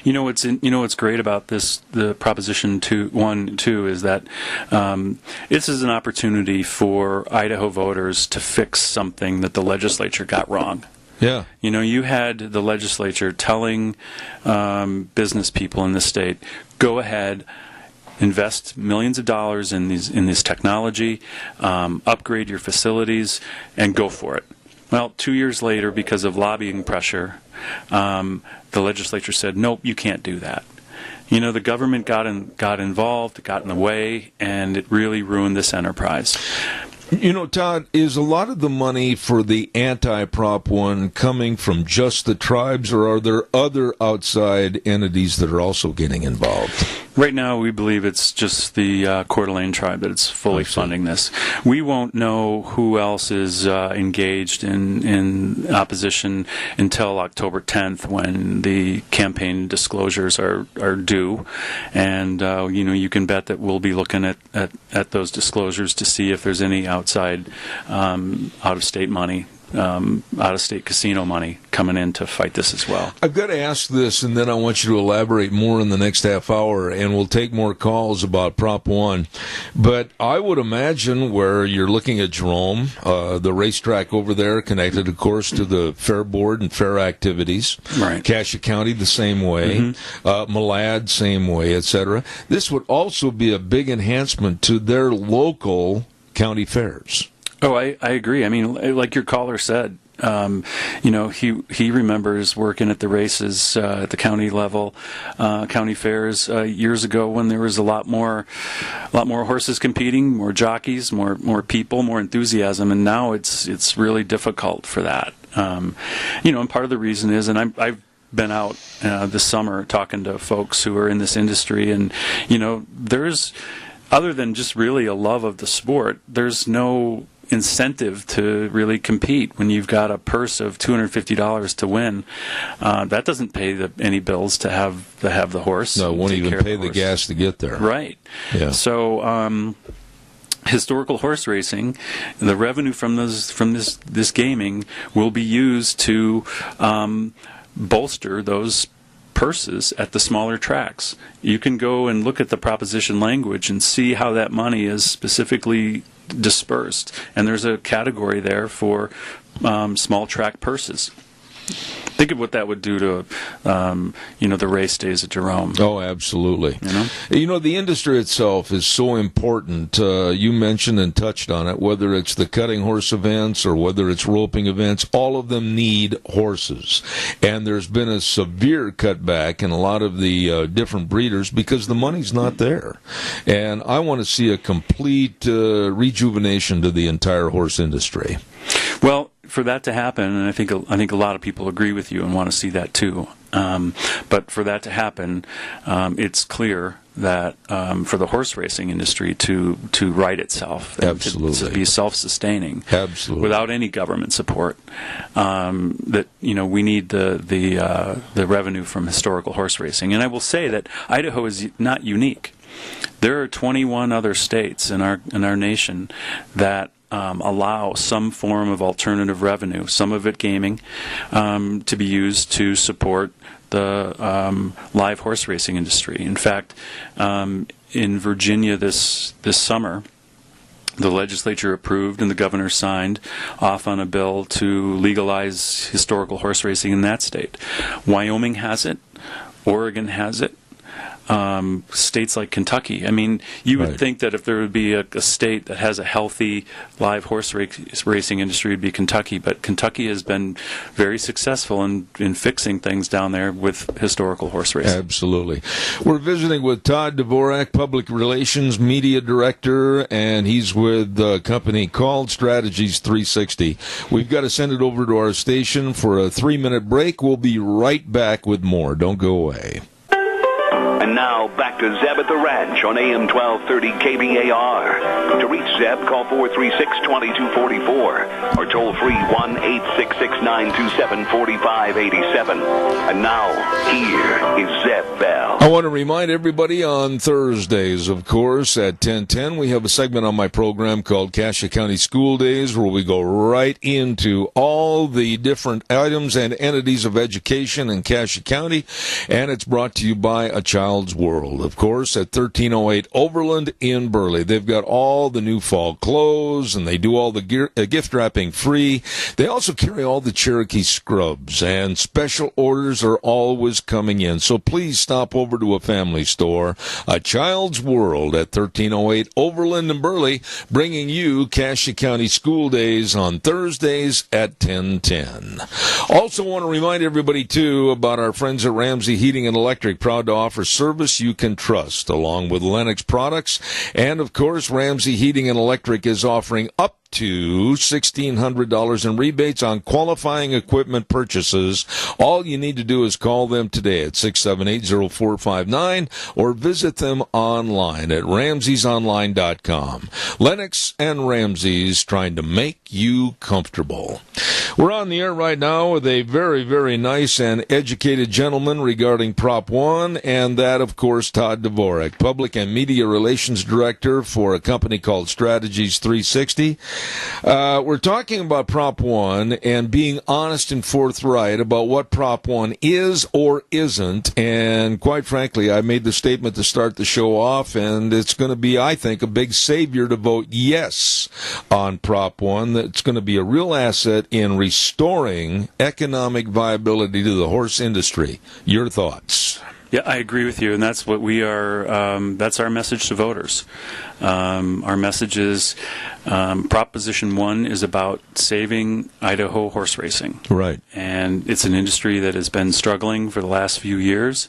What's great about this, the Proposition 1 and 2, is that this is an opportunity for Idaho voters to fix something that the legislature got wrong. Yeah. You had the legislature telling business people in the state, go ahead, invest millions of dollars in this technology, upgrade your facilities, and go for it. Well, 2 years later, because of lobbying pressure, the legislature said, nope, you can't do that. The government got involved, got in the way, and it really ruined this enterprise. Todd, is a lot of the money for the anti-Prop 1 coming from just the tribes, or are there other outside entities that are also getting involved? Right now, we believe it's just the Coeur d'Alene tribe that is fully funding this. We won't know who else is engaged in opposition until October 10th, when the campaign disclosures are due. And, you can bet that we'll be looking at those disclosures to see if there's any outside out-of-state money, out-of-state casino money coming in to fight this as well. I've got to ask this, and then I want you to elaborate more in the next half hour, and we'll take more calls about Prop 1. But I would imagine where you're looking at Jerome, the racetrack over there, connected, of course, to the Fair Board and fair activities. Right. Cassia County, the same way. Malad, same way, etc. This would also be a big enhancement to their local county fairs. Oh, I agree. I mean, like your caller said, he remembers working at the races at the county level, county fairs years ago, when there was a lot more horses competing, more jockeys, more people, more enthusiasm, and now it's really difficult for that. And part of the reason is, and I've been out this summer talking to folks who are in this industry, and there's, other than just really a love of the sport, there's no incentive to really compete when you've got a purse of $250 to win. That doesn't pay any bills to have the horse. No, it won't even pay the gas to get there. Right. Yeah. So historical horse racing, the revenue from this gaming will be used to bolster those purses at the smaller tracks. You can go and look at the proposition language and see how that money is specifically dispersed, and there's a category there for small track purses. Think of what that would do to, the race days at Jerome. Oh, absolutely. The industry itself is so important. You mentioned and touched on it, whether it's the cutting horse events or whether it's roping events, all of them need horses. And there's been a severe cutback in a lot of the different breeders because the money's not there. And I want to see a complete rejuvenation to the entire horse industry. Well, for that to happen, and I think a lot of people agree with you and want to see that too. But for that to happen, it's clear that for the horse racing industry to right itself, and to be self-sustaining, without any government support, that we need the revenue from historical horse racing. And I will say that Idaho is not unique. There are 21 other states in our nation that allow some form of alternative revenue, some of it gaming, to be used to support the live horse racing industry. In fact, in Virginia this summer, the legislature approved and the governor signed off on a bill to legalize historical horse racing in that state. Wyoming has it. Oregon has it. States like Kentucky. I mean, you would think that if there would be a state that has a healthy live horse racing industry, it would be Kentucky. But Kentucky has been very successful in fixing things down there with historical horse racing. Absolutely. We're visiting with Todd Dvorak, Public Relations Media Director, and he's with a company called Strategies 360. We've got to send it over to our station for a 3-minute break. We'll be right back with more. Don't go away. And now, back to Zeb at the Ranch on AM 1230 KBAR. To reach Zeb, call 436-2244 or toll free 1-866-927-4587. And now, here is Zeb Bell. I want to remind everybody on Thursdays, of course, at 10:10, we have a segment on my program called Cassia County School Days, where we go right into all the different items and entities of education in Cassia County, and it's brought to you by A Child's World, of course, at 1308 Overland in Burley. They've got all the new fall clothes, and they do all the gift wrapping free. They also carry all the Cherokee scrubs, and special orders are always coming in. So please stop over to a family store, A Child's World at 1308 Overland and Burley, bringing you Cassia County School Days on Thursdays at 10:10. Also want to remind everybody, too, about our friends at Ramsey Heating and Electric, proud to offer service you can trust, along with Lennox products. And, of course, Ramsey Heating and Electric is offering up to $1,600 in rebates on qualifying equipment purchases. All you need to do is call them today at 678-0459 or visit them online at ramseysonline.com. Lennox and Ramsey's, trying to make you comfortable. We're on the air right now with a very, very nice and educated gentleman regarding Prop 1, and that, of course, Todd Dvorak, Public and Media Relations Director for a company called Strategies 360. We're talking about Prop 1 and being honest and forthright about what Prop 1 is or isn't. And quite frankly, I made the statement to start the show off, and it's going to be, I think, a big savior to vote yes on Prop 1. That's going to be a real asset in restoring economic viability to the horse industry. Your thoughts? Yeah, I agree with you, and that's what we are. That's our message to voters. Our message is Proposition 1 is about saving Idaho horse racing. Right. And it's an industry that has been struggling for the last few years.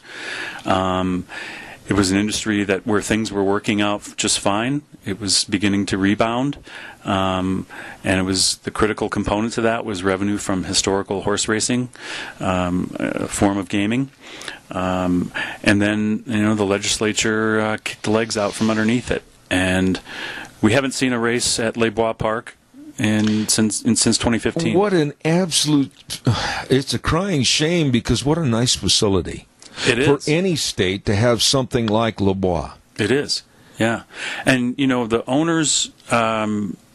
It was an industry where things were working out just fine. It was beginning to rebound. And it was the critical component to that was revenue from historical horse racing, a form of gaming. And then, the legislature kicked the legs out from underneath it. And we haven't seen a race at Les Bois Park since 2015. What an absolute... It's a crying shame, because what a nice facility. It is. For any state to have something like Les Bois. It is, yeah. And, the owners...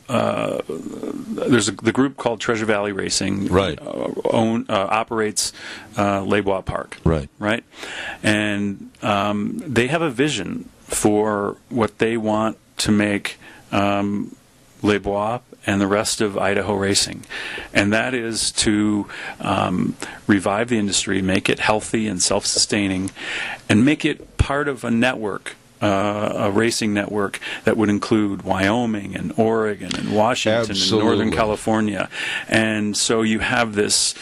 there's the group called Treasure Valley Racing. Right. Operates Les Bois Park. Right. Right. And they have a vision for what they want to make Les Bois and the rest of Idaho racing. And that is to revive the industry, make it healthy and self-sustaining, and make it part of a network. A racing network that would include Wyoming and Oregon and Washington Absolutely. and Northern California, and so you have this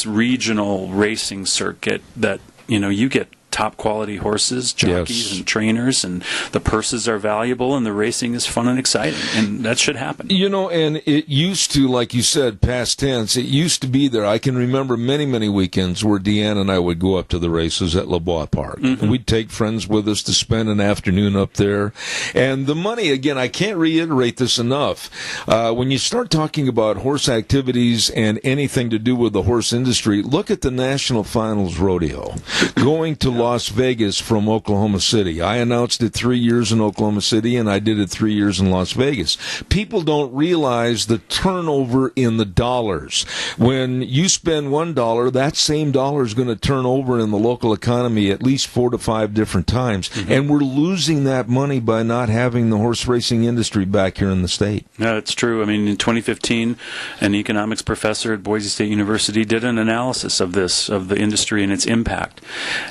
regional racing circuit that you get top quality horses, jockeys, Yes. and trainers, and the purses are valuable, and the racing is fun and exciting, and that should happen. And it used to, like you said, past tense, it used to be there. I can remember many, many weekends where Deanne and I would go up to the races at Les Bois Park. Mm-hmm. We'd take friends with us to spend an afternoon up there. And the money, again, I can't reiterate this enough. When you start talking about horse activities and anything to do with the horse industry, look at the National Finals Rodeo. Going to Las Vegas from Oklahoma City. I announced it 3 years in Oklahoma City, and I did it 3 years in Las Vegas. People don't realize the turnover in the dollars. When you spend $1, that same dollar is going to turn over in the local economy at least 4 to 5 different times. Mm-hmm. And we're losing that money by not having the horse racing industry back here in the state. No, it's true. I mean, in 2015, an economics professor at Boise State University did an analysis of the industry and its impact.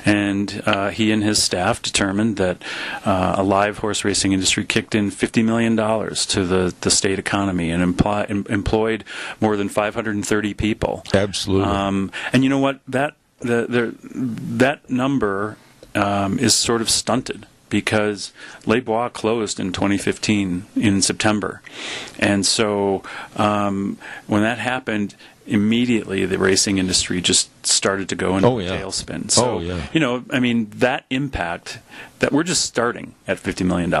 And he and his staff determined that a live horse racing industry kicked in $50 million to the state economy and employed more than 530 people. Absolutely. And you know what? That number is sort of stunted, because Les Bois closed in 2015 in September. And so when that happened, immediately the racing industry just started to go into a tailspin. So, that impact, that we're just starting at $50 million.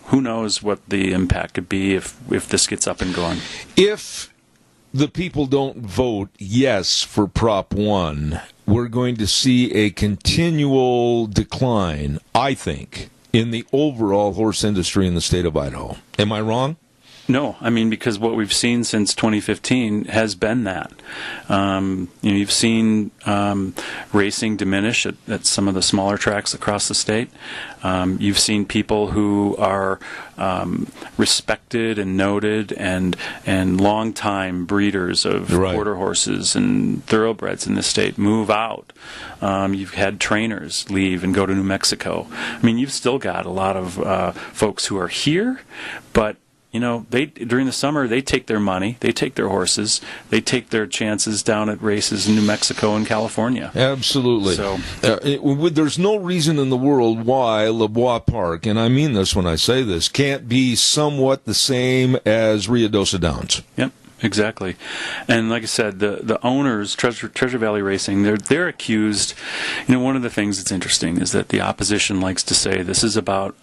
Who knows what the impact could be if this gets up and going. If the people don't vote yes for Prop 1, we're going to see a continual decline, I think, in the overall horse industry in the state of Idaho. Am I wrong? No, I mean, because what we've seen since 2015 has been that. You've seen racing diminish at some of the smaller tracks across the state. You've seen people who are respected and noted and long-time breeders of quarter horses and thoroughbreds in the state move out. You've had trainers leave and go to New Mexico. I mean, you've still got a lot of folks who are here, but they during the summer they take their money, they take their horses, they take their chances down at races in New Mexico and California. Absolutely. So there's no reason in the world why LeBois Park, and I mean this when I say this, can't be somewhat the same as Ruidoso Downs. Yep. Exactly, and like I said, the owners, Treasure Valley Racing, they're accused. One of the things that's interesting is that the opposition likes to say this is about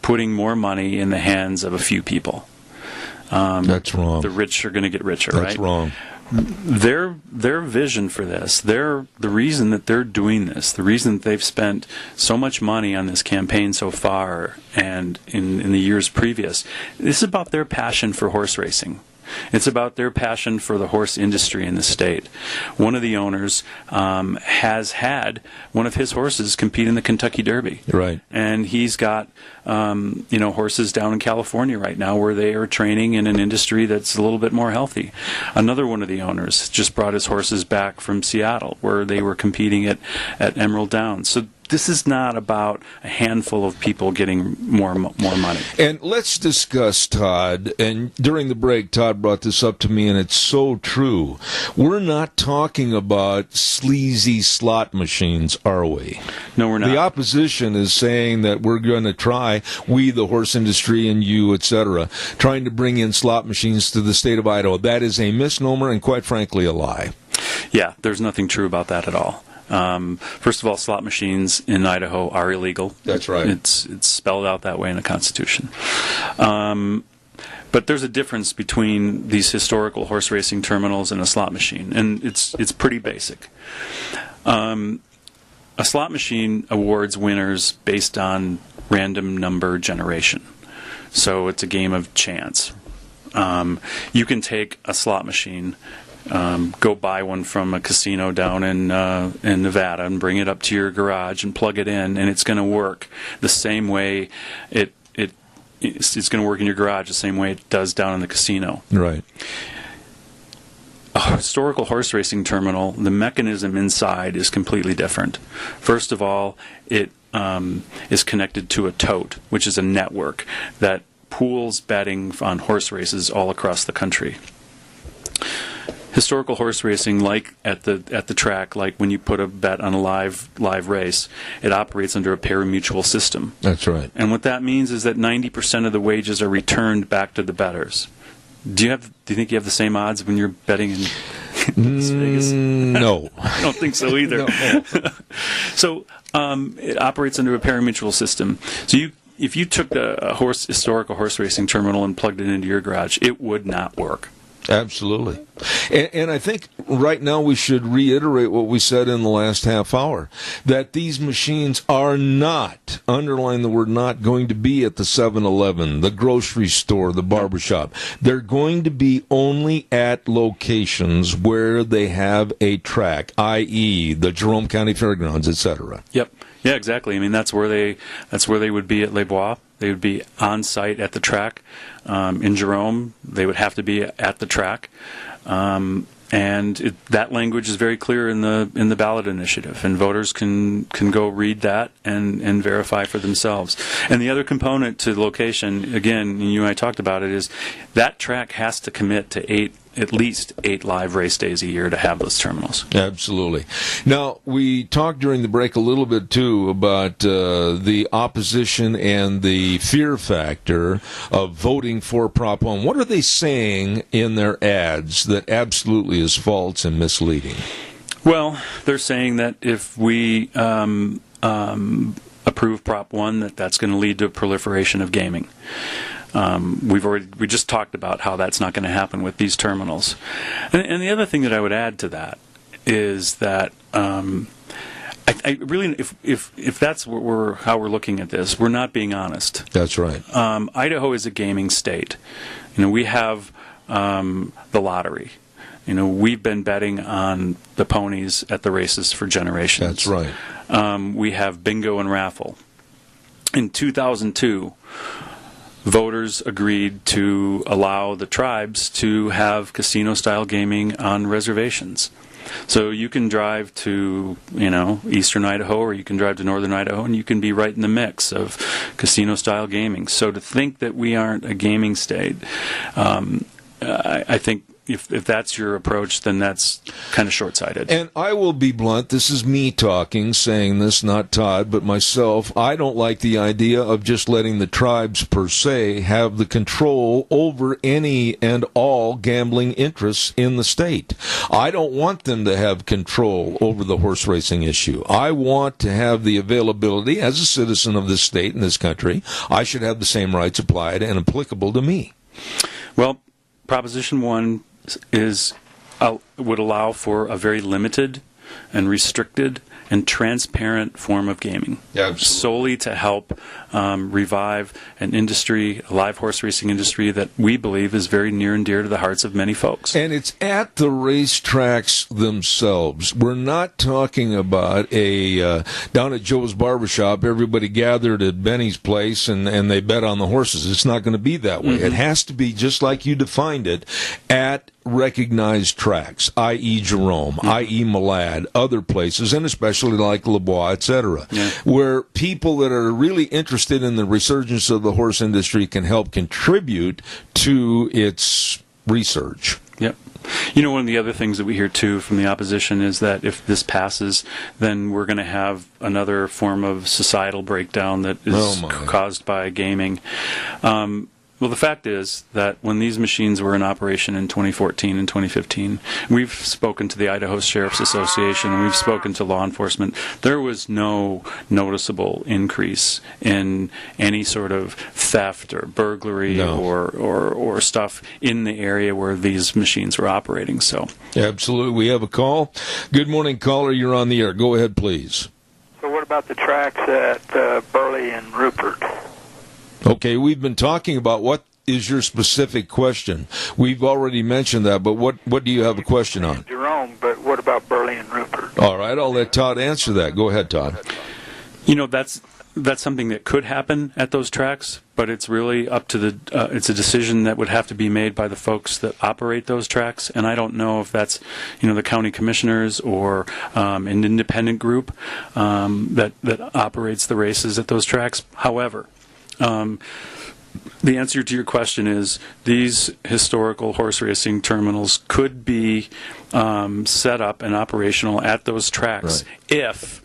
putting more money in the hands of a few people. That's wrong. The rich are going to get richer. That's right? wrong. Their vision for this, the reason that they're doing this, the reason that they've spent so much money on this campaign so far and in the years previous, this is about their passion for horse racing. It's about their passion for the horse industry in the state. One of the owners has had one of his horses compete in the Kentucky Derby. Right. And he's got horses down in California right now where they are training in an industry that's a little bit more healthy. Another one of the owners just brought his horses back from Seattle where they were competing at Emerald Downs. So this is not about a handful of people getting more money. And let's discuss, Todd, and during the break, Todd brought this up to me, and it's so true. We're not talking about sleazy slot machines, are we? No, we're not. The opposition is saying that we're going to try, we, the horse industry, and you, etc., trying to bring in slot machines to the state of Idaho. That is a misnomer and, quite frankly, a lie. Yeah, there's nothing true about that at all. First of all, slot machines in Idaho are illegal. That's right. It's spelled out that way in the Constitution. But there's a difference between these historical horse racing terminals and a slot machine, and it's pretty basic. A slot machine awards winners based on random number generation. So it's a game of chance. You can take a slot machine, go buy one from a casino down in Nevada and bring it up to your garage and plug it in, and it's going to work the same way it's going to work in your garage the same way it does down in the casino. Right. A historical horse racing terminal, the mechanism inside is completely different. First of all, it is connected to a tote, which is a network that pools betting on horse races all across the country. Historical horse racing, like at the track, like when you put a bet on a live race, it operates under a pari-mutuel system. That's right. And what that means is that 90% of the wages are returned back to the bettors. Do you think you have the same odds when you're betting in Las Vegas? No. I don't think so either. No. So it operates under a pari-mutuel system. So if you took a historical horse racing terminal and plugged it into your garage, it would not work. Absolutely. And I think right now we should reiterate what we said in the last half hour, that these machines are not, underline the word not, going to be at the 7-Eleven, the grocery store, the barbershop. They're going to be only at locations where they have a track, i.e. the Jerome County Fairgrounds, etc. Yep. Yeah, exactly. I mean, that's where they would be at Les Bois. They would be on site at the track. In Jerome, they would have to be at the track. And that language is very clear in the ballot initiative, and voters can go read that and verify for themselves. And the other component to the location, again, you and I talked about it, is that track has to commit to at least 8 live race days a year to have those terminals. Absolutely. Now, we talked during the break a little bit, too, about the opposition and the fear factor of voting for Prop 1. What are they saying in their ads that absolutely is false and misleading? Well, they're saying that if we approve Prop 1, that's going to lead to a proliferation of gaming. We just talked about how that's not going to happen with these terminals. And the other thing that I would add to that is that I I really, if that's what how we're looking at this, we're not being honest. That's right. Idaho is a gaming state. We have the lottery. We've been betting on the ponies at the races for generations. That's right. We have bingo and raffle. In 2002, voters agreed to allow the tribes to have casino-style gaming on reservations. So you can drive to, eastern Idaho, or you can drive to northern Idaho, and you can be right in the mix of casino-style gaming. So to think that we aren't a gaming state, I think if that's your approach, then that's kind of short-sighted. And I will be blunt. This is me talking, saying this, not Todd, but myself. I don't like the idea of just letting the tribes, per se, have the control over any and all gambling interests in the state. I don't want them to have control over the horse racing issue. I want to have the availability, as a citizen of this state and this country, I should have the same rights applied and applicable to me. Well, Proposition 1 would allow for a very limited and restricted and transparent form of gaming, solely to help revive an industry, a live horse racing industry that we believe is very near and dear to the hearts of many folks. And it's at the racetracks themselves. We're not talking about down at Joe's Barbershop, everybody gathered at Benny's place and they bet on the horses. It's not going to be that way. Mm-hmm. It has to be, just like you defined it, at recognized tracks, i.e. Jerome, i.e. Malad, other places, and especially like Le Bois, etc., where people that are really interested in the resurgence of the horse industry can help contribute to its research. Yep. One of the other things that we hear, too, from the opposition is that if this passes, then we're going to have another form of societal breakdown that is caused by gaming. Well, the fact is that when these machines were in operation in 2014 and 2015, we've spoken to the Idaho Sheriff's Association and we've spoken to law enforcement. There was no noticeable increase in any sort of theft or burglary or stuff in the area where these machines were operating. So, absolutely. We have a call. Good morning, caller. You're on the air. Go ahead, please. So what about the tracks at Burley and Rupert? Okay, we've been talking about what is your specific question. We've already mentioned that, but what do you have a question on? Jerome, but what about Burley and Rupert? All right, I'll let Todd answer that. Go ahead, Todd. That's something that could happen at those tracks, but it's really up to it's a decision that would have to be made by the folks that operate those tracks, and I don't know if that's the county commissioners or an independent group that operates the races at those tracks. However, the answer to your question is these historical horse racing terminals could be set up and operational at those tracks if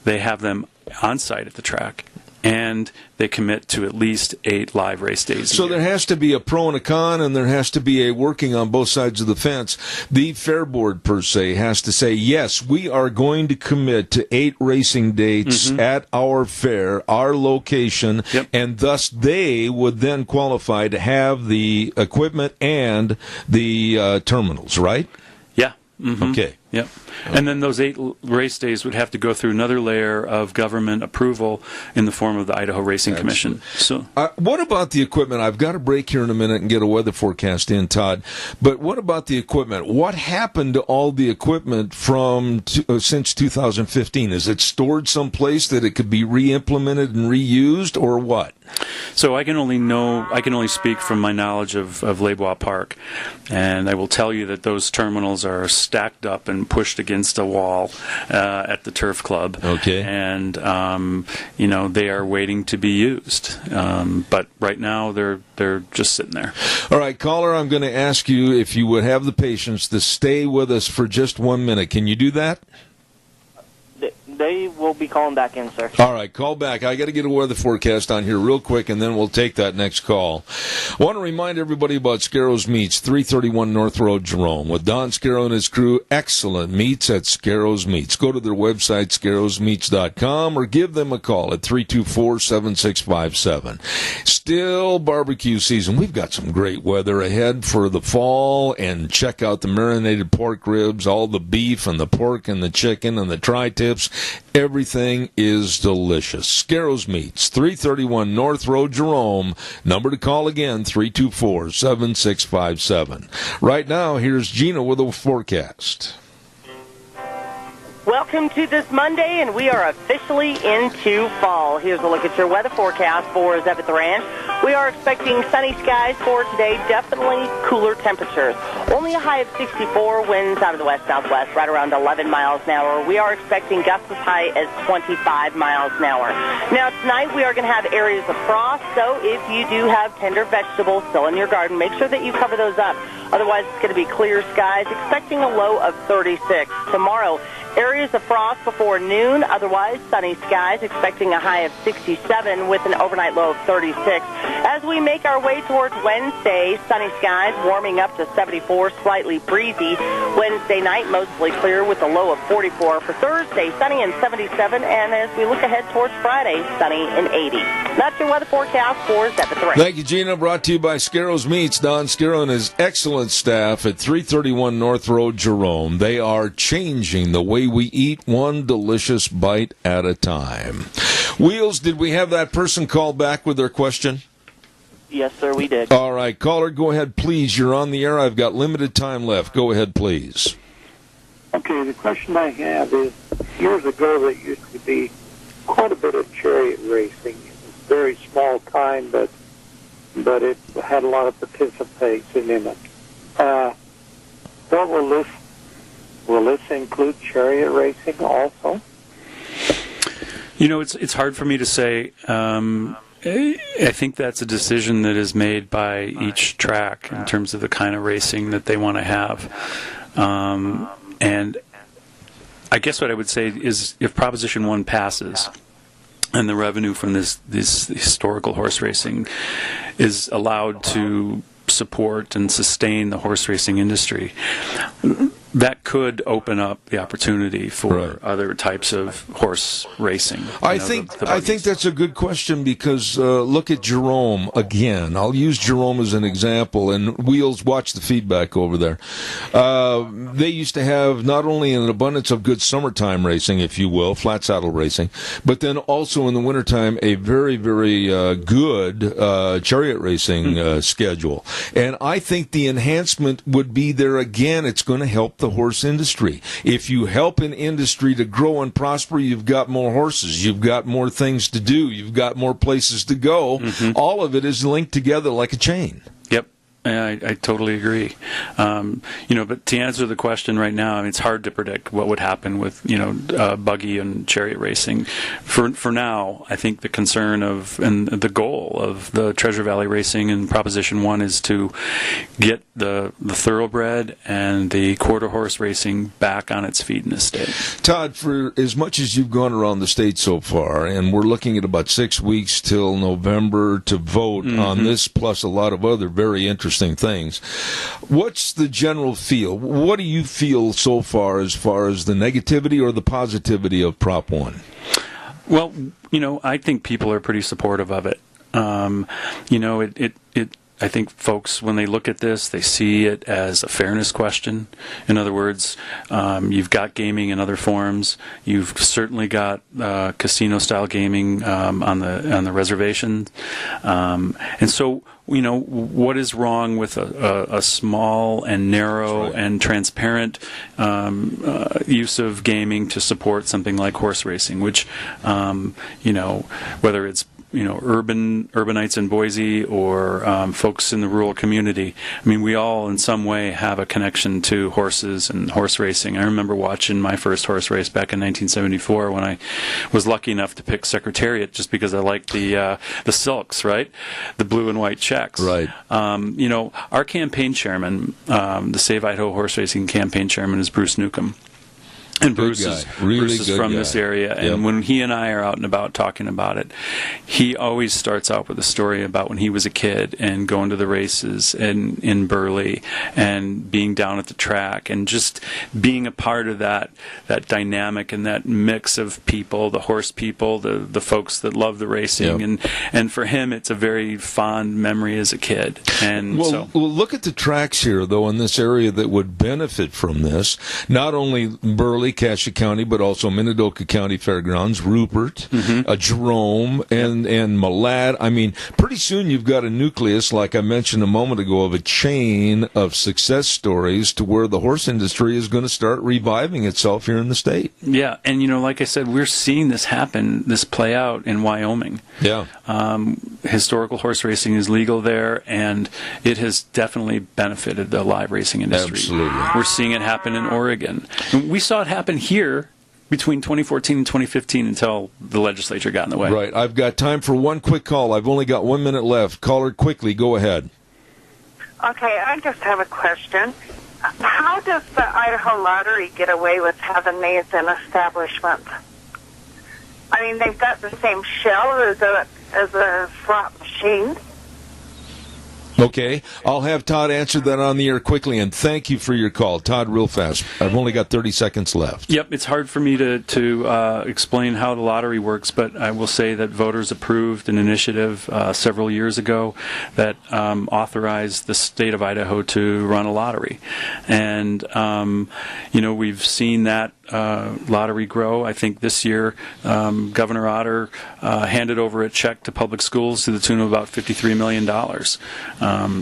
they have them on site at the track and they commit to at least 8 live race days. So there has to be a pro and a con, and there has to be a working on both sides of the fence. The fair board, per se, has to say, yes, we are going to commit to 8 racing dates at our fair, our location, and thus they would then qualify to have the equipment and the terminals, right? Yeah. Mm-hmm. Okay. Yep. And then those 8 race days would have to go through another layer of government approval in the form of the Idaho Racing Commission. So, what about the equipment? I've got to break here in a minute and get a weather forecast in, Todd. But what about the equipment? What happened to all the equipment from since 2015? Is it stored someplace that it could be re-implemented and reused, or what? So I can only speak from my knowledge of Les Bois Park, and I will tell you that those terminals are stacked up and pushed against a wall at the Turf Club. Okay. And they are waiting to be used, but right now they're just sitting there. All right, caller, I'm going to ask you if you would have the patience to stay with us for just 1 minute. Can you do that? They will be calling back in, sir. All right, call back. I got to get a weather forecast on here real quick, and then we'll take that next call. I want to remind everybody about Scarro's Meats, 331 North Road, Jerome. With Don Scarrow and his crew, excellent meats at Scarro's Meats. Go to their website, scarrowsmeats.com, or give them a call at 324-7657. Still barbecue season. We've got some great weather ahead for the fall, and check out the marinated pork ribs, all the beef and the pork and the chicken and the tri-tips. Everything is delicious. Scarro's Meats, 331 North Road, Jerome. Number to call again, 324-7657. Right now, here's Gina with a forecast. Welcome to this Monday, and we are officially into fall. Here's a look at your weather forecast for Zeb at the Ranch. We are expecting sunny skies for today, definitely cooler temperatures. Only a high of 64, winds out of the west-southwest, right around 11 miles an hour. We are expecting gusts as high as 25 miles an hour. Now, tonight we are going to have areas of frost, so if you do have tender vegetables still in your garden, make sure that you cover those up. Otherwise, it's going to be clear skies, expecting a low of 36. Tomorrow, areas of frost before noon, otherwise sunny skies, expecting a high of 67 with an overnight low of 36. As we make our way towards Wednesday, sunny skies warming up to 74, slightly breezy. Wednesday night, mostly clear with a low of 44. For Thursday, sunny and 77. And as we look ahead towards Friday, sunny and 80. That's your weather forecast for Zeb at the Ranch. Thank you, Gina. Brought to you by Scarro's Meats. Don Scarrow and his excellent staff at 331 North Road, Jerome. They are changing the way we eat, one delicious bite at a time. Wheels, did we have that person call back with their question? Yes, sir, we did. All right, caller, go ahead, please. You're on the air. I've got limited time left. Go ahead, please. Okay, the question I have is, years ago there used to be quite a bit of chariot racing. It was very small time, but it had a lot of participation in it. What will this include chariot racing also? You know, it's hard for me to say. I think that's a decision that is made by each track in terms of the kind of racing that they want to have. And I guess what I would say is if Proposition 1 passes and the revenue from this historical horse racing is allowed to support and sustain the horse racing industry, that could open up the opportunity for other types of horse racing. I think that's a good question because look at Jerome again. I'll use Jerome as an example, and Wheels, watch the feedback over there. They used to have not only an abundance of good summertime racing, if you will, flat saddle racing, but then also in the wintertime a very, very good chariot racing schedule. And I think the enhancement would be there again. It's going to help the horse industry. If you help an industry to grow and prosper, you've got more horses, you've got more things to do, you've got more places to go. Mm-hmm. All of it is linked together like a chain. Yep. I totally agree. But to answer the question right now, I mean, it's hard to predict what would happen with, buggy and chariot racing. For now, I think the concern and the goal of the Treasure Valley Racing and Proposition 1 is to get the thoroughbred and the quarter horse racing back on its feet in the state. Todd, for as much as you've gone around the state so far, and we're looking at about 6 weeks till November to vote on this, plus a lot of other very interesting things. What's the general feel? What do you feel so far as the negativity or the positivity of Prop 1? Well, I think people are pretty supportive of it. I think folks, when they look at this, they see it as a fairness question. In other words, you've got gaming in other forms. You've certainly got casino-style gaming on the reservation, and so what is wrong with a small and narrow and transparent use of gaming to support something like horse racing, which whether it's urbanites in Boise or folks in the rural community. I mean, we all in some way have a connection to horses and horse racing. I remember watching my first horse race back in 1974 when I was lucky enough to pick Secretariat just because I liked the silks, right? The blue and white checks. Right. Our campaign chairman, the Save Idaho Horse Racing campaign chairman, is Bruce Newcomb. And Bruce is from this area, and when he and I are out and about talking about it, he always starts out with a story about when he was a kid and going to the races in Burley and being down at the track and just being a part of that dynamic and that mix of people, the horse people, the folks that love the racing, and for him it's a very fond memory as a kid. And well, look at the tracks here though in this area that would benefit from this. Not only Burley, only Cassia County, but also Minidoka County Fairgrounds, Rupert, Jerome, and Malad. I mean, pretty soon you've got a nucleus, like I mentioned a moment ago, of a chain of success stories to where the horse industry is going to start reviving itself here in the state. Yeah, and like I said, we're seeing this happen, this play out in Wyoming. Yeah. Historical horse racing is legal there, and it has definitely benefited the live racing industry. Absolutely. We're seeing it happen in Oregon. And we saw it happen here between 2014 and 2015 until the legislature got in the way. Right. I've got time for one quick call. I've only got 1 minute left. Caller, quickly, go ahead. Okay, I just have a question. How does the Idaho Lottery get away with having these in establishments? I mean, they've got the same shell as a slot machine. Okay, I'll have Todd answer that on the air quickly, and thank you for your call. Todd, real fast. I've only got 30 seconds left. Yep, it's hard for me to explain how the lottery works, but I will say that voters approved an initiative several years ago that authorized the state of Idaho to run a lottery. And, we've seen that lottery grow. I think this year Governor Otter handed over a check to public schools to the tune of about $53 million.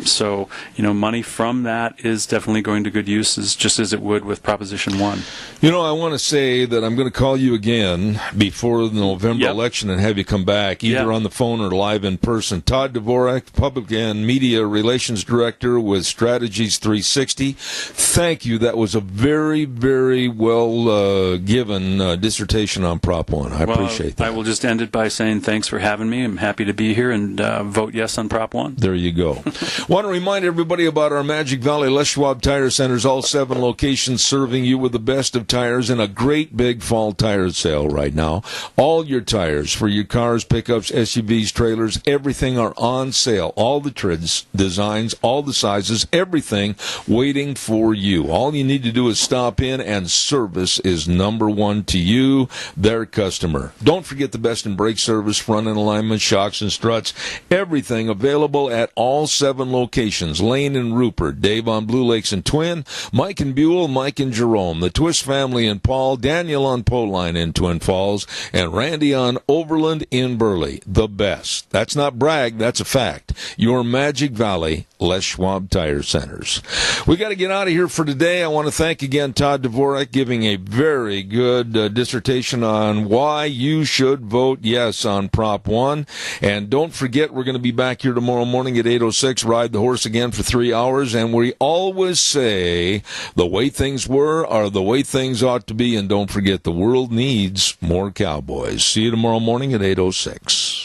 So, money from that is definitely going to good uses, just as it would with Proposition 1. I want to say that I'm going to call you again before the November election and have you come back, either on the phone or live in person. Todd Dvorak, Public and Media Relations Director with Strategies 360. Thank you. That was a very, very well given dissertation on Prop 1. I appreciate that. I will just end it by saying thanks for having me. I'm happy to be here and vote yes on Prop 1. There you go. Want to remind everybody about our Magic Valley Les Schwab Tire Centers, all 7 locations serving you with the best of tires and a great big fall tire sale right now. All your tires for your cars, pickups, SUVs, trailers, everything are on sale. All the treads, designs, all the sizes, everything waiting for you. All you need to do is stop in, and service is number one to you, their customer. Don't forget the best in brake service, front end alignment, shocks and struts, everything available at all 7 locations. Lane and Rupert, Dave on Blue Lakes and Twin, Mike and Buell, Mike and Jerome, the Twist family in Paul, Daniel on Poline in Twin Falls, and Randy on Overland in Burley. The best. That's not brag, that's a fact. Your Magic Valley Les Schwab Tire Centers. We got to get out of here for today. I want to thank again Todd Dvorak giving a very good dissertation on why you should vote yes on Prop 1. And don't forget, we're going to be back here tomorrow morning at 8:06, ride the horse again for 3 hours. And we always say the way things were are the way things ought to be. And don't forget, the world needs more cowboys. See you tomorrow morning at 8:06.